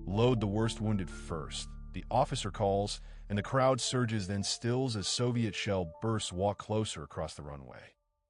Load the worst wounded first. The officer calls, and the crowd surges, then stills as Soviet shell bursts walk closer across the runway.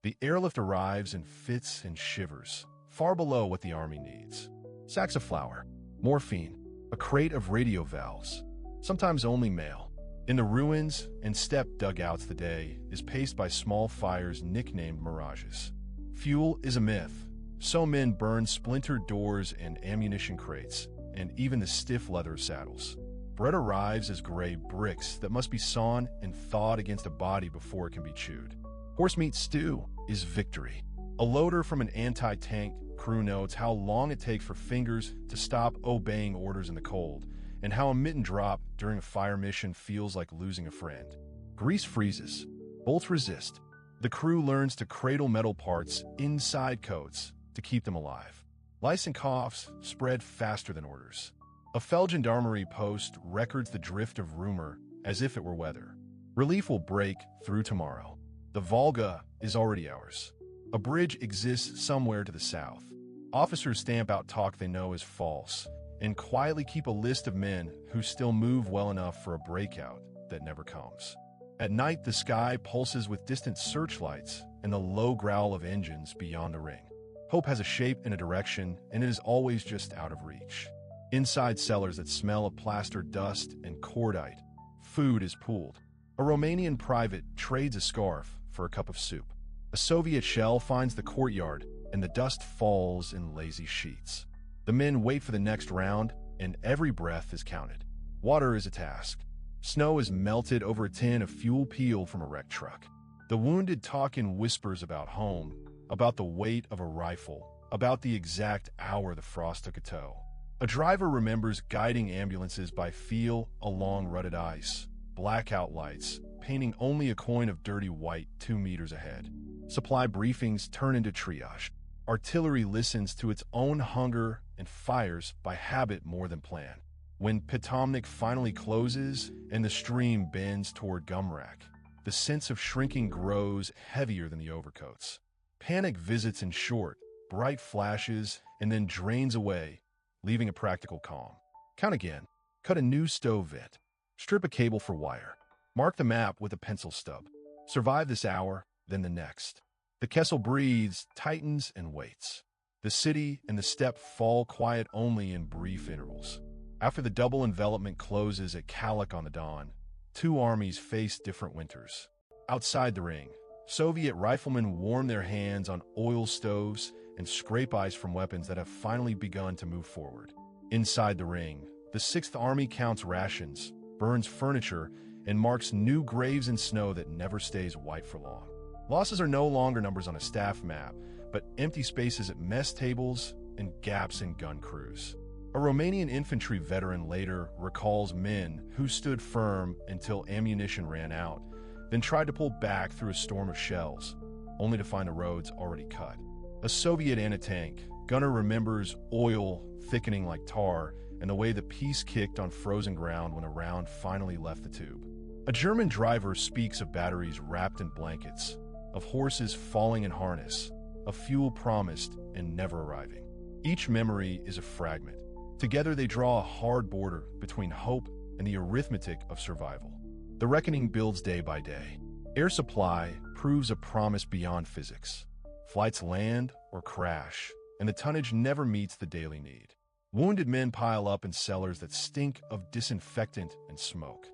The airlift arrives and fits and shivers, far below what the army needs. Sacks of flour, morphine, a crate of radio valves, sometimes only mail. In the ruins and steppe dugouts the day is paced by small fires nicknamed mirages. Fuel is a myth, so men burn splintered doors and ammunition crates, and even the stiff leather saddles. Bread arrives as gray bricks that must be sawn and thawed against a body before it can be chewed. Horse meat stew is victory. A loader from an anti-tank crew notes how long it takes for fingers to stop obeying orders in the cold, and how a mitten drop during a fire mission feels like losing a friend. Grease freezes. Bolts resist. The crew learns to cradle metal parts inside coats to keep them alive. Lice and coughs spread faster than orders. A fell gendarmerie post records the drift of rumor as if it were weather. Relief will break through tomorrow. The Volga is already ours. A bridge exists somewhere to the south. Officers stamp out talk they know is false and quietly keep a list of men who still move well enough for a breakout that never comes. At night, the sky pulses with distant searchlights and the low growl of engines beyond the ring. Hope has a shape and a direction, and it is always just out of reach. Inside cellars that smell of plaster dust and cordite, food is pooled. A Romanian private trades a scarf for a cup of soup. A Soviet shell finds the courtyard, and the dust falls in lazy sheets. The men wait for the next round, and every breath is counted. Water is a task. Snow is melted over a tin of fuel peeled from a wrecked truck. The wounded talk in whispers about home, about the weight of a rifle, about the exact hour the frost took a toll. A driver remembers guiding ambulances by feel along rutted ice, blackout lights, painting only a coin of dirty white 2 meters ahead. Supply briefings turn into triage. Artillery listens to its own hunger and fires by habit more than plan. When Potomnik finally closes and the stream bends toward Gumrak, the sense of shrinking grows heavier than the overcoats. Panic visits in short, bright flashes, and then drains away, leaving a practical calm. Count again. Cut a new stove vent. Strip a cable for wire. Mark the map with a pencil stub. Survive this hour, then the next. The Kessel breathes, tightens, and waits. The city and the steppe fall quiet only in brief intervals. After the double envelopment closes at Kalak on the dawn, 2 armies face different winters. Outside the ring, Soviet riflemen warm their hands on oil stoves and scrape ice from weapons that have finally begun to move forward. Inside the ring, the 6th Army counts rations, burns furniture, and marks new graves in snow that never stays white for long. Losses are no longer numbers on a staff map, but empty spaces at mess tables and gaps in gun crews. A Romanian infantry veteran later recalls men who stood firm until ammunition ran out, then tried to pull back through a storm of shells, only to find the roads already cut. A Soviet anti-tank gunner remembers oil thickening like tar and the way the piece kicked on frozen ground when a round finally left the tube. A German driver speaks of batteries wrapped in blankets, of horses falling in harness, of fuel promised and never arriving. Each memory is a fragment. Together they draw a hard border between hope and the arithmetic of survival. The reckoning builds day by day. Air supply proves a promise beyond physics. Flights land or crash, and the tonnage never meets the daily need. Wounded men pile up in cellars that stink of disinfectant and smoke.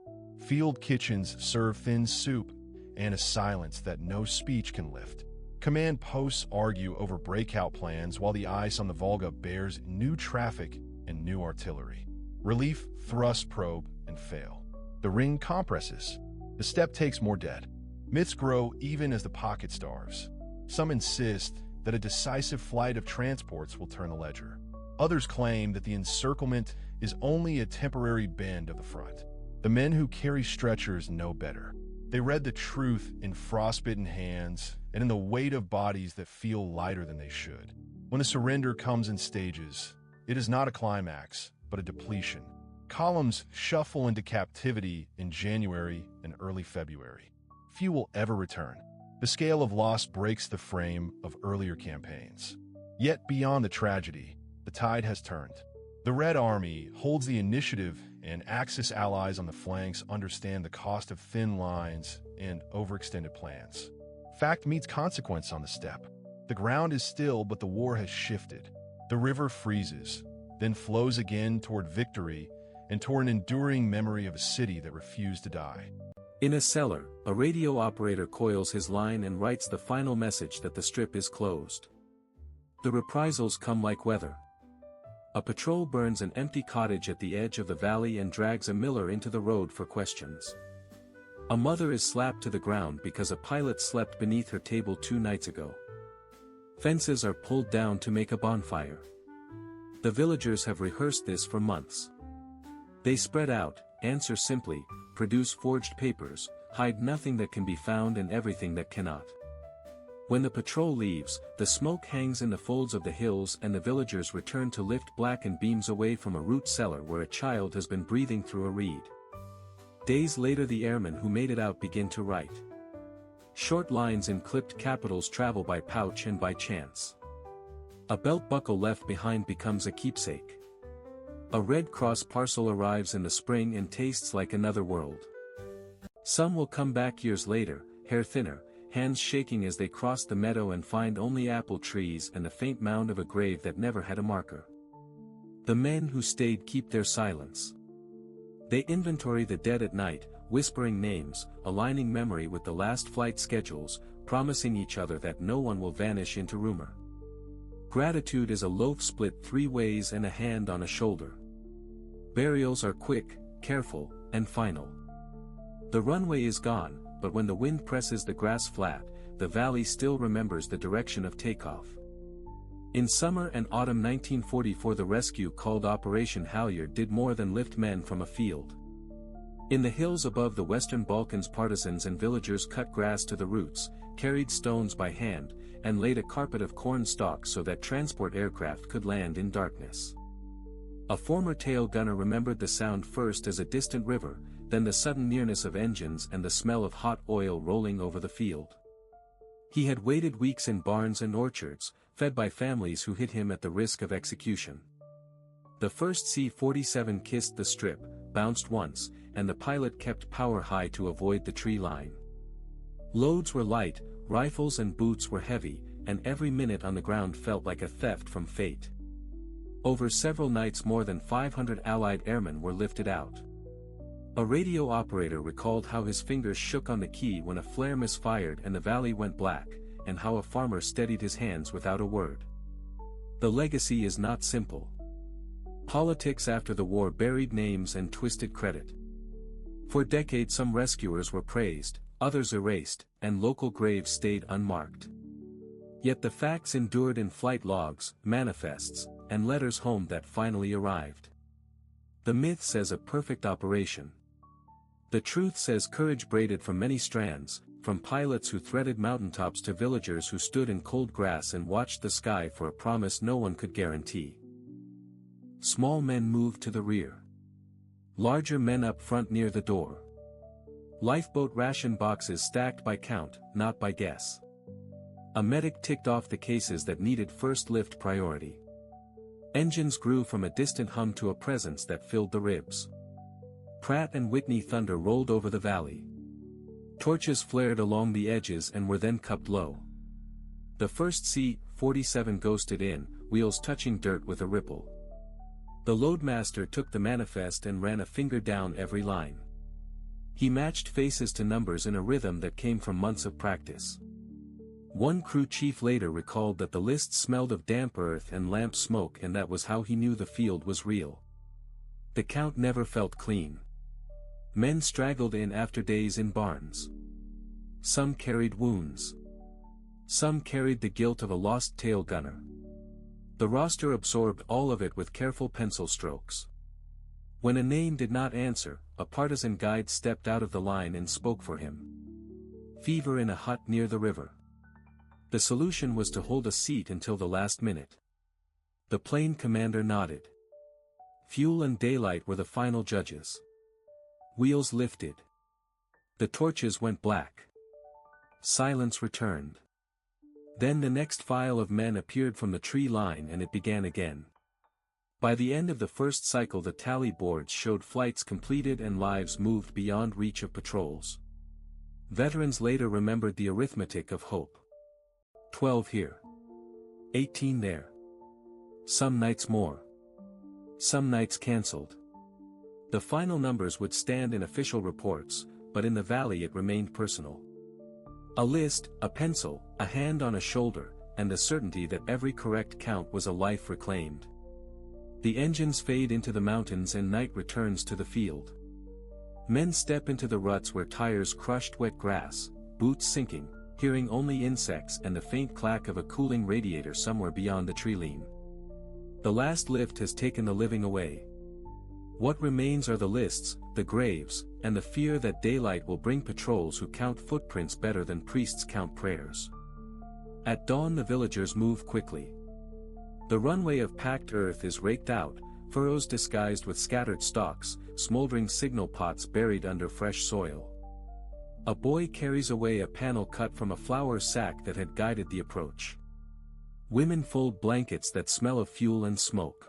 Field kitchens serve thin soup and a silence that no speech can lift. Command posts argue over breakout plans while the ice on the Volga bears new traffic and new artillery. Relief thrusts probe and fail. The ring compresses. The steppe takes more dead. Myths grow even as the pocket starves. Some insist that a decisive flight of transports will turn the ledger. Others claim that the encirclement is only a temporary bend of the front. The men who carry stretchers know better. They read the truth in frostbitten hands and in the weight of bodies that feel lighter than they should. When a surrender comes in stages, it is not a climax, but a depletion. Columns shuffle into captivity in January and early February. Few will ever return. The scale of loss breaks the frame of earlier campaigns. Yet beyond the tragedy, the tide has turned. The Red Army holds the initiative, and Axis allies on the flanks understand the cost of thin lines and overextended plans. Fact meets consequence on the steppe. The ground is still, but the war has shifted. The river freezes, then flows again toward victory and toward an enduring memory of a city that refused to die. In a cellar, a radio operator coils his line and writes the final message that the strip is closed. The reprisals come like weather. A patrol burns an empty cottage at the edge of the valley and drags a miller into the road for questions. A mother is slapped to the ground because a pilot slept beneath her table 2 nights ago. Fences are pulled down to make a bonfire. The villagers have rehearsed this for months. They spread out, answer simply, produce forged papers, hide nothing that can be found and everything that cannot. When the patrol leaves, the smoke hangs in the folds of the hills and the villagers return to lift blackened beams away from a root cellar where a child has been breathing through a reed. Days later the airmen who made it out begin to write. Short lines in clipped capitals travel by pouch and by chance. A belt buckle left behind becomes a keepsake. A Red Cross parcel arrives in the spring and tastes like another world. Some will come back years later, hair thinner, hands shaking as they cross the meadow and find only apple trees and the faint mound of a grave that never had a marker. The men who stayed keep their silence. They inventory the dead at night, whispering names, aligning memory with the last flight schedules, promising each other that no one will vanish into rumor. Gratitude is a loaf split 3 ways and a hand on a shoulder. Burials are quick, careful, and final. The runway is gone, but when the wind presses the grass flat, the valley still remembers the direction of takeoff. In summer and autumn 1944, the rescue called Operation Halyard did more than lift men from a field. In the hills above the Western Balkans, partisans and villagers cut grass to the roots, carried stones by hand, and laid a carpet of corn stalks so that transport aircraft could land in darkness. A former tail gunner remembered the sound first as a distant river, then the sudden nearness of engines and the smell of hot oil rolling over the field. He had waited weeks in barns and orchards, fed by families who hid him at the risk of execution. The first C-47 kissed the strip, bounced once, and the pilot kept power high to avoid the tree line. Loads were light, rifles and boots were heavy, and every minute on the ground felt like a theft from fate. Over several nights more than 500 Allied airmen were lifted out. A radio operator recalled how his fingers shook on the key when a flare misfired and the valley went black, and how a farmer steadied his hands without a word. The legacy is not simple. Politics after the war buried names and twisted credit. For decades some rescuers were praised, others erased, and local graves stayed unmarked. Yet the facts endured in flight logs, manifests, and letters home that finally arrived. The myth says a perfect operation. The truth says courage braided from many strands, from pilots who threaded mountaintops to villagers who stood in cold grass and watched the sky for a promise no one could guarantee. Small men moved to the rear. Larger men up front near the door. Lifeboat ration boxes stacked by count, not by guess. A medic ticked off the cases that needed first lift priority. Engines grew from a distant hum to a presence that filled the ribs. Pratt and Whitney thunder rolled over the valley. Torches flared along the edges and were then cupped low. The first C-47 ghosted in, wheels touching dirt with a ripple. The loadmaster took the manifest and ran a finger down every line. He matched faces to numbers in a rhythm that came from months of practice. One crew chief later recalled that the list smelled of damp earth and lamp smoke, and that was how he knew the field was real. The count never felt clean. Men straggled in after days in barns. Some carried wounds. Some carried the guilt of a lost tail gunner. The roster absorbed all of it with careful pencil strokes. When a name did not answer, a partisan guide stepped out of the line and spoke for him. Fever in a hut near the river. The solution was to hold a seat until the last minute. The plane commander nodded. Fuel and daylight were the final judges. Wheels lifted. The torches went black. Silence returned. Then the next file of men appeared from the tree line and it began again. By the end of the first cycle the tally boards showed flights completed and lives moved beyond reach of patrols. Veterans later remembered the arithmetic of hope. 12 here. 18 there. Some nights more. Some nights cancelled. The final numbers would stand in official reports, but in the valley it remained personal. A list, a pencil, a hand on a shoulder, and the certainty that every correct count was a life reclaimed. The engines fade into the mountains and night returns to the field. Men step into the ruts where tires crushed wet grass, boots sinking, hearing only insects and the faint clack of a cooling radiator somewhere beyond the tree line. The last lift has taken the living away. What remains are the lists, the graves, and the fear that daylight will bring patrols who count footprints better than priests count prayers. At dawn the villagers move quickly. The runway of packed earth is raked out, furrows disguised with scattered stalks, smoldering signal pots buried under fresh soil. A boy carries away a panel cut from a flour sack that had guided the approach. Women fold blankets that smell of fuel and smoke.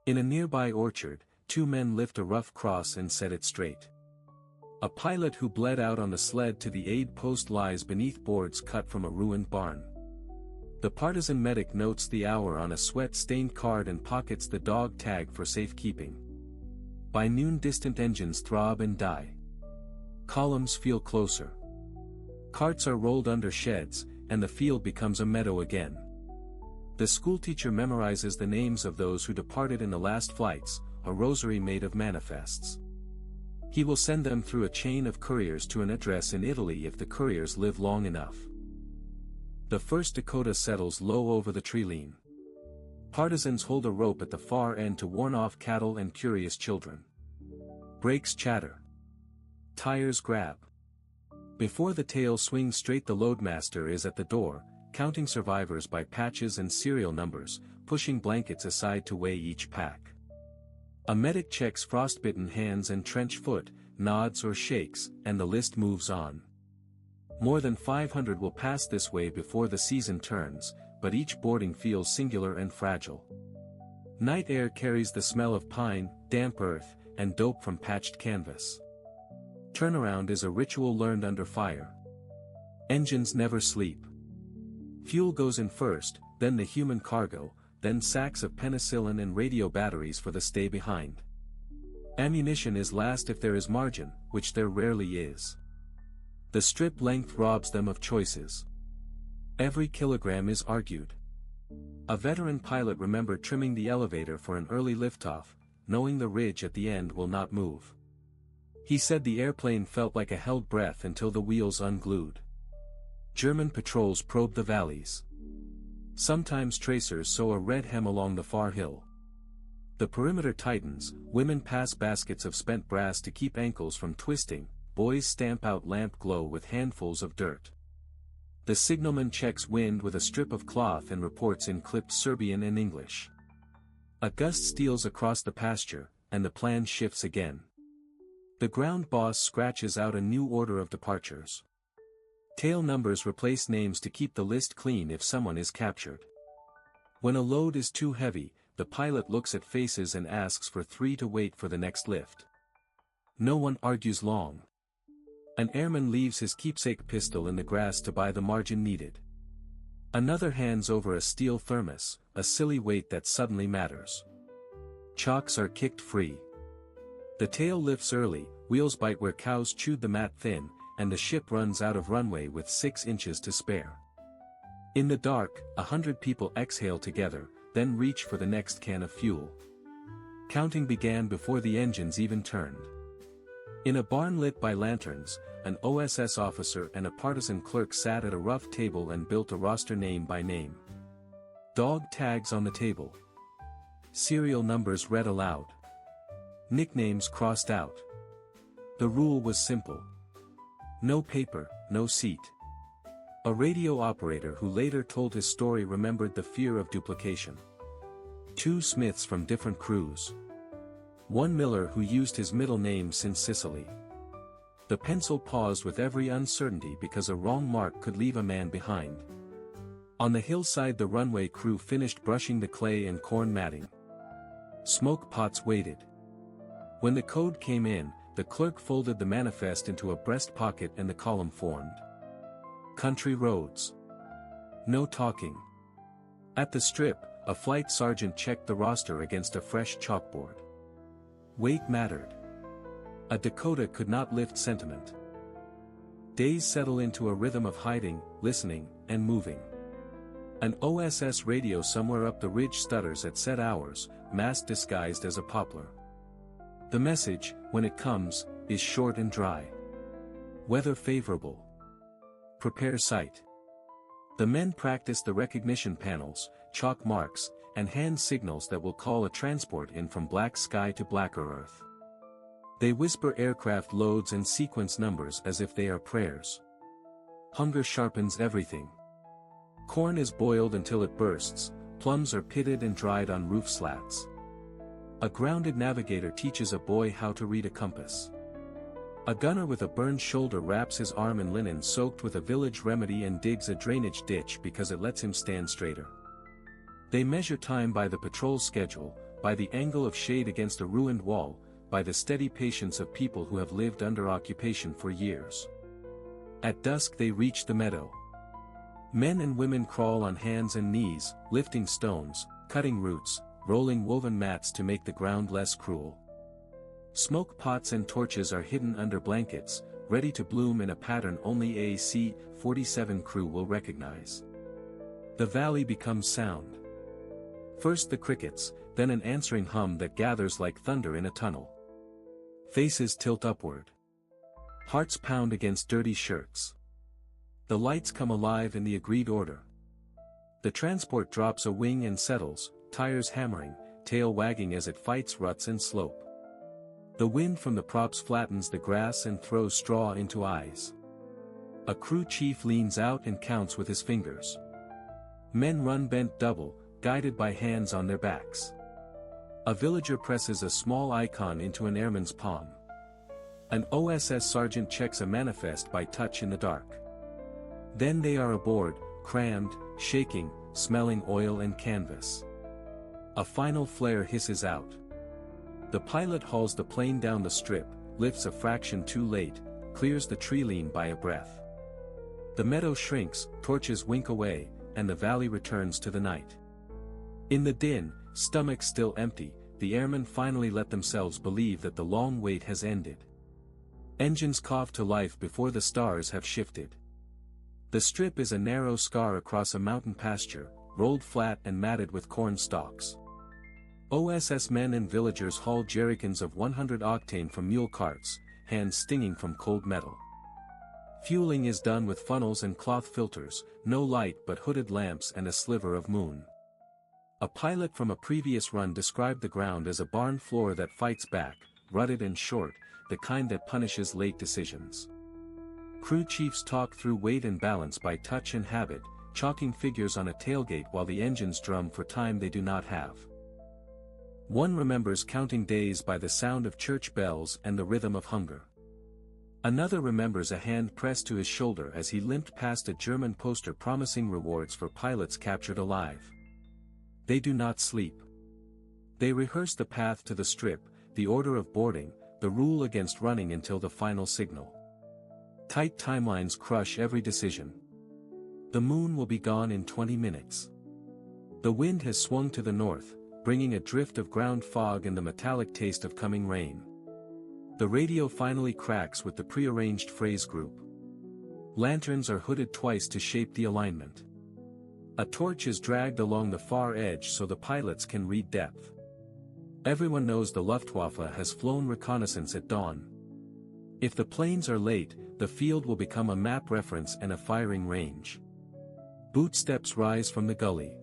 In a nearby orchard, 2 men lift a rough cross and set it straight. A pilot who bled out on the sled to the aid post lies beneath boards cut from a ruined barn. The partisan medic notes the hour on a sweat-stained card and pockets the dog tag for safekeeping. By noon distant engines throb and die. Columns feel closer. Carts are rolled under sheds, and the field becomes a meadow again. The schoolteacher memorizes the names of those who departed in the last flights, a rosary made of manifests. He will send them through a chain of couriers to an address in Italy if the couriers live long enough. The 1st Dakota settles low over the treeline. Partisans hold a rope at the far end to warn off cattle and curious children. Brakes chatter. Tires grab. Before the tail swings straight, the loadmaster is at the door, counting survivors by patches and serial numbers, pushing blankets aside to weigh each pack. A medic checks frostbitten hands and trench foot, nods or shakes, and the list moves on. More than 500 will pass this way before the season turns, but each boarding feels singular and fragile. Night air carries the smell of pine, damp earth, and dope from patched canvas. Turnaround is a ritual learned under fire. Engines never sleep. Fuel goes in first, then the human cargo, then sacks of penicillin and radio batteries for the stay behind. Ammunition is last if there is margin, which there rarely is. The strip length robs them of choices. Every kilogram is argued. A veteran pilot remembered trimming the elevator for an early liftoff, knowing the ridge at the end will not move. He said the airplane felt like a held breath until the wheels unglued. German patrols probe the valleys. Sometimes tracers sew a red hem along the far hill. The perimeter tightens, women pass baskets of spent brass to keep ankles from twisting, boys stamp out lamp glow with handfuls of dirt. The signalman checks wind with a strip of cloth and reports in clipped Serbian and English. A gust steals across the pasture, and the plan shifts again. The ground boss scratches out a new order of departures. Tail numbers replace names to keep the list clean if someone is captured. When a load is too heavy, the pilot looks at faces and asks for 3 to wait for the next lift. No one argues long. An airman leaves his keepsake pistol in the grass to buy the margin needed. Another hands over a steel thermos, a silly weight that suddenly matters. Chocks are kicked free. The tail lifts early, wheels bite where cows chewed the mat thin, and the ship runs out of runway with 6 inches to spare. In the dark, 100 people exhale together, then reach for the next can of fuel. Counting began before the engines even turned. In a barn lit by lanterns, an OSS officer and a partisan clerk sat at a rough table and built a roster name by name. Dog tags on the table. Serial numbers read aloud. Nicknames crossed out. The rule was simple. No paper, no seat. A radio operator who later told his story remembered the fear of duplication. 2 Smiths from different crews. 1 Miller who used his middle name since Sicily. The pencil paused with every uncertainty because a wrong mark could leave a man behind. On the hillside the runway crew finished brushing the clay and corn matting. Smoke pots waited. When the code came in, the clerk folded the manifest into a breast pocket and the column formed. Country roads. No talking. At the strip, a flight sergeant checked the roster against a fresh chalkboard. Weight mattered. A Dakota could not lift sentiment. Days settle into a rhythm of hiding, listening, and moving. An OSS radio somewhere up the ridge stutters at set hours, mast disguised as a poplar. The message, when it comes, is short and dry. Weather favorable. Prepare sight. The men practice the recognition panels, chalk marks, and hand signals that will call a transport in from black sky to blacker earth. They whisper aircraft loads and sequence numbers as if they are prayers. Hunger sharpens everything. Corn is boiled until it bursts, plums are pitted and dried on roof slats. A grounded navigator teaches a boy how to read a compass. A gunner with a burned shoulder wraps his arm in linen soaked with a village remedy and digs a drainage ditch because it lets him stand straighter. They measure time by the patrol schedule, by the angle of shade against a ruined wall, by the steady patience of people who have lived under occupation for years. At dusk they reach the meadow. Men and women crawl on hands and knees, lifting stones, cutting roots, rolling woven mats to make the ground less cruel. Smoke pots and torches are hidden under blankets, ready to bloom in a pattern only a C-47 crew will recognize. The valley becomes sound. First the crickets, then an answering hum that gathers like thunder in a tunnel. Faces tilt upward. Hearts pound against dirty shirts. The lights come alive in the agreed order. The transport drops a wing and settles, tires hammering, tail wagging as it fights ruts and slope. The wind from the props flattens the grass and throws straw into eyes. A crew chief leans out and counts with his fingers. Men run bent double, guided by hands on their backs. A villager presses a small icon into an airman's palm. An OSS sergeant checks a manifest by touch in the dark. Then they are aboard, crammed, shaking, smelling oil and canvas. A final flare hisses out. The pilot hauls the plane down the strip, lifts a fraction too late, clears the tree line by a breath. The meadow shrinks, torches wink away, and the valley returns to the night. In the din, stomachs still empty, the airmen finally let themselves believe that the long wait has ended. Engines cough to life before the stars have shifted. The strip is a narrow scar across a mountain pasture, rolled flat and matted with corn stalks. OSS men and villagers haul jerrycans of 100 octane from mule carts, hands stinging from cold metal. Fueling is done with funnels and cloth filters, no light but hooded lamps and a sliver of moon. A pilot from a previous run described the ground as a barn floor that fights back, rutted and short, the kind that punishes late decisions. Crew chiefs talk through weight and balance by touch and habit, chalking figures on a tailgate while the engines drum for time they do not have. One remembers counting days by the sound of church bells and the rhythm of hunger. Another remembers a hand pressed to his shoulder as he limped past a German poster promising rewards for pilots captured alive. They do not sleep. They rehearse the path to the strip, the order of boarding, the rule against running until the final signal. Tight timelines crush every decision. The moon will be gone in 20 minutes. The wind has swung to the north, bringing a drift of ground fog and the metallic taste of coming rain. The radio finally cracks with the prearranged phrase group. Lanterns are hooded twice to shape the alignment. A torch is dragged along the far edge so the pilots can read depth. Everyone knows the Luftwaffe has flown reconnaissance at dawn. If the planes are late, the field will become a map reference and a firing range. Boot steps rise from the gully.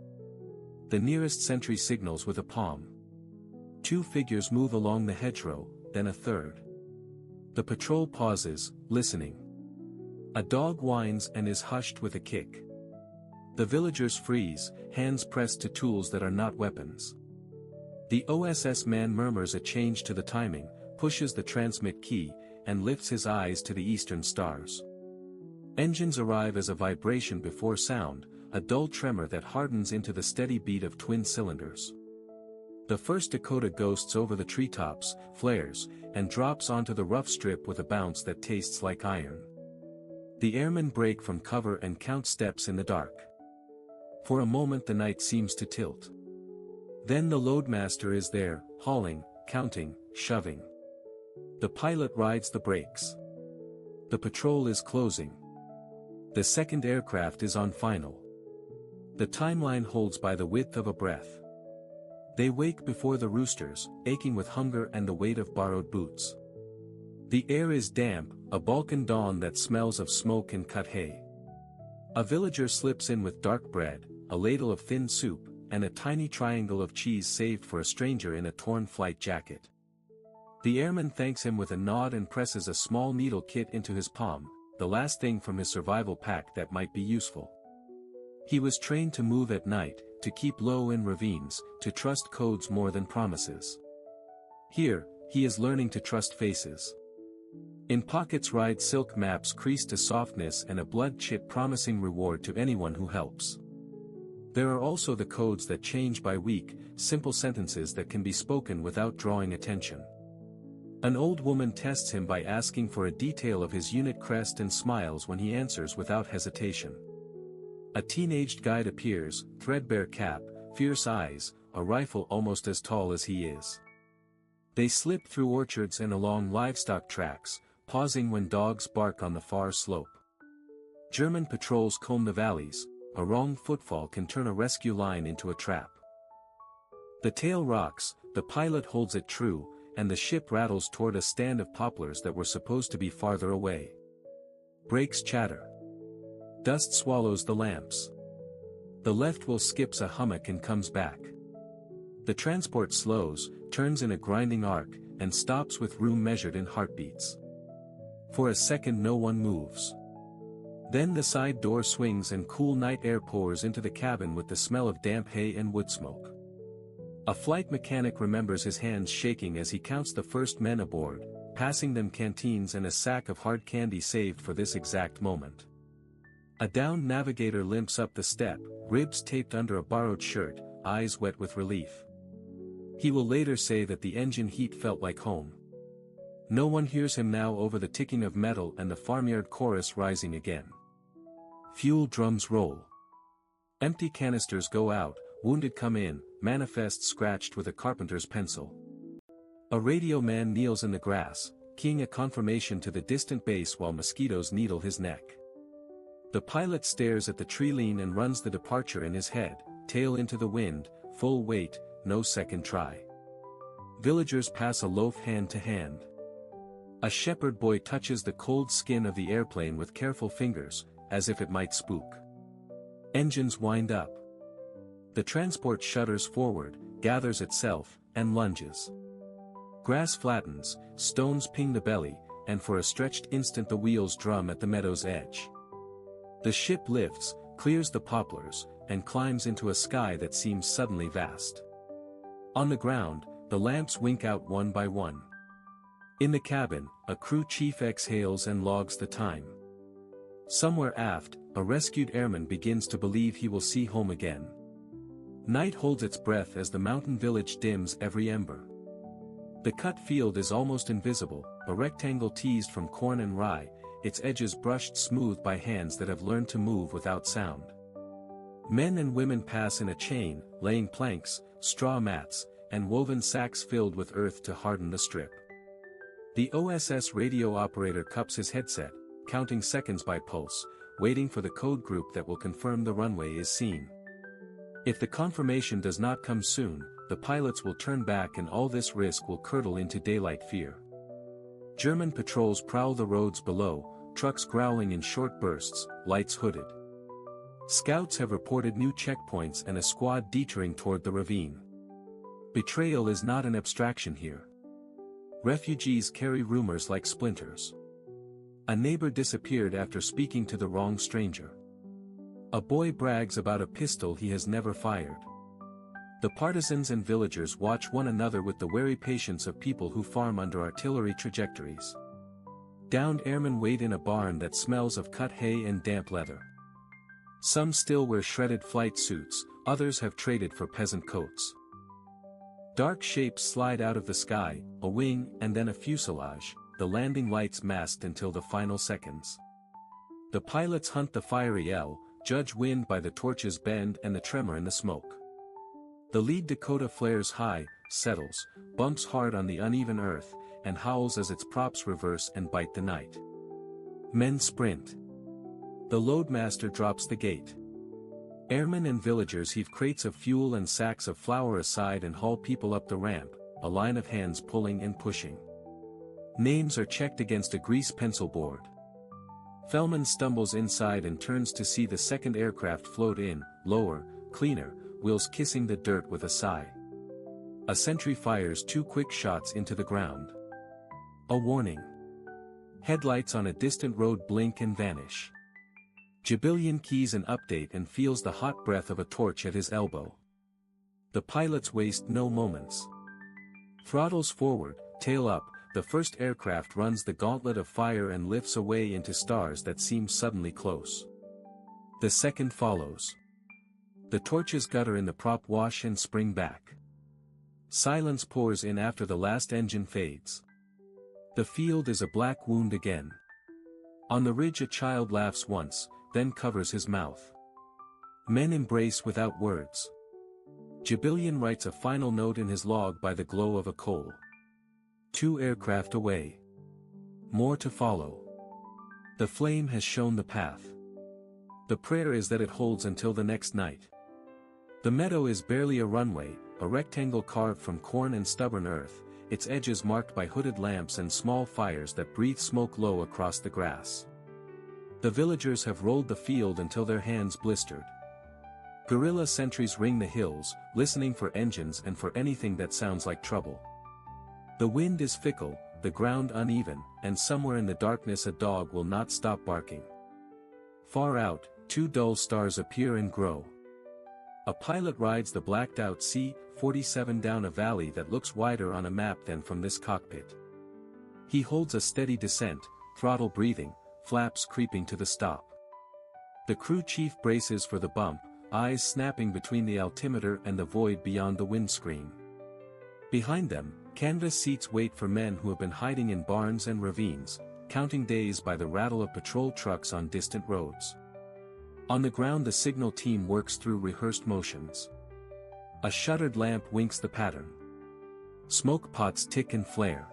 The nearest sentry signals with a palm. Two figures move along the hedgerow, then a third. The patrol pauses, listening. A dog whines and is hushed with a kick. The villagers freeze, hands pressed to tools that are not weapons. The OSS man murmurs a change to the timing, pushes the transmit key, and lifts his eyes to the eastern stars. Engines arrive as a vibration before sound, a dull tremor that hardens into the steady beat of twin cylinders. The first Dakota ghosts over the treetops, flares, and drops onto the rough strip with a bounce that tastes like iron. The airmen break from cover and count steps in the dark. For a moment the night seems to tilt. Then the loadmaster is there, hauling, counting, shoving. The pilot rides the brakes. The patrol is closing. The second aircraft is on final. The timeline holds by the width of a breath. They wake before the roosters, aching with hunger and the weight of borrowed boots. The air is damp, a Balkan dawn that smells of smoke and cut hay. A villager slips in with dark bread, a ladle of thin soup, and a tiny triangle of cheese saved for a stranger in a torn flight jacket. The airman thanks him with a nod and presses a small needle kit into his palm, the last thing from his survival pack that might be useful. He was trained to move at night, to keep low in ravines, to trust codes more than promises. Here, he is learning to trust faces. In pockets ride silk maps creased to softness and a blood chit promising reward to anyone who helps. There are also the codes that change by week, simple sentences that can be spoken without drawing attention. An old woman tests him by asking for a detail of his unit crest and smiles when he answers without hesitation. A teenaged guide appears, threadbare cap, fierce eyes, a rifle almost as tall as he is. They slip through orchards and along livestock tracks, pausing when dogs bark on the far slope. German patrols comb the valleys. A wrong footfall can turn a rescue line into a trap. The tail rocks, the pilot holds it true, and the ship rattles toward a stand of poplars that were supposed to be farther away. Brakes chatter. Dust swallows the lamps. The left wheel skips a hummock and comes back. The transport slows, turns in a grinding arc, and stops with room measured in heartbeats. For a second no one moves. Then the side door swings and cool night air pours into the cabin with the smell of damp hay and wood smoke. A flight mechanic remembers his hands shaking as he counts the first men aboard, passing them canteens and a sack of hard candy saved for this exact moment. A downed navigator limps up the step, ribs taped under a borrowed shirt, eyes wet with relief. He will later say that the engine heat felt like home. No one hears him now over the ticking of metal and the farmyard chorus rising again. Fuel drums roll. Empty canisters go out, wounded come in, manifest scratched with a carpenter's pencil. A radio man kneels in the grass, keying a confirmation to the distant base while mosquitoes needle his neck. The pilot stares at the tree lean and runs the departure in his head, tail into the wind, full weight, no second try. Villagers pass a loaf hand to hand. A shepherd boy touches the cold skin of the airplane with careful fingers, as if it might spook. Engines wind up. The transport shudders forward, gathers itself, and lunges. Grass flattens, stones ping the belly, and for a stretched instant the wheels drum at the meadow's edge. The ship lifts, clears the poplars, and climbs into a sky that seems suddenly vast. On the ground, the lamps wink out one by one. In the cabin, a crew chief exhales and logs the time. Somewhere aft, a rescued airman begins to believe he will see home again. Night holds its breath as the mountain village dims every ember. The cut field is almost invisible, a rectangle teased from corn and rye, its edges brushed smooth by hands that have learned to move without sound. Men and women pass in a chain, laying planks, straw mats, and woven sacks filled with earth to harden the strip. The OSS radio operator cups his headset, counting seconds by pulse, waiting for the code group that will confirm the runway is seen. If the confirmation does not come soon, the pilots will turn back and all this risk will curdle into daylight fear. German patrols prowl the roads below, trucks growling in short bursts, lights hooded. Scouts have reported new checkpoints and a squad detouring toward the ravine. Betrayal is not an abstraction here. Refugees carry rumors like splinters. A neighbor disappeared after speaking to the wrong stranger. A boy brags about a pistol he has never fired. The partisans and villagers watch one another with the wary patience of people who farm under artillery trajectories. Downed airmen wait in a barn that smells of cut hay and damp leather. Some still wear shredded flight suits, others have traded for peasant coats. Dark shapes slide out of the sky, a wing and then a fuselage, the landing lights masked until the final seconds. The pilots hunt the fiery L, judge wind by the torch's bend and the tremor in the smoke. The lead Dakota flares high, settles, bumps hard on the uneven earth, and howls as its props reverse and bite the night. Men sprint. The loadmaster drops the gate. Airmen and villagers heave crates of fuel and sacks of flour aside and haul people up the ramp, a line of hands pulling and pushing. Names are checked against a grease pencil board. Fellman stumbles inside and turns to see the second aircraft float in, lower, cleaner, wheels kissing the dirt with a sigh. A sentry fires 2 quick shots into the ground. A warning. Headlights on a distant road blink and vanish. Jibilian keys an update and feels the hot breath of a torch at his elbow. The pilots waste no moments. Throttles forward, tail up, the first aircraft runs the gauntlet of fire and lifts away into stars that seem suddenly close. The second follows. The torches gutter in the prop wash and spring back. Silence pours in after the last engine fades. The field is a black wound again. On the ridge a child laughs once, then covers his mouth. Men embrace without words. Jibilian writes a final note in his log by the glow of a coal. 2 aircraft away. More to follow. The flame has shown the path. The prayer is that it holds until the next night. The meadow is barely a runway, a rectangle carved from corn and stubborn earth, its edges marked by hooded lamps and small fires that breathe smoke low across the grass. The villagers have rolled the field until their hands blistered. Guerrilla sentries ring the hills, listening for engines and for anything that sounds like trouble. The wind is fickle, the ground uneven, and somewhere in the darkness a dog will not stop barking. Far out, two dull stars appear and grow. A pilot rides the blacked-out C-47 down a valley that looks wider on a map than from this cockpit. He holds a steady descent, throttle breathing, flaps creeping to the stop. The crew chief braces for the bump, eyes snapping between the altimeter and the void beyond the windscreen. Behind them, canvas seats wait for men who have been hiding in barns and ravines, counting days by the rattle of patrol trucks on distant roads. On the ground the signal team works through rehearsed motions. A shuttered lamp winks the pattern. Smoke pots tick and flare.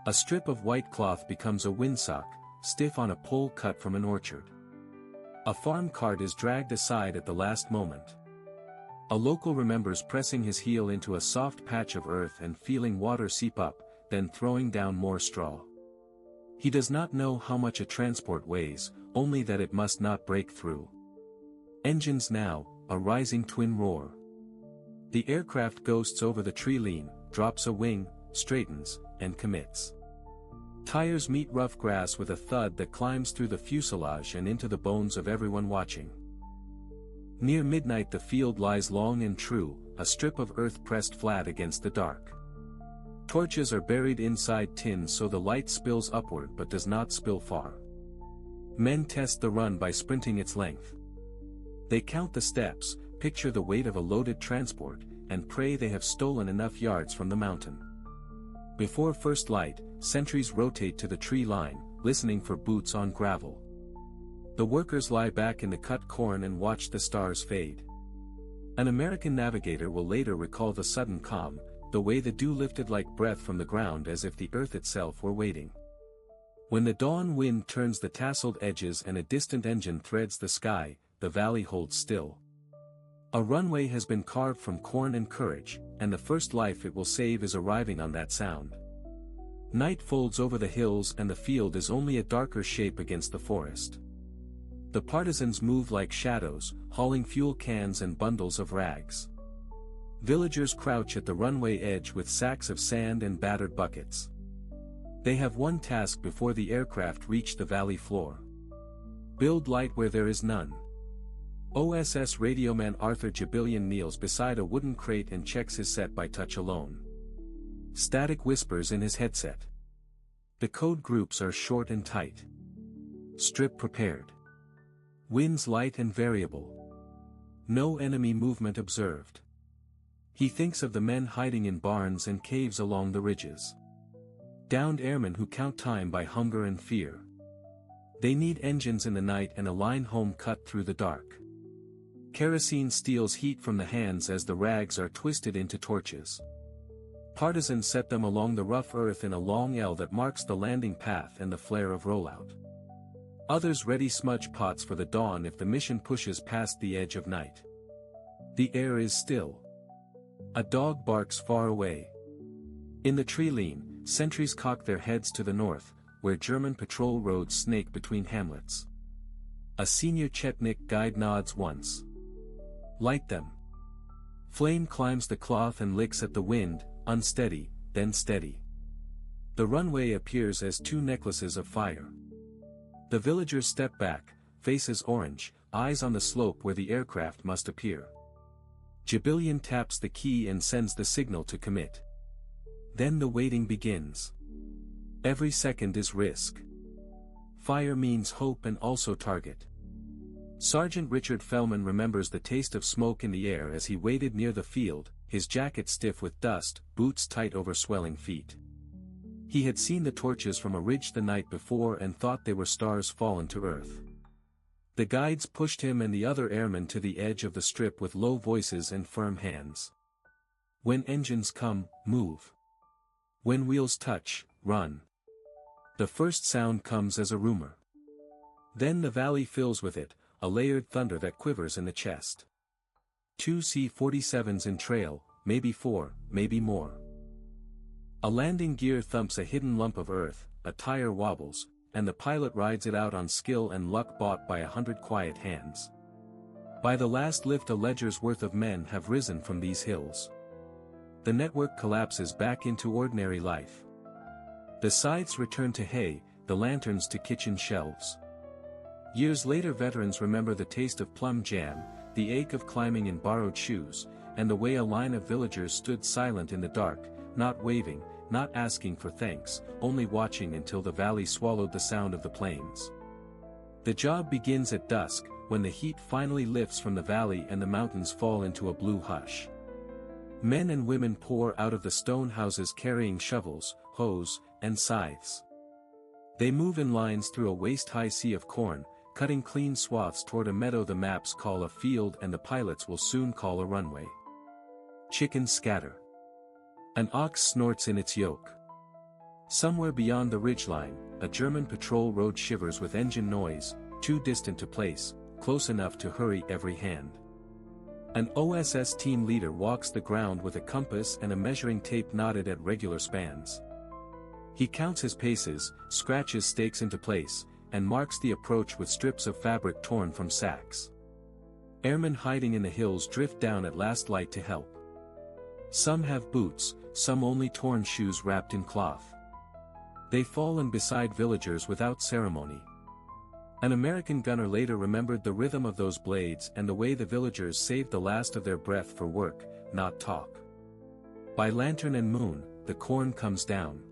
A strip of white cloth becomes a windsock, stiff on a pole cut from an orchard. A farm cart is dragged aside at the last moment. A local remembers pressing his heel into a soft patch of earth and feeling water seep up, then throwing down more straw. He does not know how much a transport weighs, only that it must not break through. Engines now, a rising twin roar. The aircraft ghosts over the tree lean, drops a wing, straightens, and commits. Tires meet rough grass with a thud that climbs through the fuselage and into the bones of everyone watching. Near midnight the field lies long and true, a strip of earth pressed flat against the dark. Torches are buried inside tins so the light spills upward but does not spill far. Men test the run by sprinting its length. They count the steps, picture the weight of a loaded transport, and pray they have stolen enough yards from the mountain. Before first light, sentries rotate to the tree line, listening for boots on gravel. The workers lie back in the cut corn and watch the stars fade. An American navigator will later recall the sudden calm, the way the dew lifted like breath from the ground as if the earth itself were waiting. When the dawn wind turns the tasseled edges and a distant engine threads the sky, the valley holds still. A runway has been carved from corn and courage, and the first life it will save is arriving on that sound. Night folds over the hills and the field is only a darker shape against the forest. The partisans move like shadows, hauling fuel cans and bundles of rags. Villagers crouch at the runway edge with sacks of sand and battered buckets. They have one task before the aircraft reach the valley floor. Build light where there is none. OSS radioman Arthur Jibillion kneels beside a wooden crate and checks his set by touch alone. Static whispers in his headset. The code groups are short and tight. Strip prepared. Winds light and variable. No enemy movement observed. He thinks of the men hiding in barns and caves along the ridges. Downed airmen who count time by hunger and fear. They need engines in the night and a line home cut through the dark. Kerosene steals heat from the hands as the rags are twisted into torches. Partisans set them along the rough earth in a long L that marks the landing path and the flare of rollout. Others ready smudge pots for the dawn if the mission pushes past the edge of night. The air is still. A dog barks far away. In the tree lean, sentries cock their heads to the north, where German patrol roads snake between hamlets. A senior Chetnik guide nods once. Light them. Flame climbs the cloth and licks at the wind, unsteady, then steady. The runway appears as two necklaces of fire. The villagers step back, faces orange, eyes on the slope where the aircraft must appear. Jibillion taps the key and sends the signal to commit. Then the waiting begins. Every second is risk. Fire means hope and also target. Sergeant Richard Fellman remembers the taste of smoke in the air as he waited near the field, his jacket stiff with dust, boots tight over swelling feet. He had seen the torches from a ridge the night before and thought they were stars fallen to earth. The guides pushed him and the other airmen to the edge of the strip with low voices and firm hands. When engines come, move. When wheels touch, run. The first sound comes as a rumor. Then the valley fills with it, a layered thunder that quivers in the chest. 2 C-47s in trail, maybe 4, maybe more. A landing gear thumps a hidden lump of earth, a tire wobbles, and the pilot rides it out on skill and luck bought by 100 quiet hands. By the last lift a ledger's worth of men have risen from these hills. The network collapses back into ordinary life. The scythes return to hay, the lanterns to kitchen shelves. Years later veterans remember the taste of plum jam, the ache of climbing in borrowed shoes, and the way a line of villagers stood silent in the dark, not waving, not asking for thanks, only watching until the valley swallowed the sound of the plains. The job begins at dusk, when the heat finally lifts from the valley and the mountains fall into a blue hush. Men and women pour out of the stone houses carrying shovels, hoes, and scythes. They move in lines through a waist-high sea of corn, cutting clean swaths toward a meadow the maps call a field and the pilots will soon call a runway. Chickens scatter. An ox snorts in its yoke. Somewhere beyond the ridgeline, a German patrol road shivers with engine noise, too distant to place, close enough to hurry every hand. An OSS team leader walks the ground with a compass and a measuring tape knotted at regular spans. He counts his paces, scratches stakes into place, and marks the approach with strips of fabric torn from sacks. Airmen hiding in the hills drift down at last light to help. Some have boots, some only torn shoes wrapped in cloth. They fall in beside villagers without ceremony. An American gunner later remembered the rhythm of those blades and the way the villagers saved the last of their breath for work, not talk. By lantern and moon, the corn comes down.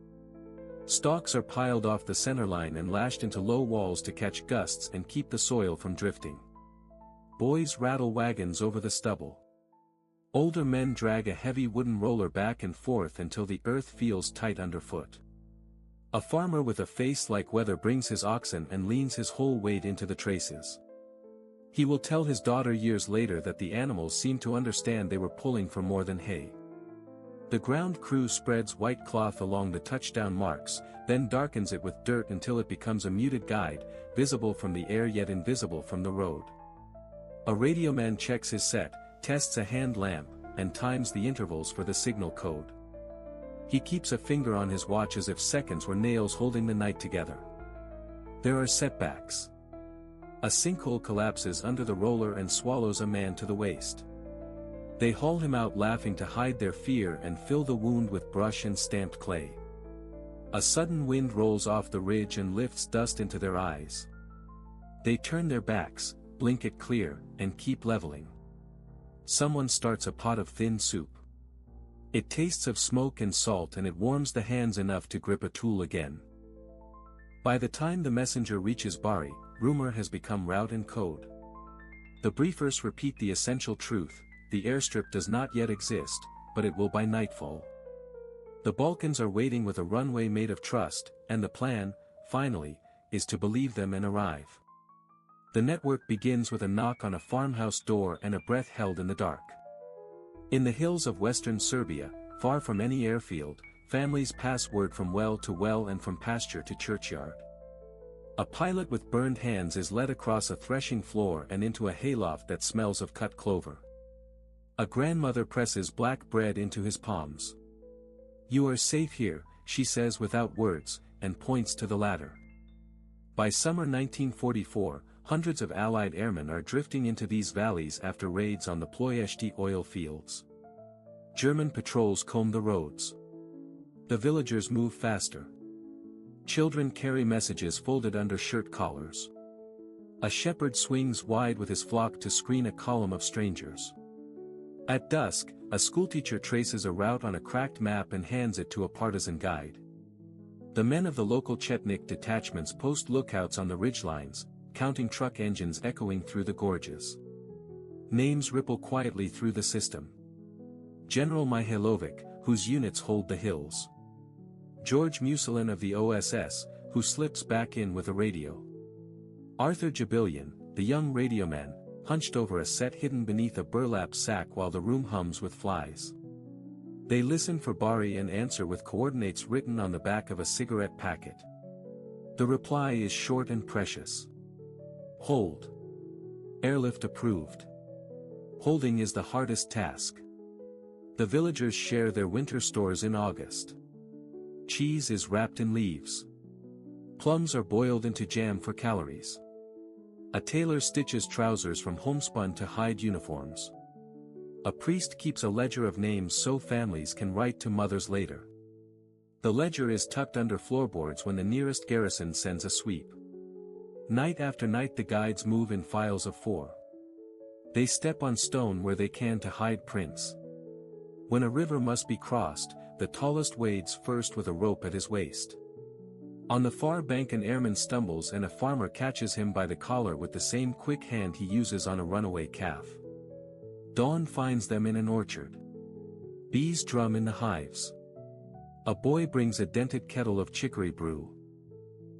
Stalks are piled off the center line and lashed into low walls to catch gusts and keep the soil from drifting. Boys rattle wagons over the stubble. Older men drag a heavy wooden roller back and forth until the earth feels tight underfoot. A farmer with a face like weather brings his oxen and leans his whole weight into the traces. He will tell his daughter years later that the animals seemed to understand they were pulling for more than hay. The ground crew spreads white cloth along the touchdown marks, then darkens it with dirt until it becomes a muted guide, visible from the air yet invisible from the road. A radio man checks his set, tests a hand lamp, and times the intervals for the signal code. He keeps a finger on his watch as if seconds were nails holding the night together. There are setbacks. A sinkhole collapses under the roller and swallows a man to the waist. They haul him out laughing to hide their fear and fill the wound with brush and stamped clay. A sudden wind rolls off the ridge and lifts dust into their eyes. They turn their backs, blink it clear, and keep leveling. Someone starts a pot of thin soup. It tastes of smoke and salt and it warms the hands enough to grip a tool again. By the time the messenger reaches Bari, rumor has become route and code. The briefers repeat the essential truth: the airstrip does not yet exist, but it will by nightfall. The Balkans are waiting with a runway made of trust, and the plan, finally, is to believe them and arrive. The network begins with a knock on a farmhouse door and a breath held in the dark. In the hills of western Serbia, far from any airfield, families pass word from well to well and from pasture to churchyard. A pilot with burned hands is led across a threshing floor and into a hayloft that smells of cut clover. A grandmother presses black bread into his palms. "You are safe here," she says without words, and points to the ladder. By summer 1944, hundreds of Allied airmen are drifting into these valleys after raids on the Ploiești oil fields. German patrols comb the roads. The villagers move faster. Children carry messages folded under shirt collars. A shepherd swings wide with his flock to screen a column of strangers. At dusk, a schoolteacher traces a route on a cracked map and hands it to a partisan guide. The men of the local Chetnik detachments post lookouts on the ridgelines, counting truck engines echoing through the gorges. Names ripple quietly through the system. General Mihailovic, whose units hold the hills. George Musilin of the OSS, who slips back in with a radio. Arthur Jabillion, the young radioman, hunched over a set hidden beneath a burlap sack while the room hums with flies. They listen for Bari and answer with coordinates written on the back of a cigarette packet. The reply is short and precious. Hold. Airlift approved. Holding is the hardest task. The villagers share their winter stores in August. Cheese is wrapped in leaves. Plums are boiled into jam for calories. A tailor stitches trousers from homespun to hide uniforms. A priest keeps a ledger of names so families can write to mothers later. The ledger is tucked under floorboards when the nearest garrison sends a sweep. Night after night the guides move in files of 4. They step on stone where they can to hide prints. When a river must be crossed, the tallest wades first with a rope at his waist. On the far bank an airman stumbles and a farmer catches him by the collar with the same quick hand he uses on a runaway calf. Dawn finds them in an orchard. Bees drum in the hives. A boy brings a dented kettle of chicory brew.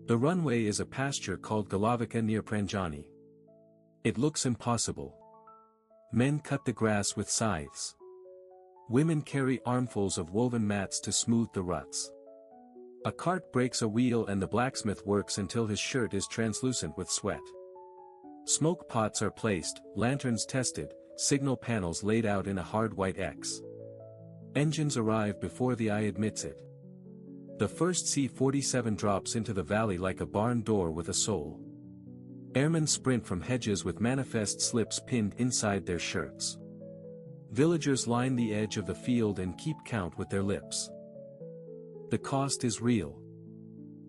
The runway is a pasture called Galavica near Pranjani. It looks impossible. Men cut the grass with scythes. Women carry armfuls of woven mats to smooth the ruts. A cart breaks a wheel and the blacksmith works until his shirt is translucent with sweat. Smoke pots are placed, lanterns tested, signal panels laid out in a hard white X. Engines arrive before the eye admits it. The first C-47 drops into the valley like a barn door with a soul. Airmen sprint from hedges with manifest slips pinned inside their shirts. Villagers line the edge of the field and keep count with their lips. The cost is real.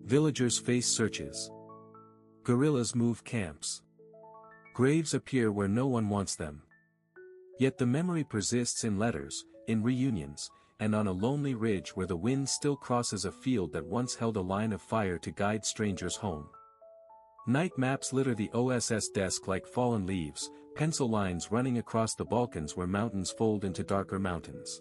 Villagers face searches. Guerrillas move camps. Graves appear where no one wants them. Yet the memory persists in letters, in reunions, and on a lonely ridge where the wind still crosses a field that once held a line of fire to guide strangers home. Night maps litter the OSS desk like fallen leaves, pencil lines running across the Balkans where mountains fold into darker mountains.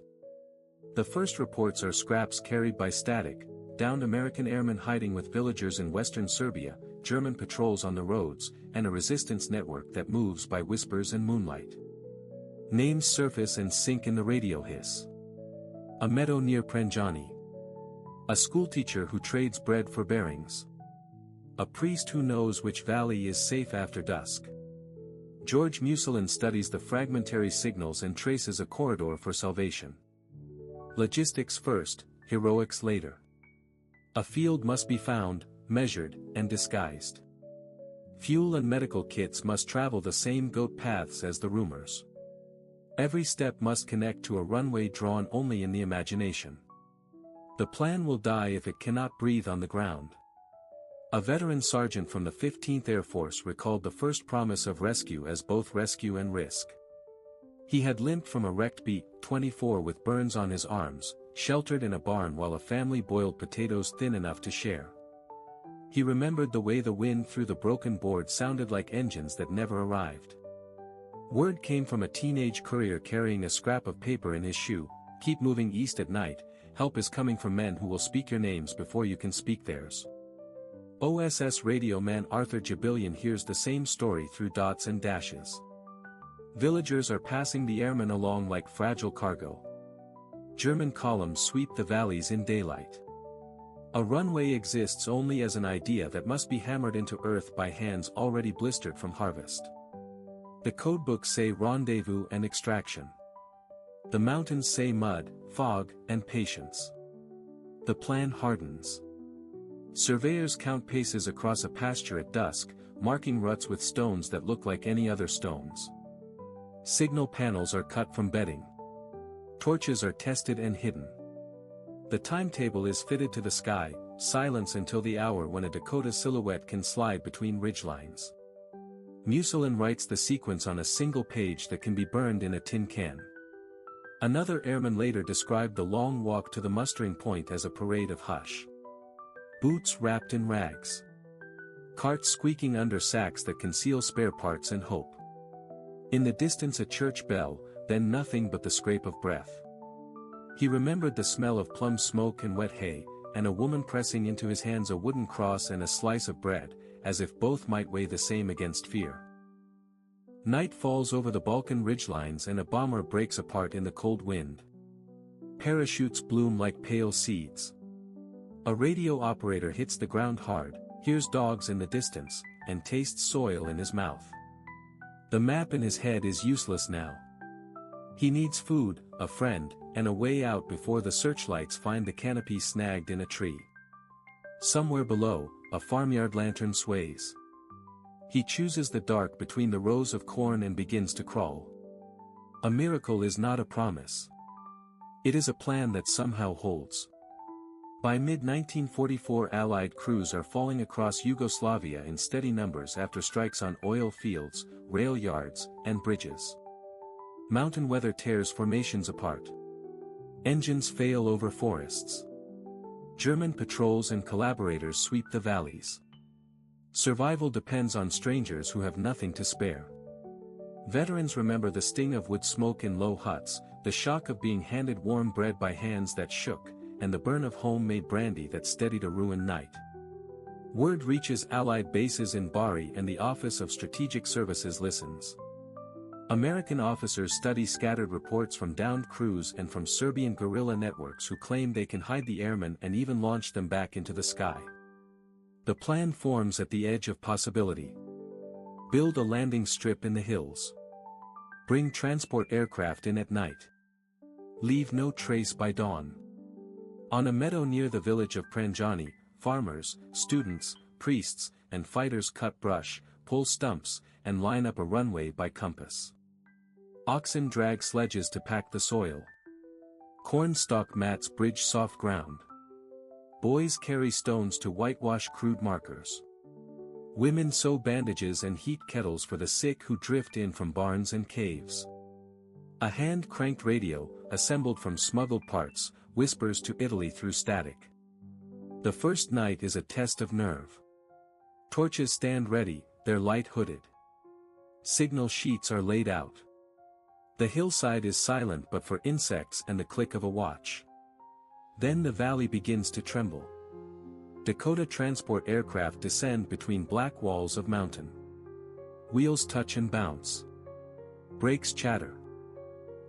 The first reports are scraps carried by static, downed American airmen hiding with villagers in western Serbia, German patrols on the roads, and a resistance network that moves by whispers and moonlight. Names surface and sink in the radio hiss. A meadow near Pranjani. A schoolteacher who trades bread for bearings. A priest who knows which valley is safe after dusk. George Muselin studies the fragmentary signals and traces a corridor for salvation. Logistics first, heroics later. A field must be found, measured, and disguised. Fuel and medical kits must travel the same goat paths as the rumors. Every step must connect to a runway drawn only in the imagination. The plan will die if it cannot breathe on the ground. A veteran sergeant from the 15th Air Force recalled the first promise of rescue as both rescue and risk. He had limped from a wrecked B-24 with burns on his arms, sheltered in a barn while a family boiled potatoes thin enough to share. He remembered the way the wind through the broken board sounded like engines that never arrived. Word came from a teenage courier carrying a scrap of paper in his shoe: "Keep moving east at night, help is coming from men who will speak your names before you can speak theirs." OSS radio man Arthur Jabillion hears the same story through dots and dashes. Villagers are passing the airmen along like fragile cargo. German columns sweep the valleys in daylight. A runway exists only as an idea that must be hammered into earth by hands already blistered from harvest. The codebooks say rendezvous and extraction. The mountains say mud, fog, and patience. The plan hardens. Surveyors count paces across a pasture at dusk, marking ruts with stones that look like any other stones. Signal panels are cut from bedding. Torches are tested and hidden. The timetable is fitted to the sky, silence until the hour when a Dakota silhouette can slide between ridgelines. Muselin writes the sequence on a single page that can be burned in a tin can. Another airman later described the long walk to the mustering point as a parade of hush. Boots wrapped in rags. Carts squeaking under sacks that conceal spare parts and hope. In the distance a church bell, then nothing but the scrape of breath. He remembered the smell of plum smoke and wet hay, and a woman pressing into his hands a wooden cross and a slice of bread, as if both might weigh the same against fear. Night falls over the Balkan ridgelines and a bomber breaks apart in the cold wind. Parachutes bloom like pale seeds. A radio operator hits the ground hard, hears dogs in the distance, and tastes soil in his mouth. The map in his head is useless now. He needs food, a friend, and a way out before the searchlights find the canopy snagged in a tree. Somewhere below, a farmyard lantern sways. He chooses the dark between the rows of corn and begins to crawl. A miracle is not a promise. It is a plan that somehow holds. By mid-1944, Allied crews are falling across Yugoslavia in steady numbers after strikes on oil fields, rail yards, and bridges. Mountain weather tears formations apart. Engines fail over forests. German patrols and collaborators sweep the valleys. Survival depends on strangers who have nothing to spare. Veterans remember the sting of wood smoke in low huts, the shock of being handed warm bread by hands that shook, and the burn of homemade brandy that steadied a ruined night. Word reaches Allied bases in Bari and the Office of Strategic Services listens. American officers study scattered reports from downed crews and from Serbian guerrilla networks who claim they can hide the airmen and even launch them back into the sky. The plan forms at the edge of possibility. Build a landing strip in the hills. Bring transport aircraft in at night. Leave no trace by dawn. On a meadow near the village of Pranjani, farmers, students, priests, and fighters cut brush, pull stumps, and line up a runway by compass. Oxen drag sledges to pack the soil. Cornstalk mats bridge soft ground. Boys carry stones to whitewash crude markers. Women sew bandages and heat kettles for the sick who drift in from barns and caves. A hand-cranked radio, assembled from smuggled parts, whispers to Italy through static. The first night is a test of nerve. Torches stand ready, their light hooded. Signal sheets are laid out. The hillside is silent but for insects and the click of a watch. Then the valley begins to tremble. Dakota transport aircraft descend between black walls of mountain. Wheels touch and bounce. Brakes chatter.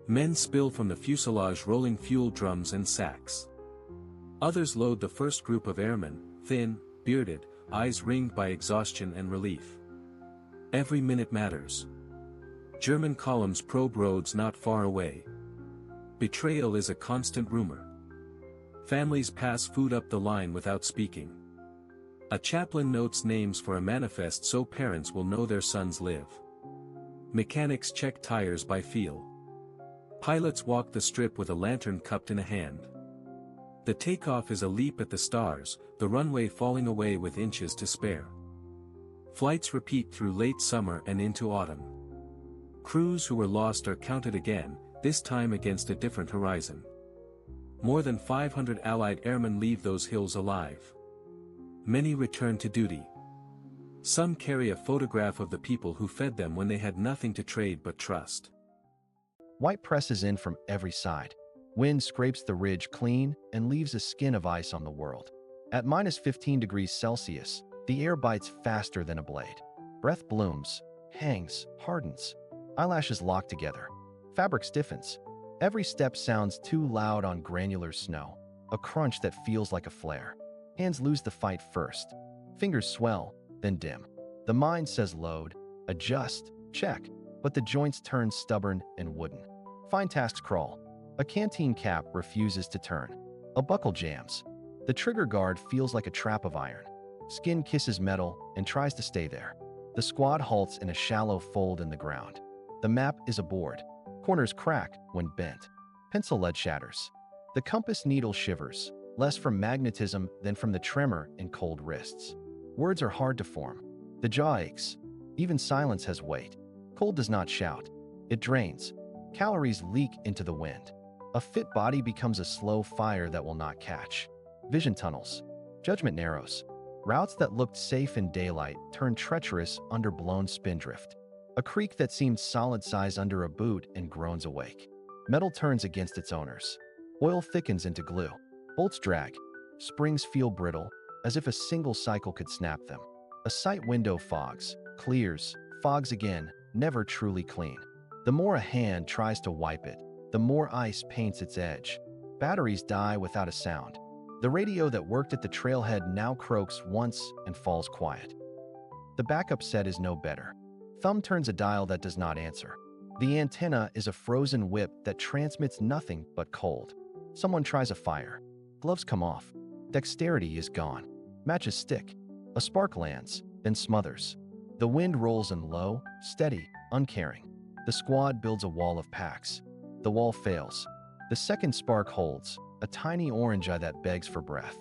Men spill from the fuselage rolling fuel drums and sacks. Others load the first group of airmen, thin, bearded, eyes ringed by exhaustion and relief. Every minute matters. German columns probe roads not far away. Betrayal is a constant rumor. Families pass food up the line without speaking. A chaplain notes names for a manifest so parents will know their sons live. Mechanics check tires by feel. Pilots walk the strip with a lantern cupped in a hand. The takeoff is a leap at the stars, the runway falling away with inches to spare. Flights repeat through late summer and into autumn. Crews who were lost are counted again, this time against a different horizon. More than 500 Allied airmen leave those hills alive. Many return to duty. Some carry a photograph of the people who fed them when they had nothing to trade but trust. White presses in from every side. Wind scrapes the ridge clean and leaves a skin of ice on the world. At -15 degrees Celsius, the air bites faster than a blade. Breath blooms, hangs, hardens. Eyelashes lock together. Fabric stiffens. Every step sounds too loud on granular snow, a crunch that feels like a flare. Hands lose the fight first. Fingers swell, then dim. The mind says load, adjust, check, but the joints turn stubborn and wooden. Fine tasks crawl. A canteen cap refuses to turn. A buckle jams. The trigger guard feels like a trap of iron. Skin kisses metal and tries to stay there. The squad halts in a shallow fold in the ground. The map is a board. Corners crack when bent. Pencil lead shatters. The compass needle shivers, less from magnetism than from the tremor in cold wrists. Words are hard to form. The jaw aches. Even silence has weight. Cold does not shout. It drains. Calories leak into the wind. A fit body becomes a slow fire that will not catch. Vision tunnels. Judgment narrows. Routes that looked safe in daylight turn treacherous under blown spindrift. A creak that seemed solid size under a boot and groans awake. Metal turns against its owners. Oil thickens into glue. Bolts drag. Springs feel brittle, as if a single cycle could snap them. A sight window fogs, clears, fogs again, never truly clean. The more a hand tries to wipe it, the more ice paints its edge. Batteries die without a sound. The radio that worked at the trailhead now croaks once and falls quiet. The backup set is no better. Thumb turns a dial that does not answer. The antenna is a frozen whip that transmits nothing but cold. Someone tries a fire. Gloves come off. Dexterity is gone. Matches stick. A spark lands, then smothers. The wind rolls in low, steady, uncaring. The squad builds a wall of packs. The wall fails. The second spark holds, a tiny orange eye that begs for breath.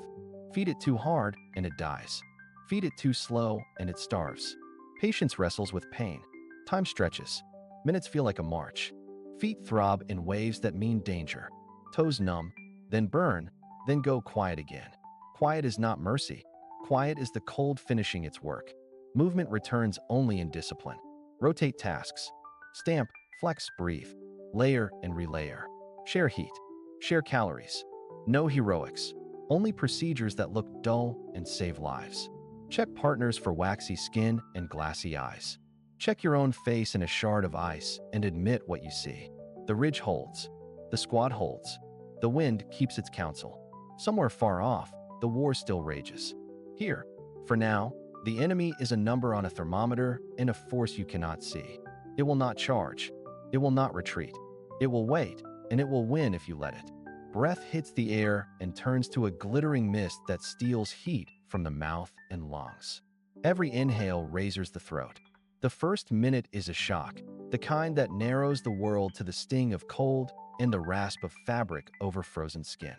Feed it too hard, and it dies. Feed it too slow, and it starves. Patience wrestles with pain. Time stretches. Minutes feel like a march. Feet throb in waves that mean danger. Toes numb, then burn, then go quiet again. Quiet is not mercy. Quiet is the cold finishing its work. Movement returns only in discipline. Rotate tasks. Stamp, flex, breathe. Layer and relayer. Share heat. Share calories. No heroics. Only procedures that look dull and save lives. Check partners for waxy skin and glassy eyes. Check your own face in a shard of ice and admit what you see. The ridge holds. The squad holds. The wind keeps its counsel. Somewhere far off, the war still rages. Here, for now, the enemy is a number on a thermometer and a force you cannot see. It will not charge. It will not retreat. It will wait, and it will win if you let it. Breath hits the air and turns to a glittering mist that steals heat from the mouth and lungs. Every inhale razors the throat. The first minute is a shock, the kind that narrows the world to the sting of cold and the rasp of fabric over frozen skin.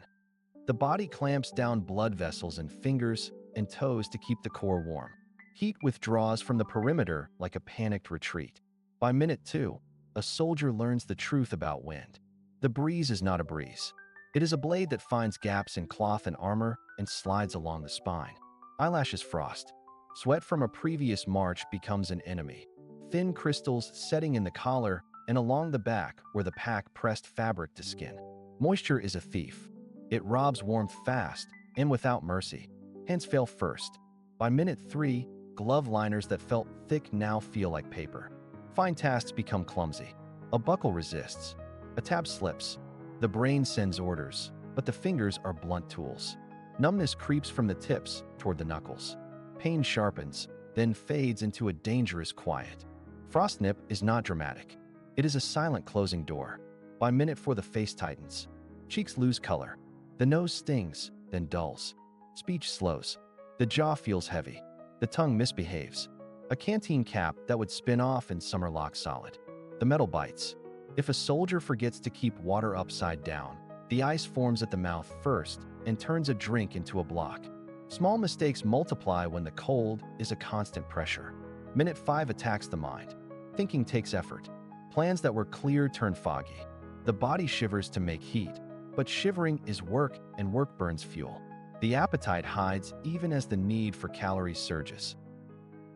The body clamps down blood vessels and fingers and toes to keep the core warm. Heat withdraws from the perimeter like a panicked retreat. By minute 2, a soldier learns the truth about wind. The breeze is not a breeze. It is a blade that finds gaps in cloth and armor and slides along the spine. Eyelashes frost. Sweat from a previous march becomes an enemy. Thin crystals setting in the collar and along the back where the pack pressed fabric to skin. Moisture is a thief. It robs warmth fast and without mercy. Hands fail first. By minute 3, glove liners that felt thick now feel like paper. Fine tasks become clumsy. A buckle resists. A tab slips. The brain sends orders, but the fingers are blunt tools. Numbness creeps from the tips toward the knuckles. Pain sharpens, then fades into a dangerous quiet. Frost nip is not dramatic. It is a silent closing door. By minute 4, the face tightens. Cheeks lose color. The nose stings, then dulls. Speech slows. The jaw feels heavy. The tongue misbehaves. A canteen cap that would spin off in summer locks solid. The metal bites. If a soldier forgets to keep water upside down, the ice forms at the mouth first and turns a drink into a block. Small mistakes multiply when the cold is a constant pressure. Minute 5 attacks the mind. Thinking takes effort. Plans that were clear turn foggy. The body shivers to make heat, but shivering is work and work burns fuel. The appetite hides even as the need for calories surges.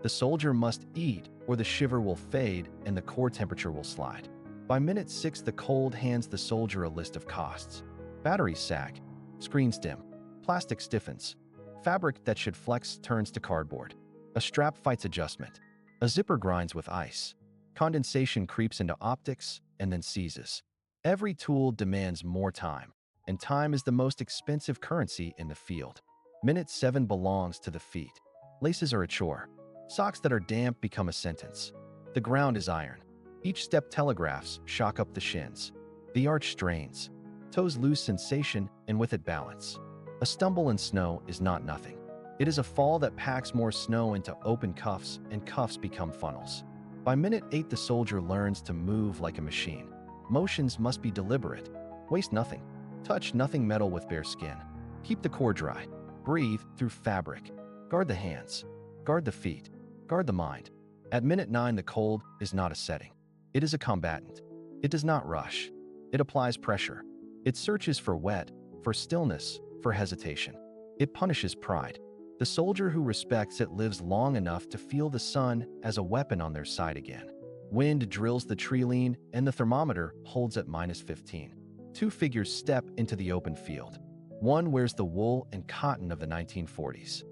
The soldier must eat or the shiver will fade and the core temperature will slide. By minute 6, the cold hands the soldier a list of costs. Batteries sag. Screens dim. Plastic stiffens. Fabric that should flex turns to cardboard. A strap fights adjustment. A zipper grinds with ice. Condensation creeps into optics and then seizes. Every tool demands more time, and time is the most expensive currency in the field. Minute 7 belongs to the feet. Laces are a chore. Socks that are damp become a sentence. The ground is iron. Each step telegraphs shock up the shins. The arch strains. Toes lose sensation and with it balance. A stumble in snow is not nothing. It is a fall that packs more snow into open cuffs and cuffs become funnels. By minute 8, the soldier learns to move like a machine. Motions must be deliberate. Waste nothing. Touch nothing metal with bare skin. Keep the core dry. Breathe through fabric. Guard the hands. Guard the feet. Guard the mind. At minute 9, the cold is not a setting. It is a combatant. It does not rush. It applies pressure. It searches for wet, for stillness, for hesitation. It punishes pride. The soldier who respects it lives long enough to feel the sun as a weapon on their side again. Wind drills the tree lean, and the thermometer holds at -15. 2 figures step into the open field. One wears the wool and cotton of the 1940s.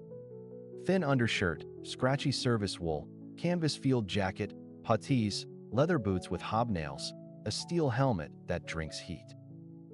Thin undershirt, scratchy service wool, canvas field jacket, puttees, leather boots with hobnails, a steel helmet that drinks heat.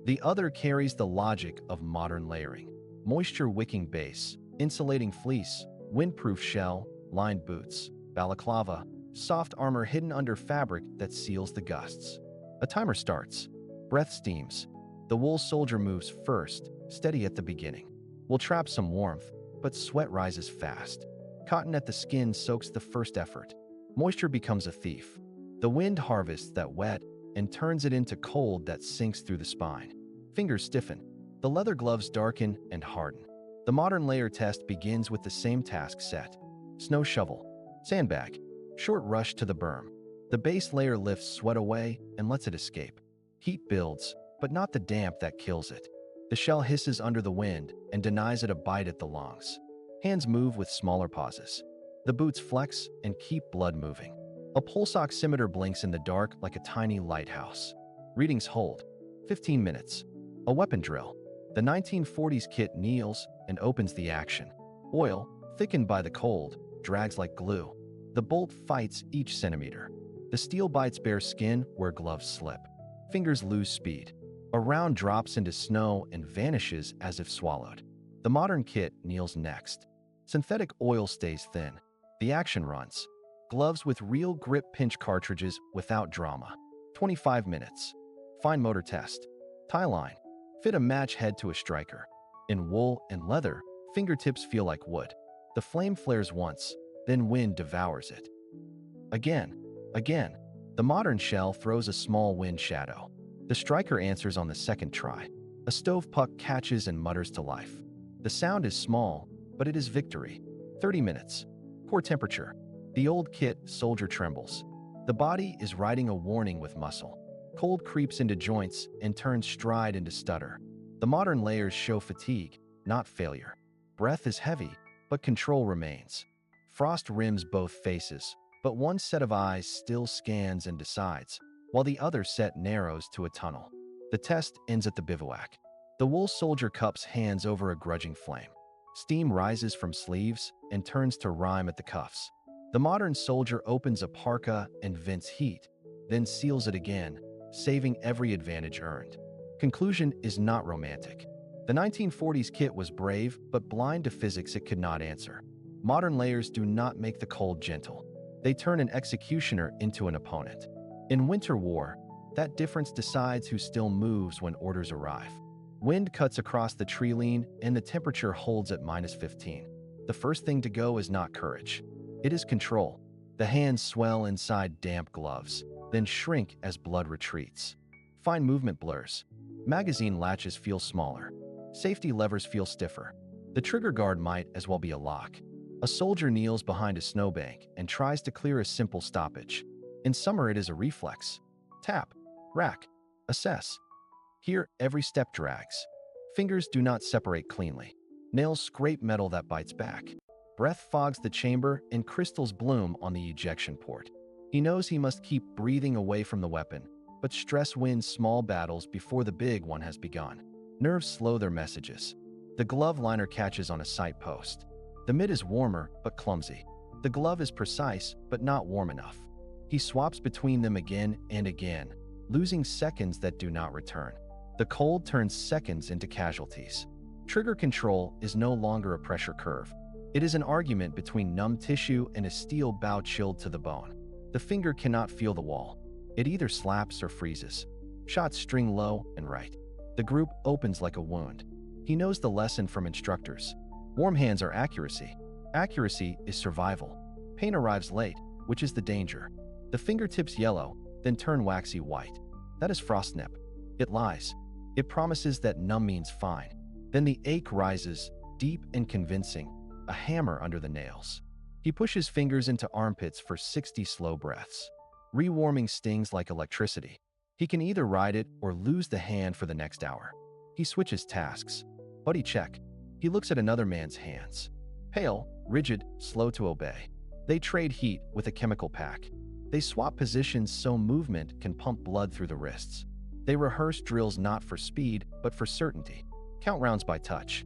The other carries the logic of modern layering. moisture-wicking base, insulating fleece, windproof shell, lined boots, balaclava, soft armor hidden under fabric that seals the gusts. A timer starts. Breath steams. The wool soldier moves first, steady at the beginning. Will trap some warmth, but sweat rises fast. Cotton at the skin soaks the first effort. Moisture becomes a thief. The wind harvests that wet and turns it into cold that sinks through the spine. Fingers stiffen. The leather gloves darken and harden. The modern layer test begins with the same task set. Snow shovel. Sandbag. Short rush to the berm. The base layer lifts sweat away and lets it escape. Heat builds, but not the damp that kills it. The shell hisses under the wind and denies it a bite at the lungs. Hands move with smaller pauses. The boots flex and keep blood moving. A pulse oximeter blinks in the dark like a tiny lighthouse. Readings hold. 15 minutes. A weapon drill. The 1940s kit kneels and opens the action. Oil, thickened by the cold, drags like glue. The bolt fights each centimeter. The steel bites bare skin where gloves slip. Fingers lose speed. A round drops into snow and vanishes as if swallowed. The modern kit kneels next. Synthetic oil stays thin. The action runs. Gloves with real grip pinch cartridges without drama. 25 minutes. Fine motor test. Tie line. Fit a match head to a striker. In wool and leather, fingertips feel like wood. The flame flares once, then wind devours it. Again. The modern shell throws a small wind shadow. The striker answers on the second try. A stove puck catches and mutters to life. The sound is small, but it is victory. 30 minutes. Core temperature. The old kit soldier trembles. The body is writing a warning with muscle. Cold creeps into joints and turns stride into stutter. The modern layers show fatigue, not failure. Breath is heavy, but control remains. Frost rims both faces, but one set of eyes still scans and decides, while the other set narrows to a tunnel. The test ends at the bivouac. The wool soldier cups hands over a grudging flame. Steam rises from sleeves and turns to rime at the cuffs. The modern soldier opens a parka and vents heat, then seals it again, saving every advantage earned. Conclusion is not romantic. The 1940s kit was brave, but blind to physics it could not answer. Modern layers do not make the cold gentle. They turn an executioner into an opponent. In winter war, that difference decides who still moves when orders arrive. Wind cuts across the tree line and the temperature holds at -15. The first thing to go is not courage. It is control. The hands swell inside damp gloves, then shrink as blood retreats. Fine movement blurs. Magazine latches feel smaller. Safety levers feel stiffer. The trigger guard might as well be a lock. A soldier kneels behind a snowbank and tries to clear a simple stoppage. In summer it is a reflex. Tap, rack, assess. Here every step drags. Fingers do not separate cleanly. Nails scrape metal that bites back. Breath fogs the chamber and crystals bloom on the ejection port. He knows he must keep breathing away from the weapon, but stress wins small battles before the big one has begun. Nerves slow their messages. The glove liner catches on a sight post. The mid is warmer, but clumsy. The glove is precise, but not warm enough. He swaps between them again and again, losing seconds that do not return. The cold turns seconds into casualties. Trigger control is no longer a pressure curve. It is an argument between numb tissue and a steel bow chilled to the bone. The finger cannot feel the wall. It either slaps or freezes. Shots string low and right. The group opens like a wound. He knows the lesson from instructors. Warm hands are accuracy. Accuracy is survival. Pain arrives late, which is the danger. The fingertips yellow, then turn waxy white. That is frostnip. It lies. It promises that numb means fine. Then the ache rises, deep and convincing, a hammer under the nails. He pushes fingers into armpits for 60 slow breaths. Rewarming stings like electricity. He can either ride it or lose the hand for the next hour. He switches tasks. Buddy check. He looks at another man's hands. Pale, rigid, slow to obey. They trade heat with a chemical pack. They swap positions so movement can pump blood through the wrists. They rehearse drills not for speed, but for certainty. Count rounds by touch.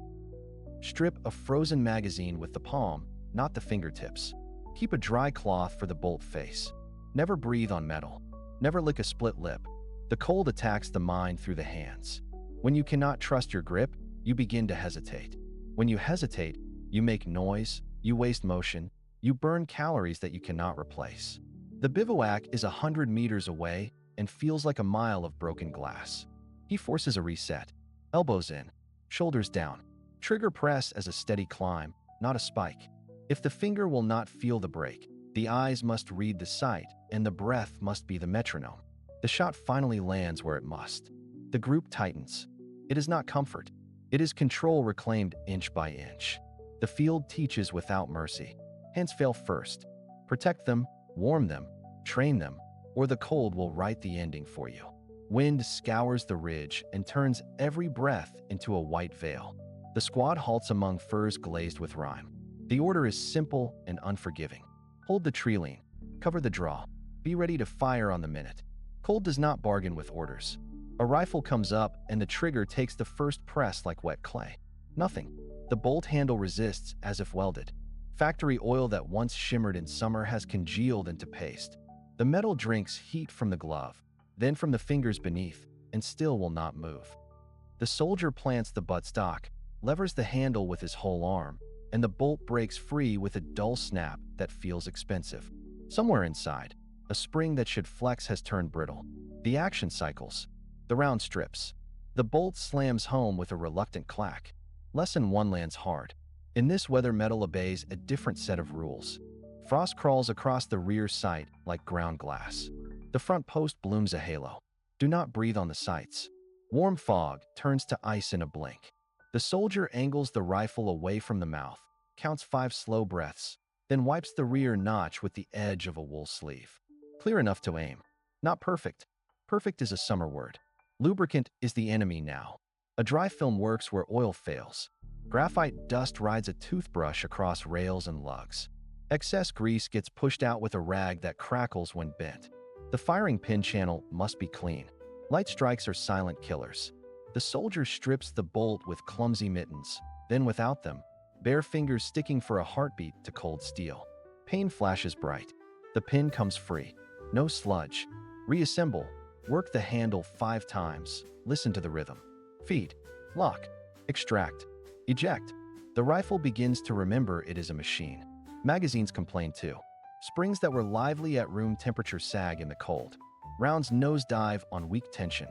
Strip a frozen magazine with the palm, not the fingertips. Keep a dry cloth for the bolt face. Never breathe on metal. Never lick a split lip. The cold attacks the mind through the hands. When you cannot trust your grip, you begin to hesitate. When you hesitate, you make noise, you waste motion, you burn calories that you cannot replace. The bivouac is 100 meters away and feels like a mile of broken glass. He forces a reset. Elbows in, shoulders down. Trigger press as a steady climb, not a spike. If the finger will not feel the brake, the eyes must read the sight, and the breath must be the metronome. The shot finally lands where it must. The group tightens. It is not comfort. It is control reclaimed inch by inch. The field teaches without mercy. Hands fail first. Protect them, warm them, train them, or the cold will write the ending for you. Wind scours the ridge and turns every breath into a white veil. The squad halts among firs glazed with rime. The order is simple and unforgiving. Hold the tree lean. Cover the draw. Be ready to fire on the minute. Cold does not bargain with orders. A rifle comes up and the trigger takes the first press like wet clay. Nothing. The bolt handle resists as if welded. Factory oil that once shimmered in summer has congealed into paste. The metal drinks heat from the glove, then from the fingers beneath, and still will not move. The soldier plants the buttstock, levers the handle with his whole arm, and the bolt breaks free with a dull snap that feels expensive. Somewhere inside, a spring that should flex has turned brittle. The action cycles. The round strips. The bolt slams home with a reluctant clack. Lesson 1 lands hard. In this weather, metal obeys a different set of rules. Frost crawls across the rear sight like ground glass. The front post blooms a halo. Do not breathe on the sights. Warm fog turns to ice in a blink. The soldier angles the rifle away from the mouth, counts 5 slow breaths, then wipes the rear notch with the edge of a wool sleeve. Clear enough to aim. Not perfect. Perfect is a summer word. Lubricant is the enemy now. A dry film works where oil fails. Graphite dust rides a toothbrush across rails and lugs. Excess grease gets pushed out with a rag that crackles when bent. The firing pin channel must be clean. Light strikes are silent killers. The soldier strips the bolt with clumsy mittens, then without them, bare fingers sticking for a heartbeat to cold steel. Pain flashes bright. The pin comes free. No sludge. Reassemble. Work the handle 5 times. Listen to the rhythm. Feed. Lock. Extract. Eject. The rifle begins to remember it is a machine. Magazines complain too. Springs that were lively at room temperature sag in the cold. Rounds nosedive on weak tension.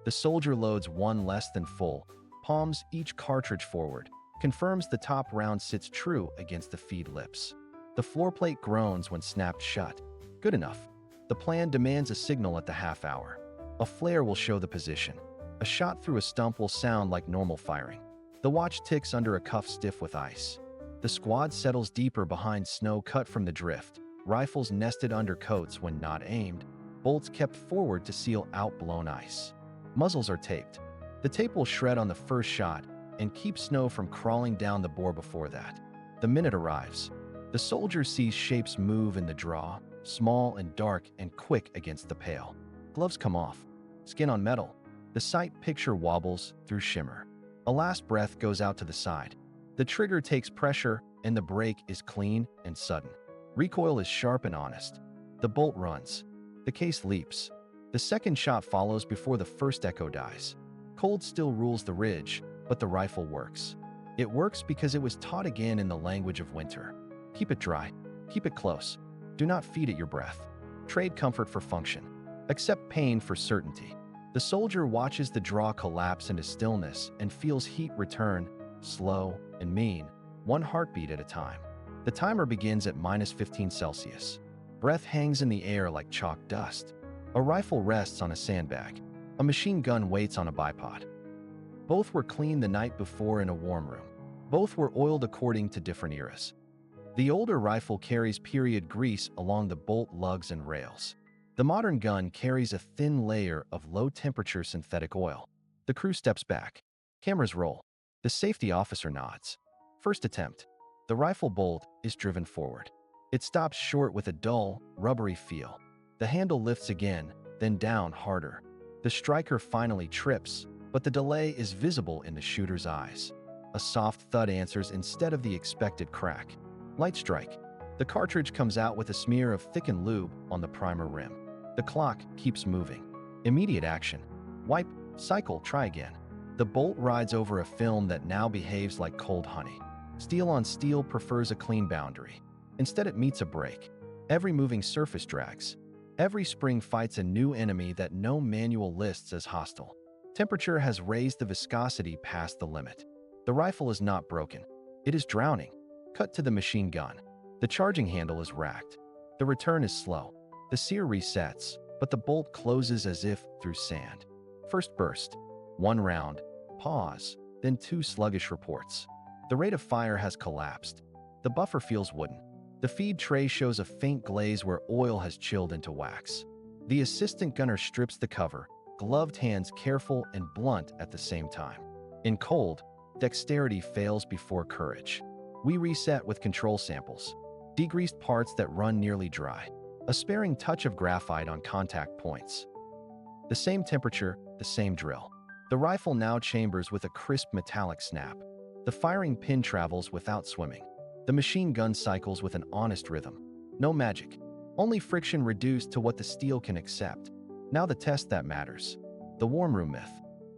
The soldier loads 1 less than full, palms each cartridge forward, confirms the top round sits true against the feed lips. The floor plate groans when snapped shut. Good enough. The plan demands a signal at the half hour. A flare will show the position. A shot through a stump will sound like normal firing. The watch ticks under a cuff stiff with ice. The squad settles deeper behind snow cut from the drift, rifles nested under coats when not aimed, bolts kept forward to seal outblown ice. Muzzles are taped. The tape will shred on the first shot and keep snow from crawling down the bore before that. The minute arrives. The soldier sees shapes move in the draw, small and dark and quick against the pale. Gloves come off. Skin on metal. The sight picture wobbles through shimmer. A last breath goes out to the side. The trigger takes pressure and the break is clean and sudden. Recoil is sharp and honest. The bolt runs. The case leaps. The second shot follows before the first echo dies. Cold still rules the ridge, but the rifle works. It works because it was taught again in the language of winter. Keep it dry. Keep it close. Do not feed it your breath. Trade comfort for function. Accept pain for certainty. The soldier watches the draw collapse into stillness and feels heat return, slow and mean, 1 heartbeat at a time. The timer begins at -15 Celsius. Breath hangs in the air like chalk dust. A rifle rests on a sandbag. A machine gun waits on a bipod. Both were cleaned the night before in a warm room. Both were oiled according to different eras. The older rifle carries period grease along the bolt lugs and rails. The modern gun carries a thin layer of low-temperature synthetic oil. The crew steps back. Cameras roll. The safety officer nods. First attempt. The rifle bolt is driven forward. It stops short with a dull, rubbery feel. The handle lifts again, then down harder. The striker finally trips, but the delay is visible in the shooter's eyes. A soft thud answers instead of the expected crack. Light strike. The cartridge comes out with a smear of thickened lube on the primer rim. The clock keeps moving. Immediate action. Wipe, cycle, try again. The bolt rides over a film that now behaves like cold honey. Steel on steel prefers a clean boundary. Instead, it meets a break. Every moving surface drags. Every spring fights a new enemy that no manual lists as hostile. Temperature has raised the viscosity past the limit. The rifle is not broken. It is drowning. Cut to the machine gun. The charging handle is racked. The return is slow. The sear resets, but the bolt closes as if through sand. First burst. One round. Pause. Then two sluggish reports. The rate of fire has collapsed. The buffer feels wooden. The feed tray shows a faint glaze where oil has chilled into wax. The assistant gunner strips the cover, gloved hands careful and blunt at the same time. In cold, dexterity fails before courage. We reset with control samples. Degreased parts that run nearly dry. A sparing touch of graphite on contact points. The same temperature, the same drill. The rifle now chambers with a crisp metallic snap. The firing pin travels without swimming. The machine gun cycles with an honest rhythm. No magic. Only friction reduced to what the steel can accept. Now the test that matters. The warm room myth.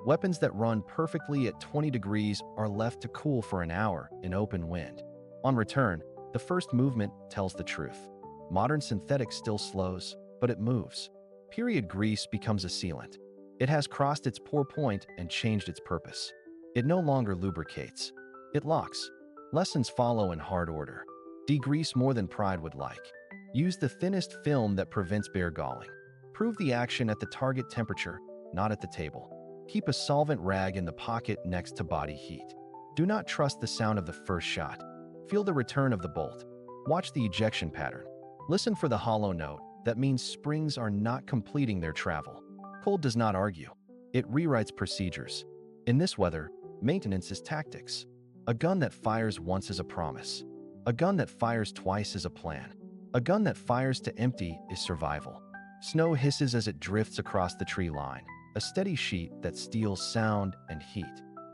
Weapons that run perfectly at 20 degrees are left to cool for an hour in open wind. On return, the first movement tells the truth. Modern synthetic still slows, but it moves. Period grease becomes a sealant. It has crossed its pour point and changed its purpose. It no longer lubricates. It locks. Lessons follow in hard order. Degrease more than pride would like. Use the thinnest film that prevents bare galling. Prove the action at the target temperature, not at the table. Keep a solvent rag in the pocket next to body heat. Do not trust the sound of the first shot. Feel the return of the bolt. Watch the ejection pattern. Listen for the hollow note. That means springs are not completing their travel. Cold does not argue. It rewrites procedures. In this weather, maintenance is tactics. A gun that fires once is a promise. A gun that fires twice is a plan. A gun that fires to empty is survival. Snow hisses as it drifts across the tree line, a steady sheet that steals sound and heat.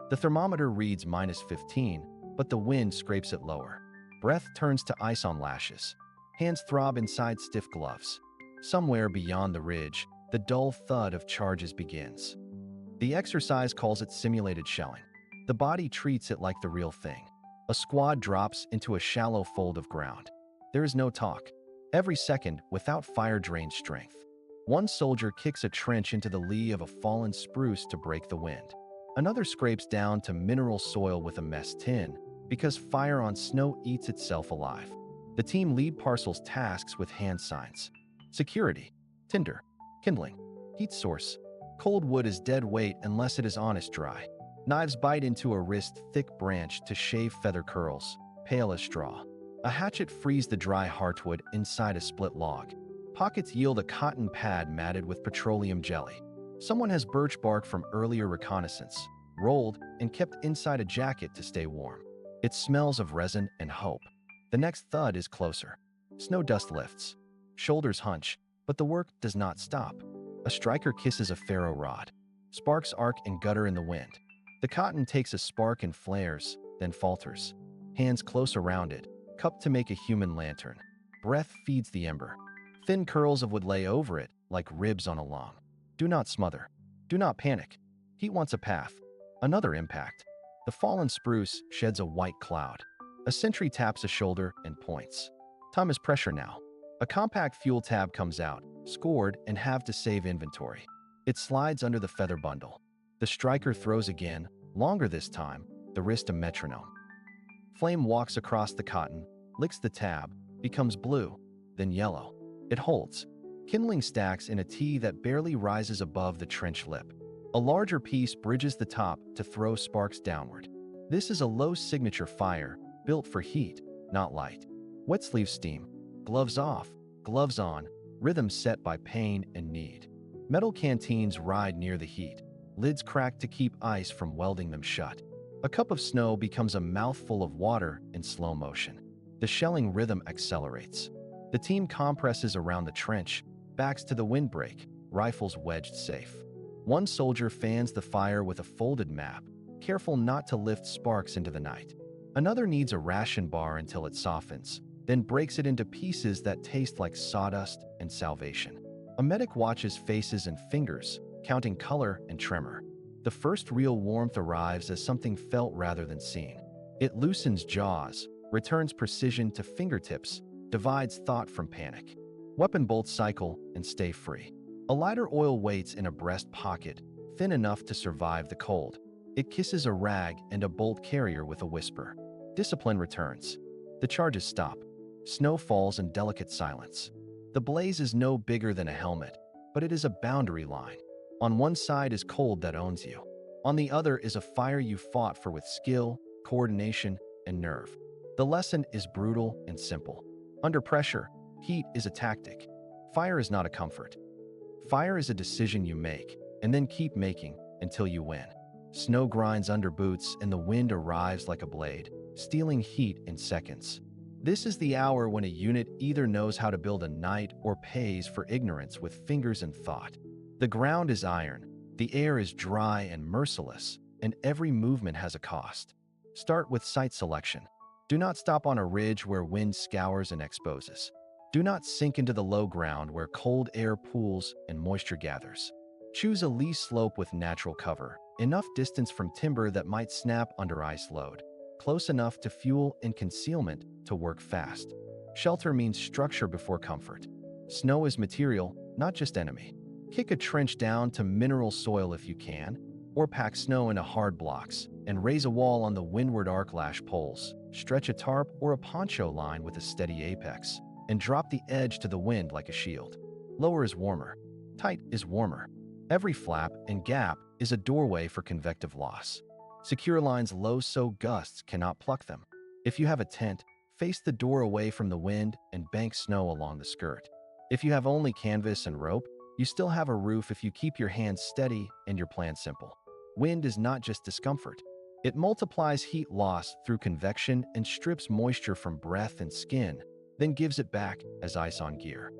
The thermometer reads -15, but the wind scrapes it lower. Breath turns to ice on lashes. Hands throb inside stiff gloves. Somewhere beyond the ridge, the dull thud of charges begins. The exercise calls it simulated shelling. The body treats it like the real thing. A squad drops into a shallow fold of ground. There is no talk. Every second, without fire, drains strength. One soldier kicks a trench into the lee of a fallen spruce to break the wind. Another scrapes down to mineral soil with a mess tin, because fire on snow eats itself alive. The team lead parcels tasks with hand signs. Security, tinder, kindling, heat source. Cold wood is dead weight unless it is honest dry. Knives bite into a wrist-thick branch to shave feather curls, pale as straw. A hatchet frees the dry heartwood inside a split log. Pockets yield a cotton pad matted with petroleum jelly. Someone has birch bark from earlier reconnaissance, rolled and kept inside a jacket to stay warm. It smells of resin and hope. The next thud is closer. Snow dust lifts. Shoulders hunch, but the work does not stop. A striker kisses a ferro rod. Sparks arc and gutter in the wind. The cotton takes a spark and flares, then falters. Hands close around it, cupped to make a human lantern. Breath feeds the ember. Thin curls of wood lay over it, like ribs on a long. Do not smother. Do not panic. Heat wants a path. Another impact. The fallen spruce sheds a white cloud. A sentry taps a shoulder and points. Time is pressure now. A compact fuel tab comes out, scored and have to save inventory. It slides under the feather bundle. The striker throws again, longer this time, the wrist a metronome. Flame walks across the cotton, licks the tab, becomes blue, then yellow. It holds. Kindling stacks in a T that barely rises above the trench lip. A larger piece bridges the top to throw sparks downward. This is a low signature fire, built for heat, not light. Wet sleeve steam. Gloves off, gloves on, rhythm set by pain and need. Metal canteens ride near the heat. Lids crack to keep ice from welding them shut. A cup of snow becomes a mouthful of water in slow motion. The shelling rhythm accelerates. The team compresses around the trench, backs to the windbreak, rifles wedged safe. One soldier fans the fire with a folded map, careful not to lift sparks into the night. Another needs a ration bar until it softens, then breaks it into pieces that taste like sawdust and salvation. A medic watches faces and fingers, counting color and tremor. The first real warmth arrives as something felt rather than seen. It loosens jaws, returns precision to fingertips, divides thought from panic. Weapon bolts cycle and stay free. A lighter oil waits in a breast pocket, thin enough to survive the cold. It kisses a rag and a bolt carrier with a whisper. Discipline returns. The charges stop. Snow falls in delicate silence. The blaze is no bigger than a helmet, but it is a boundary line. On one side is cold that owns you. On the other is a fire you fought for with skill, coordination, and nerve. The lesson is brutal and simple. Under pressure, heat is a tactic. Fire is not a comfort. Fire is a decision you make, and then keep making until you win. Snow grinds under boots and the wind arrives like a blade, stealing heat in seconds. This is the hour when a unit either knows how to build a knight or pays for ignorance with fingers and thought. The ground is iron, the air is dry and merciless, and every movement has a cost. Start with site selection. Do not stop on a ridge where wind scours and exposes. Do not sink into the low ground where cold air pools and moisture gathers. Choose a lee slope with natural cover, enough distance from timber that might snap under ice load, close enough to fuel and concealment to work fast. Shelter means structure before comfort. Snow is material, not just enemy. Kick a trench down to mineral soil if you can, or pack snow into hard blocks and raise a wall on the windward arc-lash poles. Stretch a tarp or a poncho line with a steady apex, and drop the edge to the wind like a shield. Lower is warmer. Tight is warmer. Every flap and gap is a doorway for convective loss. Secure lines low so gusts cannot pluck them. If you have a tent, face the door away from the wind and bank snow along the skirt. If you have only canvas and rope, you still have a roof if you keep your hands steady and your plan simple. Wind is not just discomfort. It multiplies heat loss through convection and strips moisture from breath and skin, then gives it back as ice on gear.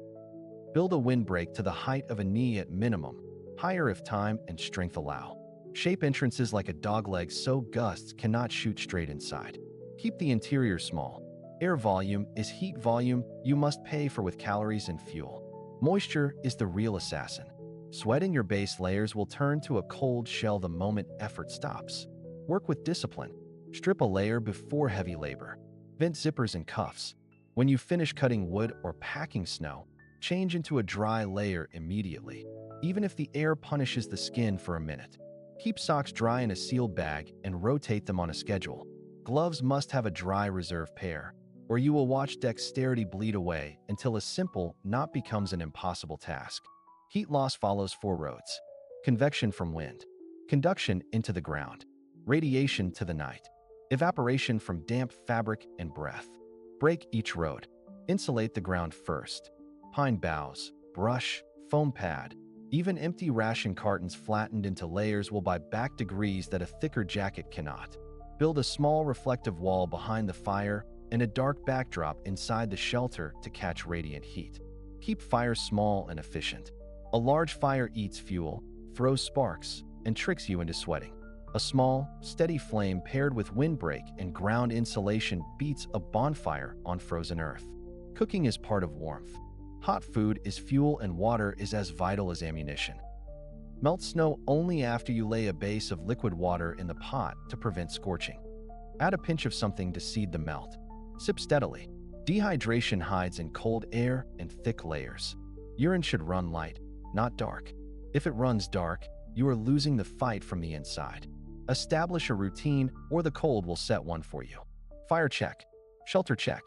Build a windbreak to the height of a knee at minimum, higher if time and strength allow. Shape entrances like a dogleg so gusts cannot shoot straight inside. Keep the interior small. Air volume is heat volume you must pay for with calories and fuel. Moisture is the real assassin. Sweat in your base layers will turn to a cold shell the moment effort stops. Work with discipline. Strip a layer before heavy labor. Vent zippers and cuffs. When you finish cutting wood or packing snow, change into a dry layer immediately, even if the air punishes the skin for a minute. Keep socks dry in a sealed bag and rotate them on a schedule. Gloves must have a dry reserve pair, or you will watch dexterity bleed away until a simple knot becomes an impossible task. Heat loss follows 4 roads. Convection from wind. Conduction into the ground. Radiation to the night. Evaporation from damp fabric and breath. Break each road. Insulate the ground first. Pine boughs, brush, foam pad. Even empty ration cartons flattened into layers will buy back degrees that a thicker jacket cannot. Build a small reflective wall behind the fire and a dark backdrop inside the shelter to catch radiant heat. Keep fire small and efficient. A large fire eats fuel, throws sparks, and tricks you into sweating. A small, steady flame paired with windbreak and ground insulation beats a bonfire on frozen earth. Cooking is part of warmth. Hot food is fuel and water is as vital as ammunition. Melt snow only after you lay a base of liquid water in the pot to prevent scorching. Add a pinch of something to seed the melt. Sip steadily. Dehydration hides in cold air and thick layers. Urine should run light, not dark. If it runs dark, you are losing the fight from the inside. Establish a routine or the cold will set one for you. Fire check, shelter check,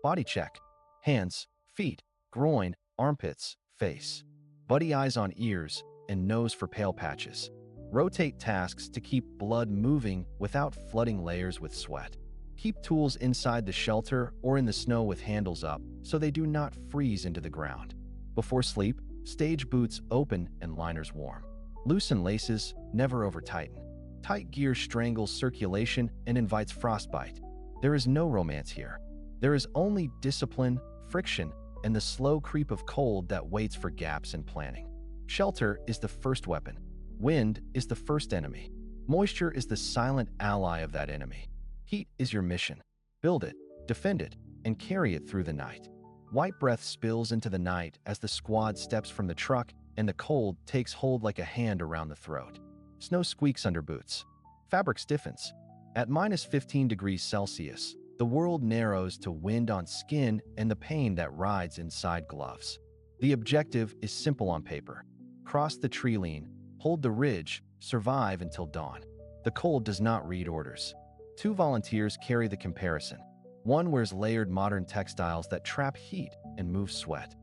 body check, hands, feet, groin, armpits, face. Buddy eyes on ears and nose for pale patches. Rotate tasks to keep blood moving without flooding layers with sweat. Keep tools inside the shelter or in the snow with handles up so they do not freeze into the ground. Before sleep, stage boots open and liners warm. Loosen laces, never over-tighten. Tight gear strangles circulation and invites frostbite. There is no romance here. There is only discipline, friction, and the slow creep of cold that waits for gaps in planning. Shelter is the first weapon. Wind is the first enemy. Moisture is the silent ally of that enemy. Heat is your mission. Build it, defend it, and carry it through the night. White breath spills into the night as the squad steps from the truck and the cold takes hold like a hand around the throat. Snow squeaks under boots. Fabric stiffens. At -15 degrees Celsius, the world narrows to wind on skin and the pain that rides inside gloves. The objective is simple on paper. Cross the tree line, hold the ridge, survive until dawn. The cold does not read orders. 2 volunteers carry the comparison. One wears layered modern textiles that trap heat and move sweat.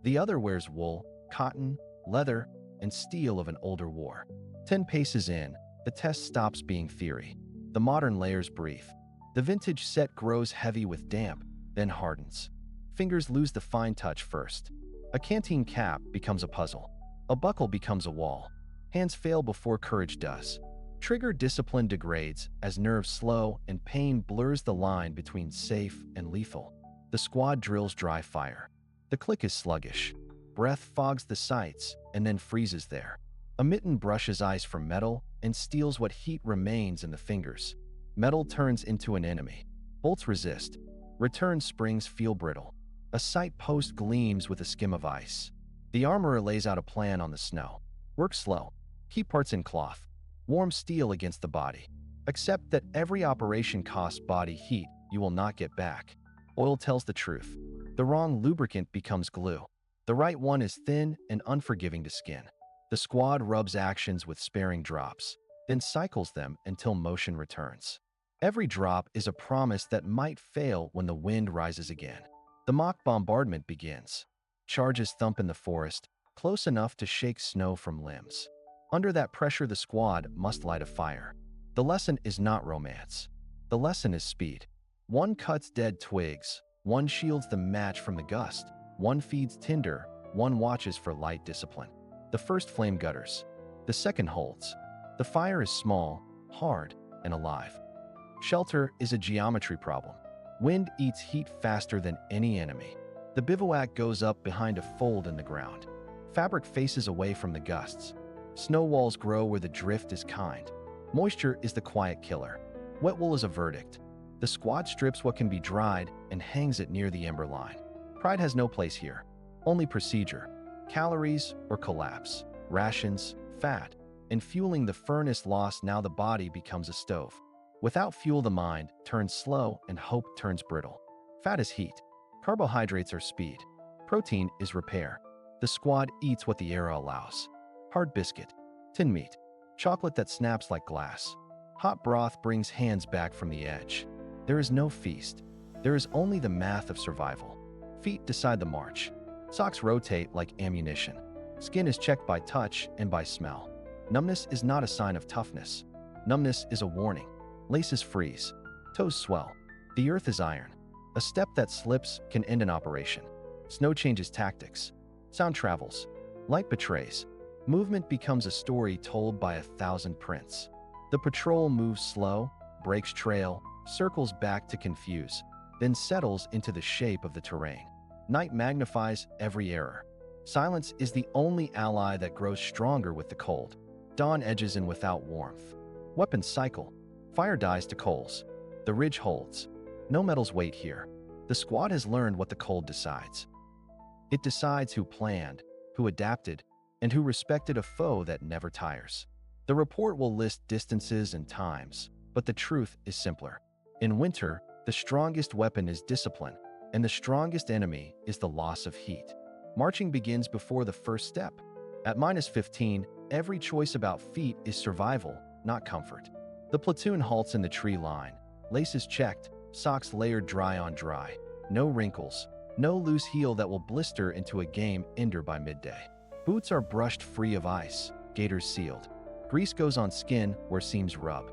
The other wears wool, cotton, leather, and steel of an older war. 10 paces in, the test stops being theory. The modern layers brief. The vintage set grows heavy with damp, then hardens. Fingers lose the fine touch first. A canteen cap becomes a puzzle. A buckle becomes a wall. Hands fail before courage does. Trigger discipline degrades as nerves slow and pain blurs the line between safe and lethal. The squad drills dry fire. The click is sluggish. Breath fogs the sights and then freezes there. A mitten brushes ice from metal and steals what heat remains in the fingers. Metal turns into an enemy. Bolts resist. Return springs feel brittle. A sight post gleams with a skim of ice. The armorer lays out a plan on the snow. Work slow. Keep parts in cloth. Warm steel against the body. Accept that every operation costs body heat you will not get back. Oil tells the truth. The wrong lubricant becomes glue. The right one is thin and unforgiving to skin. The squad rubs actions with sparing drops, then cycles them until motion returns. Every drop is a promise that might fail when the wind rises again. The mock bombardment begins. Charges thump in the forest, close enough to shake snow from limbs. Under that pressure, the squad must light a fire. The lesson is not romance. The lesson is speed. One cuts dead twigs, one shields the match from the gust, one feeds tinder, one watches for light discipline. The first flame gutters. The second holds. The fire is small, hard, and alive. Shelter is a geometry problem. Wind eats heat faster than any enemy. The bivouac goes up behind a fold in the ground. Fabric faces away from the gusts. Snow walls grow where the drift is kind. Moisture is the quiet killer. Wet wool is a verdict. The squad strips what can be dried and hangs it near the ember line. Pride has no place here. Only procedure. Calories or collapse. Rations, fat, and fueling the furnace lost. Now the body becomes a stove. Without fuel, the mind turns slow and hope turns brittle. Fat is heat. Carbohydrates are speed. Protein is repair. The squad eats what the era allows. Hard biscuit, tin meat, chocolate that snaps like glass. Hot broth brings hands back from the edge. There is no feast. There is only the math of survival. Feet decide the march. Socks rotate like ammunition. Skin is checked by touch and by smell. Numbness is not a sign of toughness. Numbness is a warning. Laces freeze. Toes swell. The earth is iron. A step that slips can end an operation. Snow changes tactics. Sound travels. Light betrays. Movement becomes a story told by 1,000 prints. The patrol moves slow, breaks trail, circles back to confuse, then settles into the shape of the terrain. Night magnifies every error. Silence is the only ally that grows stronger with the cold. Dawn edges in without warmth. Weapons cycle. Fire dies to coals. The ridge holds. No metals wait here. The squad has learned what the cold decides. It decides who planned, who adapted, and who respected a foe that never tires. The report will list distances and times, but the truth is simpler. In winter, the strongest weapon is discipline, and the strongest enemy is the loss of heat. Marching begins before the first step. At -15, every choice about feet is survival, not comfort. The platoon halts in the tree line, laces checked, socks layered dry on dry. No wrinkles, no loose heel that will blister into a game ender by midday. Boots are brushed free of ice, gaiters sealed. Grease goes on skin where seams rub.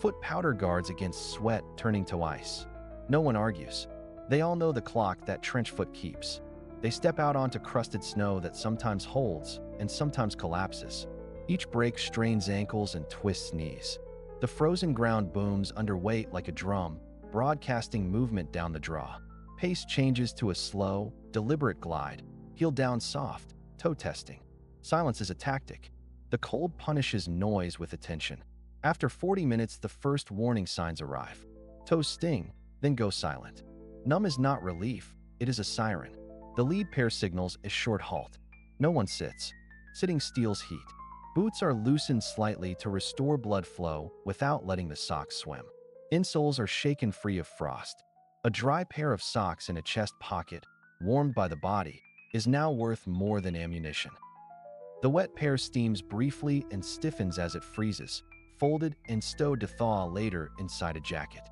Foot powder guards against sweat turning to ice. No one argues. They all know the clock that trench foot keeps. They step out onto crusted snow that sometimes holds and sometimes collapses. Each break strains ankles and twists knees. The frozen ground booms under weight like a drum, broadcasting movement down the draw. Pace changes to a slow, deliberate glide, heel down soft, toe testing. Silence is a tactic. The cold punishes noise with attention. After 40 minutes, the first warning signs arrive. Toes sting, then go silent. Numb is not relief, it is a siren. The lead pair signals a short halt. No one sits. Sitting steals heat. Boots are loosened slightly to restore blood flow without letting the socks swim. Insoles are shaken free of frost. A dry pair of socks in a chest pocket, warmed by the body, is now worth more than ammunition. The wet pair steams briefly and stiffens as it freezes, folded and stowed to thaw later inside a jacket.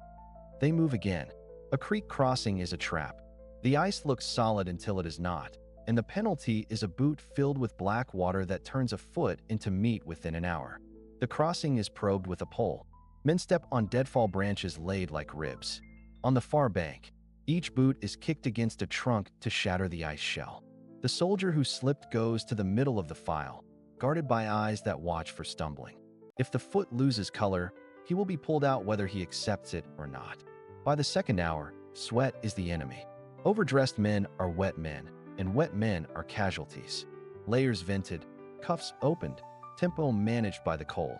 They move again. A creek crossing is a trap. The ice looks solid until it is not, and the penalty is a boot filled with black water that turns a foot into meat within an hour. The crossing is probed with a pole. Men step on deadfall branches laid like ribs. On the far bank, each boot is kicked against a trunk to shatter the ice shell. The soldier who slipped goes to the middle of the file, guarded by eyes that watch for stumbling. If the foot loses color, he will be pulled out whether he accepts it or not. By the second hour, sweat is the enemy. Overdressed men are wet men, and wet men are casualties. Layers vented, cuffs opened, tempo managed by the cold.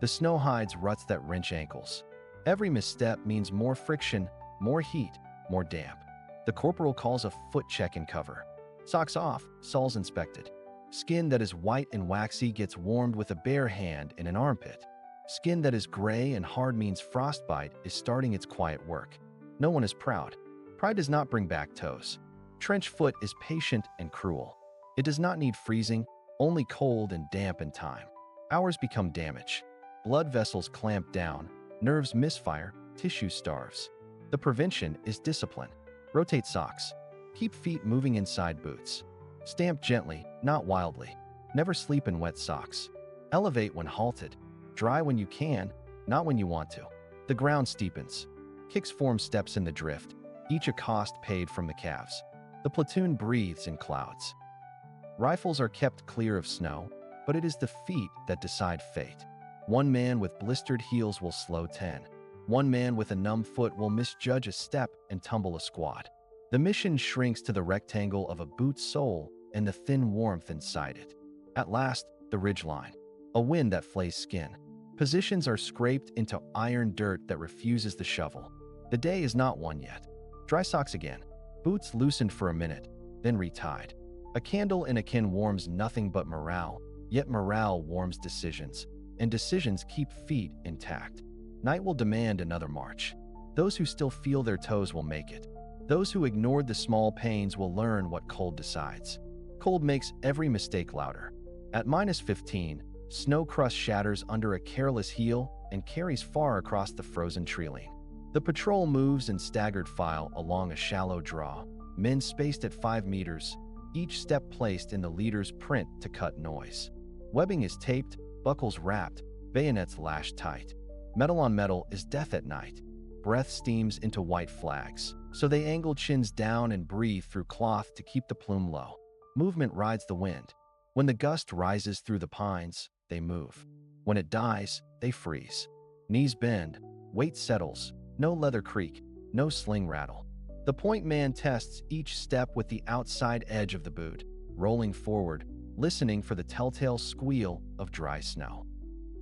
The snow hides ruts that wrench ankles. Every misstep means more friction, more heat, more damp. The corporal calls a foot check and cover. Socks off, soles inspected. Skin that is white and waxy gets warmed with a bare hand in an armpit. Skin that is gray and hard means frostbite is starting its quiet work. No one is proud. Pride does not bring back toes. Trench foot is patient and cruel. It does not need freezing, only cold and damp in time. Hours become damage. Blood vessels clamp down, nerves misfire, tissue starves. The prevention is discipline. Rotate socks. Keep feet moving inside boots. Stamp gently, not wildly. Never sleep in wet socks. Elevate when halted. Dry when you can, not when you want to. The ground steepens. Kicks form steps in the drift, each a cost paid from the calves. The platoon breathes in clouds. Rifles are kept clear of snow, but it is the feet that decide fate. One man with blistered heels will slow 10. One man with a numb foot will misjudge a step and tumble a squad. The mission shrinks to the rectangle of a boot's sole and the thin warmth inside it. At last, the ridgeline. A wind that flays skin. Positions are scraped into iron dirt that refuses the shovel. The day is not won yet. Dry socks again. Boots loosened for a minute, then retied. A candle in a kin warms nothing but morale, yet morale warms decisions, and decisions keep feet intact. Night will demand another march. Those who still feel their toes will make it. Those who ignored the small pains will learn what cold decides. Cold makes every mistake louder. At -15, snow crust shatters under a careless heel and carries far across the frozen treeline. The patrol moves in staggered file along a shallow draw, men spaced at 5 meters, each step placed in the leader's print to cut noise. Webbing is taped, buckles wrapped, bayonets lashed tight. Metal on metal is death at night. Breath steams into white flags, so they angle chins down and breathe through cloth to keep the plume low. Movement rides the wind. When the gust rises through the pines, they move. When it dies, they freeze. Knees bend, weight settles, no leather creak, no sling rattle. The point man tests each step with the outside edge of the boot, rolling forward, listening for the telltale squeal of dry snow.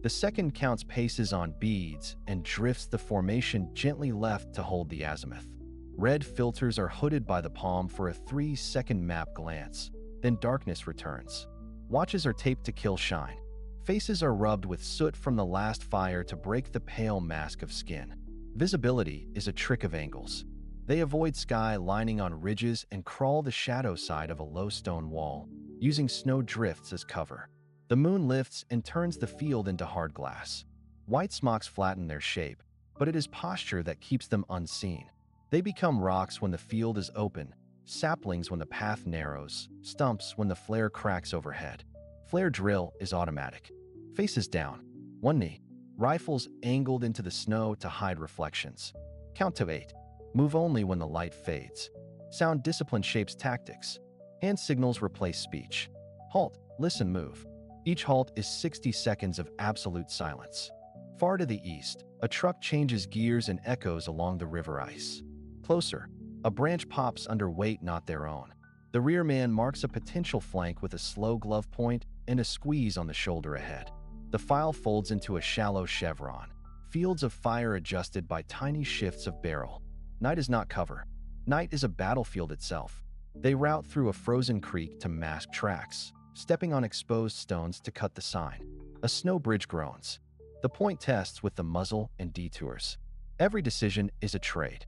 The second counts paces on beads and drifts the formation gently left to hold the azimuth. Red filters are hooded by the palm for a 3-second map glance, then darkness returns. Watches are taped to kill shine. Faces are rubbed with soot from the last fire to break the pale mask of skin. Visibility is a trick of angles. They avoid sky lining on ridges and crawl the shadow side of a low stone wall, using snow drifts as cover. The moon lifts and turns the field into hard glass. White smocks flatten their shape, but it is posture that keeps them unseen. They become rocks when the field is open, saplings when the path narrows, stumps when the flare cracks overhead. Flare drill is automatic. Faces down. One knee. Rifles angled into the snow to hide reflections. Count to 8. Move only when the light fades. Sound discipline shapes tactics. Hand signals replace speech. Halt, listen, move. Each halt is 60 seconds of absolute silence. Far to the east, a truck changes gears and echoes along the river ice. Closer, a branch pops under weight not their own. The rear man marks a potential flank with a slow glove point and a squeeze on the shoulder ahead. The file folds into a shallow chevron, fields of fire adjusted by tiny shifts of barrel. Night is not cover. Night is a battlefield itself. They route through a frozen creek to mask tracks, stepping on exposed stones to cut the sign. A snow bridge groans. The point tests with the muzzle and detours. Every decision is a trade.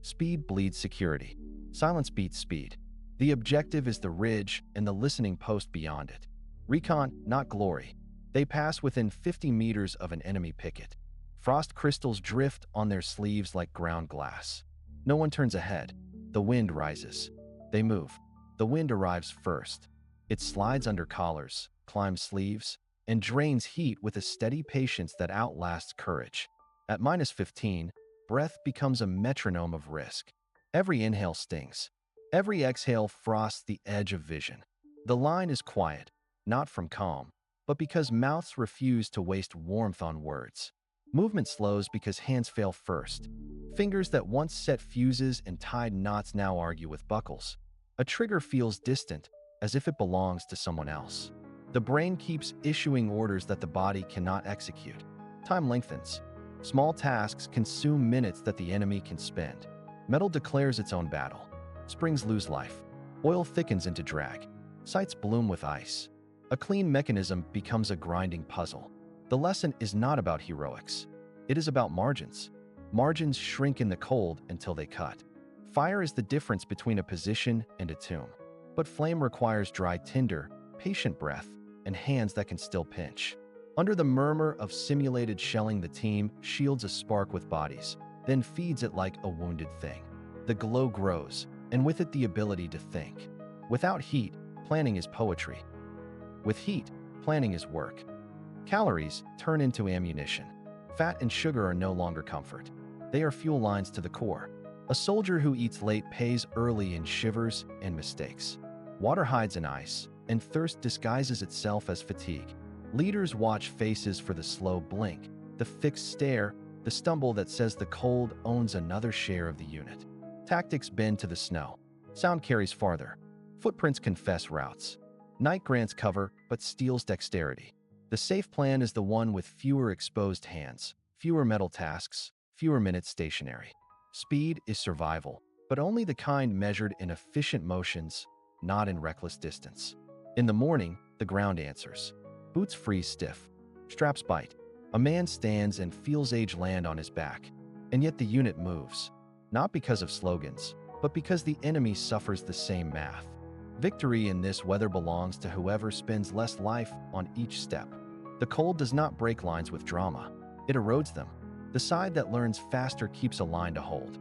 Speed bleeds security. Silence beats speed. The objective is the ridge and the listening post beyond it. Recon, not glory. They pass within 50 meters of an enemy picket. Frost crystals drift on their sleeves like ground glass. No one turns ahead. The wind rises. They move. The wind arrives first. It slides under collars, climbs sleeves, and drains heat with a steady patience that outlasts courage. At -15, breath becomes a metronome of risk. Every inhale stings. Every exhale frosts the edge of vision. The line is quiet, not from calm, but because mouths refuse to waste warmth on words. Movement slows because hands fail first. Fingers that once set fuses and tied knots now argue with buckles. A trigger feels distant, as if it belongs to someone else. The brain keeps issuing orders that the body cannot execute. Time lengthens. Small tasks consume minutes that the enemy can spend. Metal declares its own battle. Springs lose life. Oil thickens into drag. Sights bloom with ice. A clean mechanism becomes a grinding puzzle. The lesson is not about heroics. It is about margins. Margins shrink in the cold until they cut. Fire is the difference between a position and a tomb. But flame requires dry tinder, patient breath, and hands that can still pinch. Under the murmur of simulated shelling, the team shields a spark with bodies, then feeds it like a wounded thing. The glow grows, and with it the ability to think. Without heat, planning is poetry. With heat, planning is work. Calories turn into ammunition. Fat and sugar are no longer comfort. They are fuel lines to the core. A soldier who eats late pays early in shivers and mistakes. Water hides in ice, and thirst disguises itself as fatigue. Leaders watch faces for the slow blink, the fixed stare, the stumble that says the cold owns another share of the unit. Tactics bend to the snow. Sound carries farther. Footprints confess routes. Night grants cover, but steals dexterity. The safe plan is the one with fewer exposed hands, fewer metal tasks, fewer minutes stationary. Speed is survival, but only the kind measured in efficient motions, not in reckless distance. In the morning, the ground answers. Boots freeze stiff. Straps bite. A man stands and feels age land on his back. And yet the unit moves. Not because of slogans, but because the enemy suffers the same math. Victory in this weather belongs to whoever spends less life on each step. The cold does not break lines with drama. It erodes them. The side that learns faster keeps a line to hold.